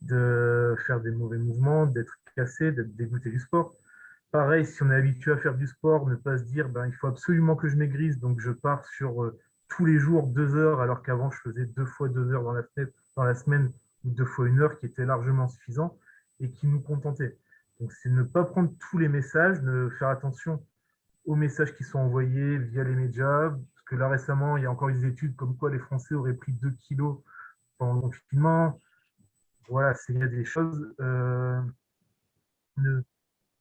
E: de faire des mauvais mouvements, d'être cassées, d'être dégoûtées du sport. Pareil, si on est habitué à faire du sport, ne pas se dire il faut absolument que je maigrisse, donc je pars sur tous les jours 2 heures, alors qu'avant je faisais 2 fois 2 heures dans la semaine ou 2 fois 1 heure, qui était largement suffisant et qui nous contentait. Donc c'est ne pas prendre tous les messages, de faire attention aux messages qui sont envoyés via les médias, parce que là récemment, il y a encore des études comme quoi les Français auraient pris 2 kilos pendant le confinement. Voilà, il y a des choses.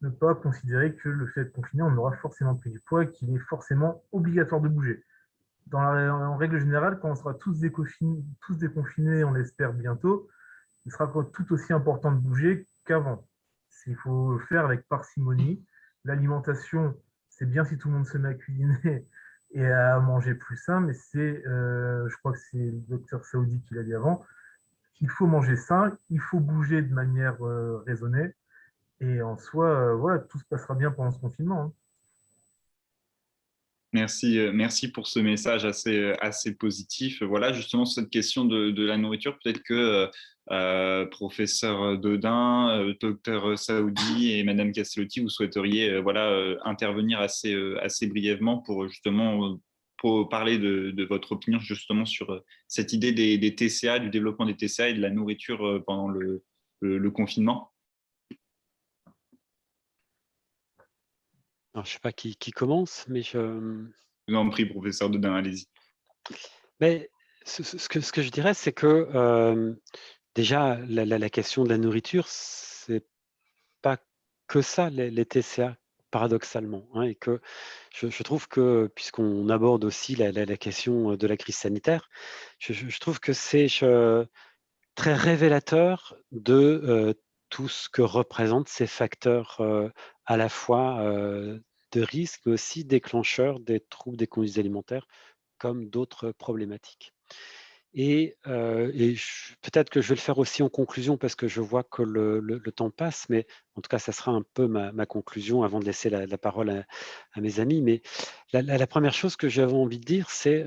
E: Ne pas considérer que le fait de confiner, on aura forcément pris du poids et qu'il est forcément obligatoire de bouger. En règle générale, quand on sera tous déconfinés, on l'espère bientôt, il sera tout aussi important de bouger qu'avant. Il faut le faire avec parcimonie. L'alimentation, c'est bien si tout le monde se met à cuisiner et à manger plus sain, mais je crois que c'est le docteur Saoudi qui l'a dit avant, il faut manger sain, il faut bouger de manière raisonnée, et en soi, voilà, tout se passera bien pendant ce confinement, hein.
A: Merci pour ce message assez positif. Voilà, justement, cette question de la nourriture, peut-être que professeur Dodin, docteur Saoudi et Madame Castellotti, vous souhaiteriez intervenir assez brièvement pour justement pour parler de votre opinion justement sur cette idée des TCA, du développement des TCA et de la nourriture pendant le confinement.
C: Alors, je ne sais pas qui commence, mais
A: Je vous en prie, professeur Dodin, allez-y.
C: Mais ce que je dirais, c'est que déjà, la question de la nourriture, c'est pas que ça, les TCA, paradoxalement, hein, et que je trouve que, puisqu'on aborde aussi la question de la crise sanitaire, je trouve que c'est très révélateur de tout ce que représentent ces facteurs à la fois de risque, mais aussi déclencheurs des troubles des conduites alimentaires, comme d'autres problématiques. Et peut-être que je vais le faire aussi en conclusion parce que je vois que le temps passe, mais en tout cas, ça sera un peu ma conclusion avant de laisser la parole à mes amis. Mais la première chose que j'avais envie de dire, c'est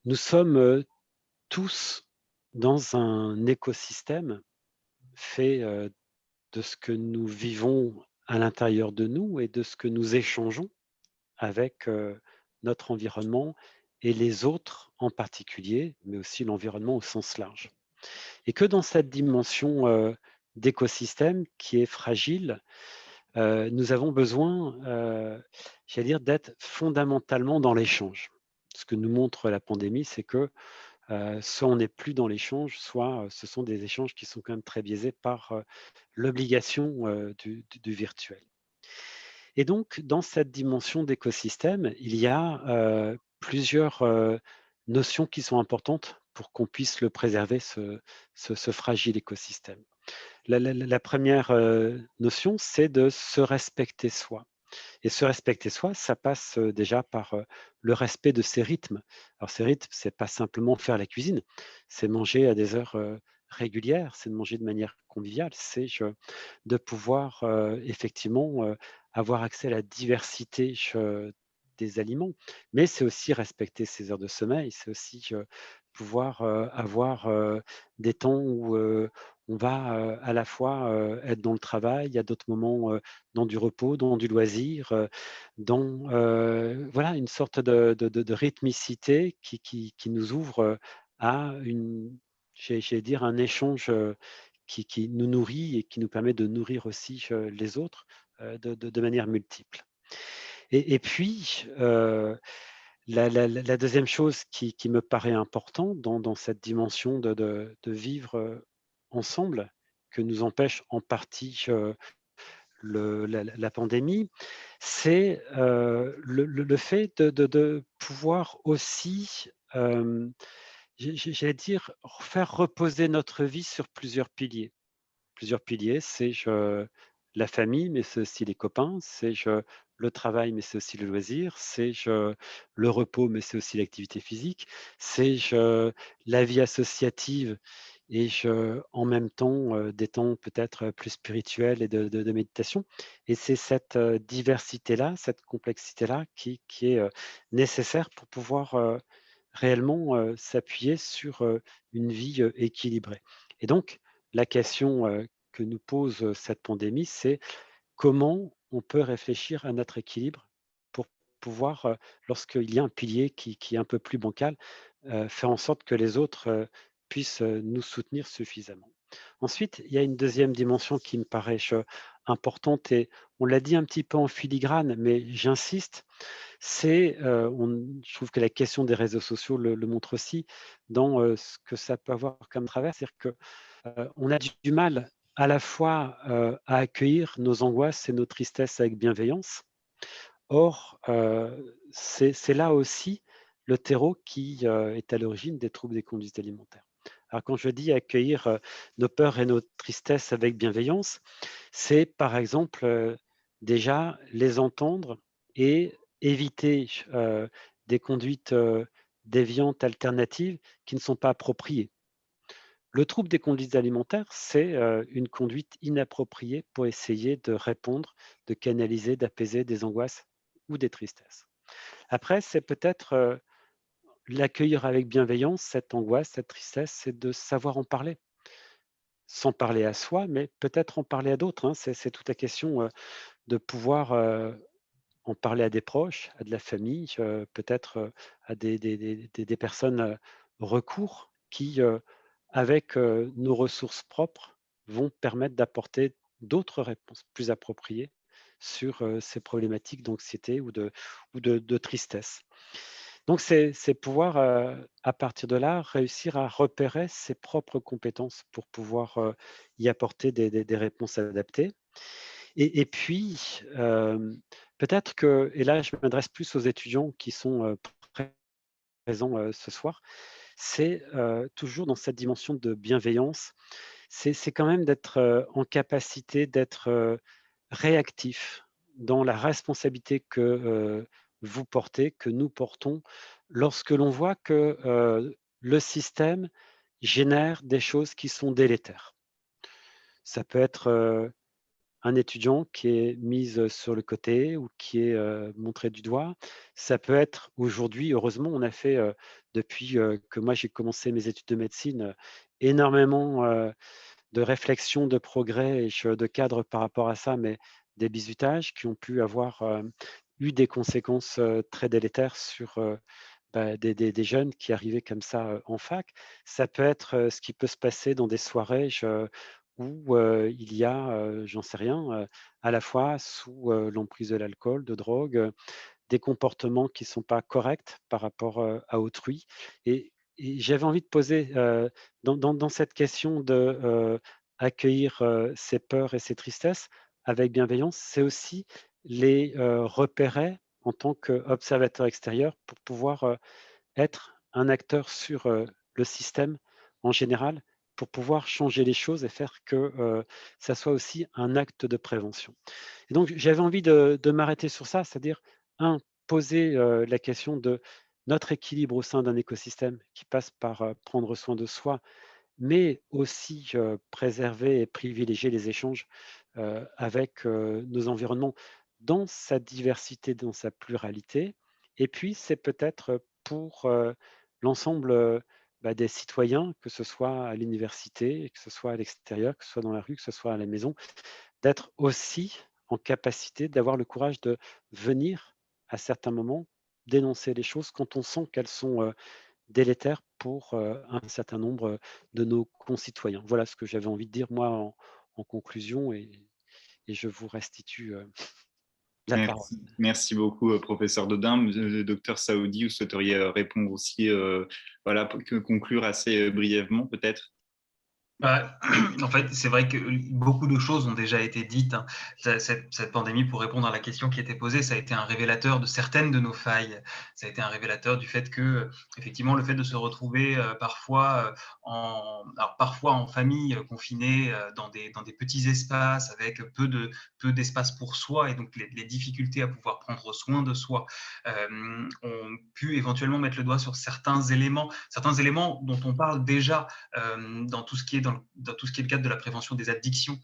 C: nous sommes tous dans un écosystème fait de ce que nous vivons à l'intérieur de nous et de ce que nous échangeons avec notre environnement et les autres en particulier, mais aussi l'environnement au sens large. Et que dans cette dimension d'écosystème qui est fragile, nous avons besoin, j'allais dire, d'être fondamentalement dans l'échange. Ce que nous montre la pandémie, c'est que soit on n'est plus dans l'échange, soit ce sont des échanges qui sont quand même très biaisés par l'obligation du virtuel. Et donc, dans cette dimension d'écosystème, il y a plusieurs notions qui sont importantes pour qu'on puisse le préserver, ce fragile écosystème. La première notion, c'est de se respecter soi. Et se respecter soi, ça passe déjà par le respect de ses rythmes. Alors, ces rythmes, c'est pas simplement faire la cuisine, c'est manger à des heures régulières, c'est de manger de manière conviviale, c'est de pouvoir effectivement avoir accès à la diversité des aliments, mais c'est aussi respecter ses heures de sommeil, c'est aussi pouvoir avoir des temps où on va à la fois être dans le travail, il y a d'autres moments dans du repos, dans du loisir, dans voilà, une sorte de rythmicité qui nous ouvre à j'allais dire, un échange qui nous nourrit et qui nous permet de nourrir aussi les autres de manière multiple. Et puis, la deuxième chose qui me paraît importante dans cette dimension de vivre ensemble, que nous empêche en partie la pandémie, c'est le fait de pouvoir aussi, j'allais dire, faire reposer notre vie sur plusieurs piliers. Plusieurs piliers, c'est la famille, mais c'est aussi les copains, c'est le travail, mais c'est aussi le loisir, c'est le repos, mais c'est aussi l'activité physique, c'est la vie associative et en même temps des temps peut-être plus spirituels et de méditation. Et c'est cette diversité-là, cette complexité-là qui est nécessaire pour pouvoir réellement s'appuyer sur une vie équilibrée. Et donc, la question que nous pose cette pandémie, c'est comment on peut réfléchir à notre équilibre pour pouvoir, lorsqu'il y a un pilier qui est un peu plus bancal, faire en sorte que les autres puissent nous soutenir suffisamment. Ensuite, il y a une deuxième dimension qui me paraît importante et on l'a dit un petit peu en filigrane, mais j'insiste, c'est, je trouve que la question des réseaux sociaux le montre aussi dans ce que ça peut avoir comme travers, c'est-à-dire que on a du mal à la fois à accueillir nos angoisses et nos tristesses avec bienveillance. Or, c'est là aussi le terreau qui est à l'origine des troubles des conduites alimentaires. Alors quand je dis accueillir nos peurs et nos tristesses avec bienveillance, c'est par exemple déjà les entendre et éviter des conduites déviantes alternatives qui ne sont pas appropriées. Le trouble des conduites alimentaires, c'est une conduite inappropriée pour essayer de répondre, de canaliser, d'apaiser des angoisses ou des tristesses. Après, c'est peut-être l'accueillir avec bienveillance, cette angoisse, cette tristesse, c'est de savoir en parler. Sans parler à soi, mais peut-être en parler à d'autres, hein. C'est toute la question de pouvoir en parler à des proches, à de la famille, peut-être à des personnes recours qui, avec nos ressources propres, vont permettre d'apporter d'autres réponses plus appropriées sur ces problématiques d'anxiété ou de tristesse. Donc, c'est pouvoir, à partir de là, réussir à repérer ses propres compétences pour pouvoir y apporter des réponses adaptées. Et puis, peut-être que, et là, je m'adresse plus aux étudiants qui sont présents ce soir, c'est toujours dans cette dimension de bienveillance, c'est quand même d'être en capacité d'être réactif dans la responsabilité que vous portez, que nous portons, lorsque l'on voit que le système génère des choses qui sont délétères. Ça peut être un étudiant qui est mis sur le côté ou qui est montré du doigt. Ça peut être aujourd'hui, heureusement, on a fait, depuis que moi j'ai commencé mes études de médecine, énormément de réflexions, de progrès et de cadres par rapport à ça, mais des bizutages qui ont pu avoir eu des conséquences très délétères sur des jeunes qui arrivaient comme ça en fac. Ça peut être ce qui peut se passer dans des soirées où il y a, j'en sais rien, à la fois sous l'emprise de l'alcool, de drogue, des comportements qui ne sont pas corrects par rapport à autrui. Et j'avais envie de poser dans cette question de accueillir ces peurs et ces tristesses avec bienveillance, c'est aussi les repérer en tant qu'observateur extérieur pour pouvoir être un acteur sur le système en général, pour pouvoir changer les choses et faire que ça soit aussi un acte de prévention. Et donc, j'avais envie de m'arrêter sur ça, c'est-à-dire, poser la question de notre équilibre au sein d'un écosystème qui passe par prendre soin de soi, mais aussi préserver et privilégier les échanges avec nos environnements dans sa diversité, dans sa pluralité. Et puis, c'est peut-être pour l'ensemble des citoyens, que ce soit à l'université, que ce soit à l'extérieur, que ce soit dans la rue, que ce soit à la maison, d'être aussi en capacité d'avoir le courage de venir à certains moments dénoncer les choses quand on sent qu'elles sont délétères pour un certain nombre de nos concitoyens. Voilà ce que j'avais envie de dire moi en conclusion et je vous restitue la parole.
A: Merci beaucoup, professeur Dodin. Docteur Saoudi, vous souhaiteriez répondre aussi, voilà, pour conclure assez brièvement peut-être?
B: En fait, c'est vrai que beaucoup de choses ont déjà été dites, hein. Cette pandémie, pour répondre à la question qui était posée, ça a été un révélateur de certaines de nos failles. Ça a été un révélateur du fait que, effectivement, le fait de se retrouver parfois en famille, confinée dans des petits espaces avec peu d'espace pour soi, et donc les difficultés à pouvoir prendre soin de soi, ont pu éventuellement mettre le doigt sur certains éléments dont on parle déjà dans tout ce qui est le cadre de la prévention des addictions.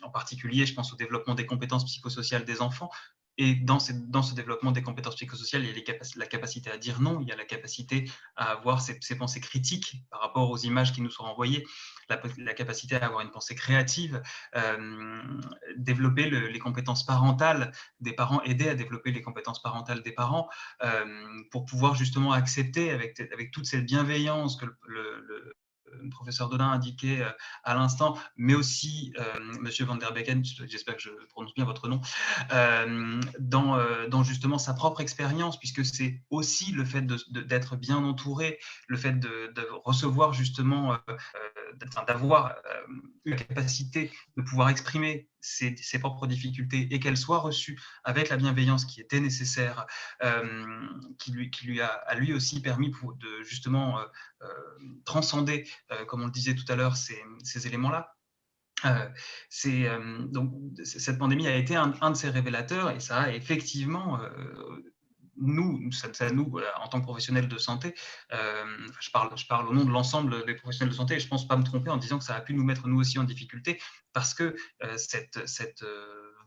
B: En particulier, je pense au développement des compétences psychosociales des enfants. Et dans ce développement des compétences psychosociales, il y a la capacité à dire non, il y a la capacité à avoir ses pensées critiques par rapport aux images qui nous sont renvoyées, la capacité à avoir une pensée créative, développer les compétences parentales des parents, aider à développer les compétences parentales des parents, pour pouvoir justement accepter avec toute cette bienveillance que le professeur Dodin indiquait à l'instant, mais aussi Monsieur Van der Becken, j'espère que je prononce bien votre nom, dans justement sa propre expérience, puisque c'est aussi le fait d'être bien entouré, le fait de recevoir justement, d'avoir la capacité de pouvoir exprimer ses propres difficultés et qu'elles soient reçues avec la bienveillance qui était nécessaire, qui lui a lui aussi permis de justement transcender, comme on le disait tout à l'heure, ces éléments-là. Donc, cette pandémie a été un de ces révélateurs, et ça a effectivement nous, en tant que professionnels de santé, je parle au nom de l'ensemble des professionnels de santé, et je ne pense pas me tromper en disant que ça a pu nous mettre nous aussi en difficulté, parce que cette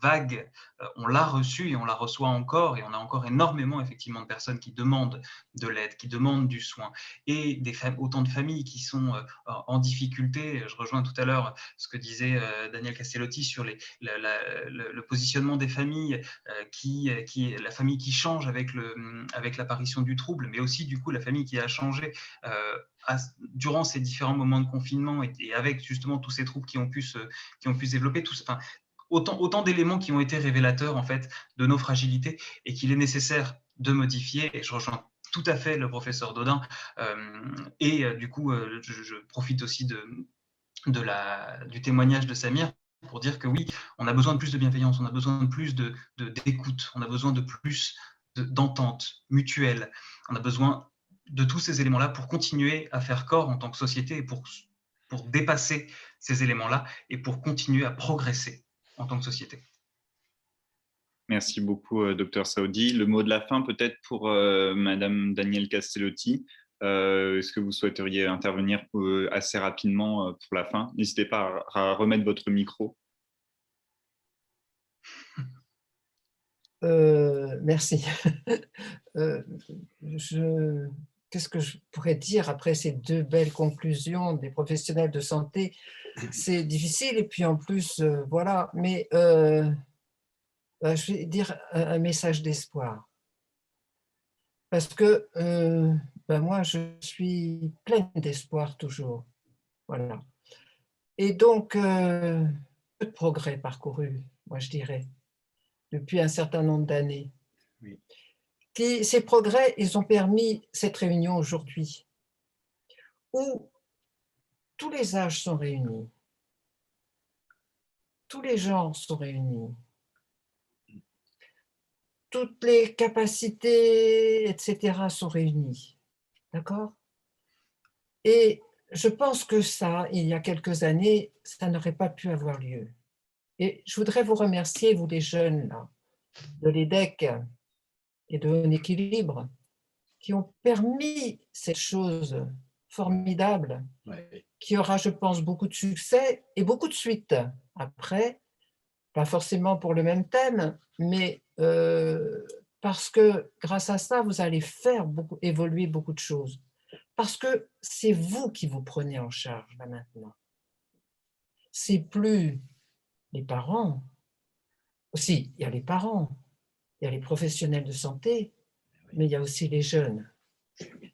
B: vague, on l'a reçue et on la reçoit encore, et on a encore énormément effectivement de personnes qui demandent de l'aide, qui demandent du soin, et autant de familles qui sont en difficulté. Je rejoins tout à l'heure ce que disait Daniel Castellotti sur le positionnement des familles, la famille qui change avec l'apparition du trouble, mais aussi du coup la famille qui a changé durant ces différents moments de confinement, et avec justement tous ces troubles qui ont pu se développer, autant d'éléments qui ont été révélateurs en fait de nos fragilités, et qu'il est nécessaire de modifier. Et je rejoins tout à fait le professeur Dodin, du coup je profite aussi du témoignage de Samir pour dire que oui, on a besoin de plus de bienveillance, on a besoin de plus d'écoute, on a besoin de plus d'entente mutuelle, on a besoin de tous ces éléments-là pour continuer à faire corps en tant que société, et pour dépasser ces éléments-là et pour continuer à progresser en tant que société.
A: Merci beaucoup, docteur Saoudi. Le mot de la fin peut-être pour Madame Danielle Castellotti. Est-ce que vous souhaiteriez intervenir assez rapidement pour la fin? N'hésitez pas à remettre votre micro.
D: Merci. Qu'est-ce que je pourrais dire après ces deux belles conclusions des professionnels de santé? C'est difficile et puis en plus, voilà, mais je vais dire un message d'espoir. Parce que moi, je suis pleine d'espoir toujours. Voilà. Et donc, peu de progrès parcourus, moi je dirais, depuis un certain nombre d'années.
A: Oui.
D: Ces progrès, ils ont permis cette réunion aujourd'hui, où tous les âges sont réunis, tous les genres sont réunis, toutes les capacités, etc., sont réunies. D'accord? Et je pense que ça, il y a quelques années, ça n'aurait pas pu avoir lieu. Et je voudrais vous remercier, vous les jeunes là, de l'EDEC et de Bon Équilibre, qui ont permis cette chose formidable, qui aura, je pense, beaucoup de succès et beaucoup de suite après, pas forcément pour le même thème, mais parce que grâce à ça, vous allez faire évoluer beaucoup de choses. Parce que c'est vous qui vous prenez en charge là maintenant. C'est plus les parents. Aussi, il y a les parents, il y a les professionnels de santé, mais il y a aussi les jeunes.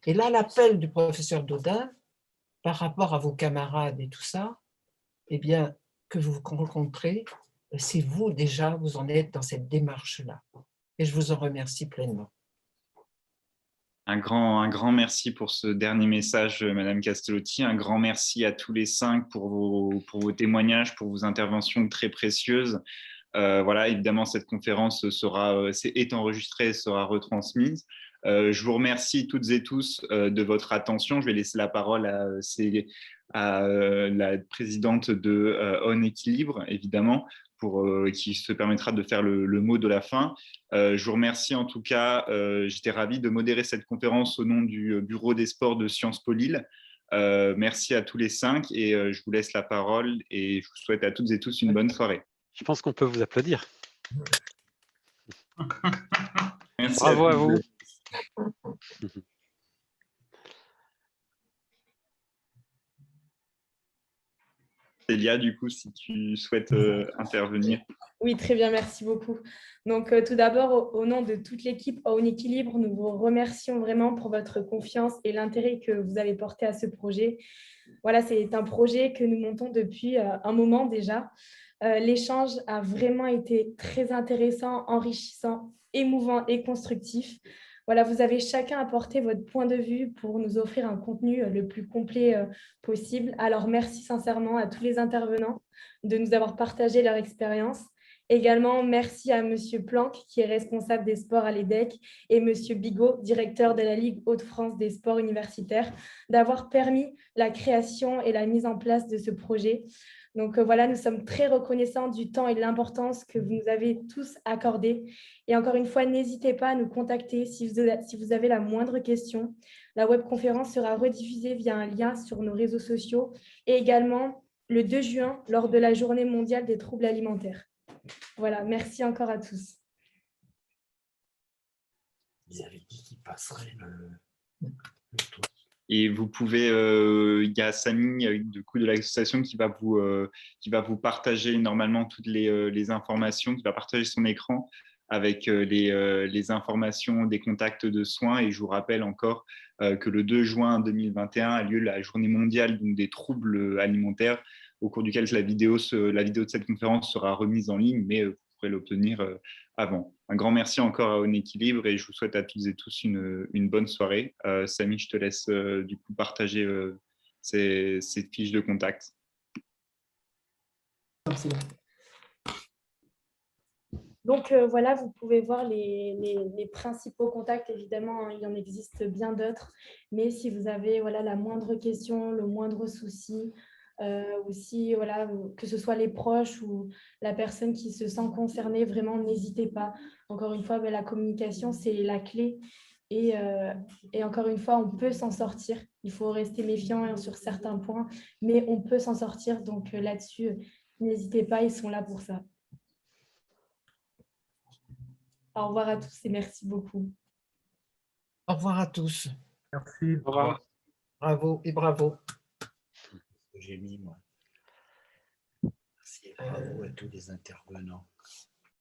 D: Et là, l'appel du professeur Daudin, par rapport à vos camarades et tout ça, eh bien, que vous rencontrez, c'est vous déjà, vous en êtes dans cette démarche-là. Et je vous en remercie pleinement.
A: Un grand merci pour ce dernier message, Madame Castellotti. Un grand merci à tous les 5 pour vos témoignages, pour vos interventions très précieuses. Voilà, évidemment, cette conférence est enregistrée et sera retransmise. Je vous remercie toutes et tous de votre attention. Je vais laisser la parole à la présidente de On Équilibre, évidemment, qui se permettra de faire le mot de la fin. Je vous remercie en tout cas. J'étais ravi de modérer cette conférence au nom du Bureau des sports de Sciences Po Lille. Merci à tous les 5 et je vous laisse la parole et je vous souhaite à toutes et tous une bonne soirée.
C: Je pense qu'on peut vous applaudir.
A: Merci.
C: Bravo à vous.
A: Célia, du coup, si tu souhaites intervenir.
G: Oui, très bien, merci beaucoup. Donc, tout d'abord, au nom de toute l'équipe On Équilibre, nous vous remercions vraiment pour votre confiance et l'intérêt que vous avez porté à ce projet. Voilà, c'est un projet que nous montons depuis un moment déjà. L'échange a vraiment été très intéressant, enrichissant, émouvant et constructif. Voilà, vous avez chacun apporté votre point de vue pour nous offrir un contenu le plus complet possible. Alors, merci sincèrement à tous les intervenants de nous avoir partagé leur expérience. Également, merci à M. Planck, qui est responsable des sports à l'EDEC, et M. Bigot, directeur de la Ligue Hauts-de-France des sports universitaires, d'avoir permis la création et la mise en place de ce projet. Donc voilà, nous sommes très reconnaissants du temps et de l'importance que vous nous avez tous accordé. Et encore une fois, n'hésitez pas à nous contacter si vous avez la moindre question. La webconférence sera rediffusée via un lien sur nos réseaux sociaux et également le 2 juin lors de la Journée mondiale des troubles alimentaires. Voilà, merci encore à tous.
H: Ils avaient dit qu'ils passeraient le tour.
A: Et vous pouvez, il y a Samy du coup de l'association qui va vous partager normalement toutes les informations, qui va partager son écran avec les informations des contacts de soins. Et je vous rappelle encore que le 2 juin 2021 a lieu la journée mondiale donc, des troubles alimentaires, au cours duquel la vidéo de cette conférence sera remise en ligne, mais vous pourrez l'obtenir avant. Un grand merci encore à On Équilibre et je vous souhaite à toutes et tous une bonne soirée. Samy, je te laisse du coup partager ces fiches de contact.
G: Donc voilà, vous pouvez voir les principaux contacts. Évidemment, hein, il en existe bien d'autres. Mais si vous avez voilà, la moindre question, le moindre souci, aussi, voilà, que ce soit les proches ou la personne qui se sent concernée, vraiment, n'hésitez pas. Encore une fois, la communication, c'est la clé. Et encore une fois, on peut s'en sortir. Il faut rester méfiant sur certains points, mais on peut s'en sortir. Donc là-dessus, n'hésitez pas, ils sont là pour ça. Au revoir à tous et merci beaucoup.
D: Au revoir à tous.
E: Merci.
C: Au revoir.
D: Bravo et bravo.
H: J'ai mis, moi. Merci et bravo à tous les intervenants.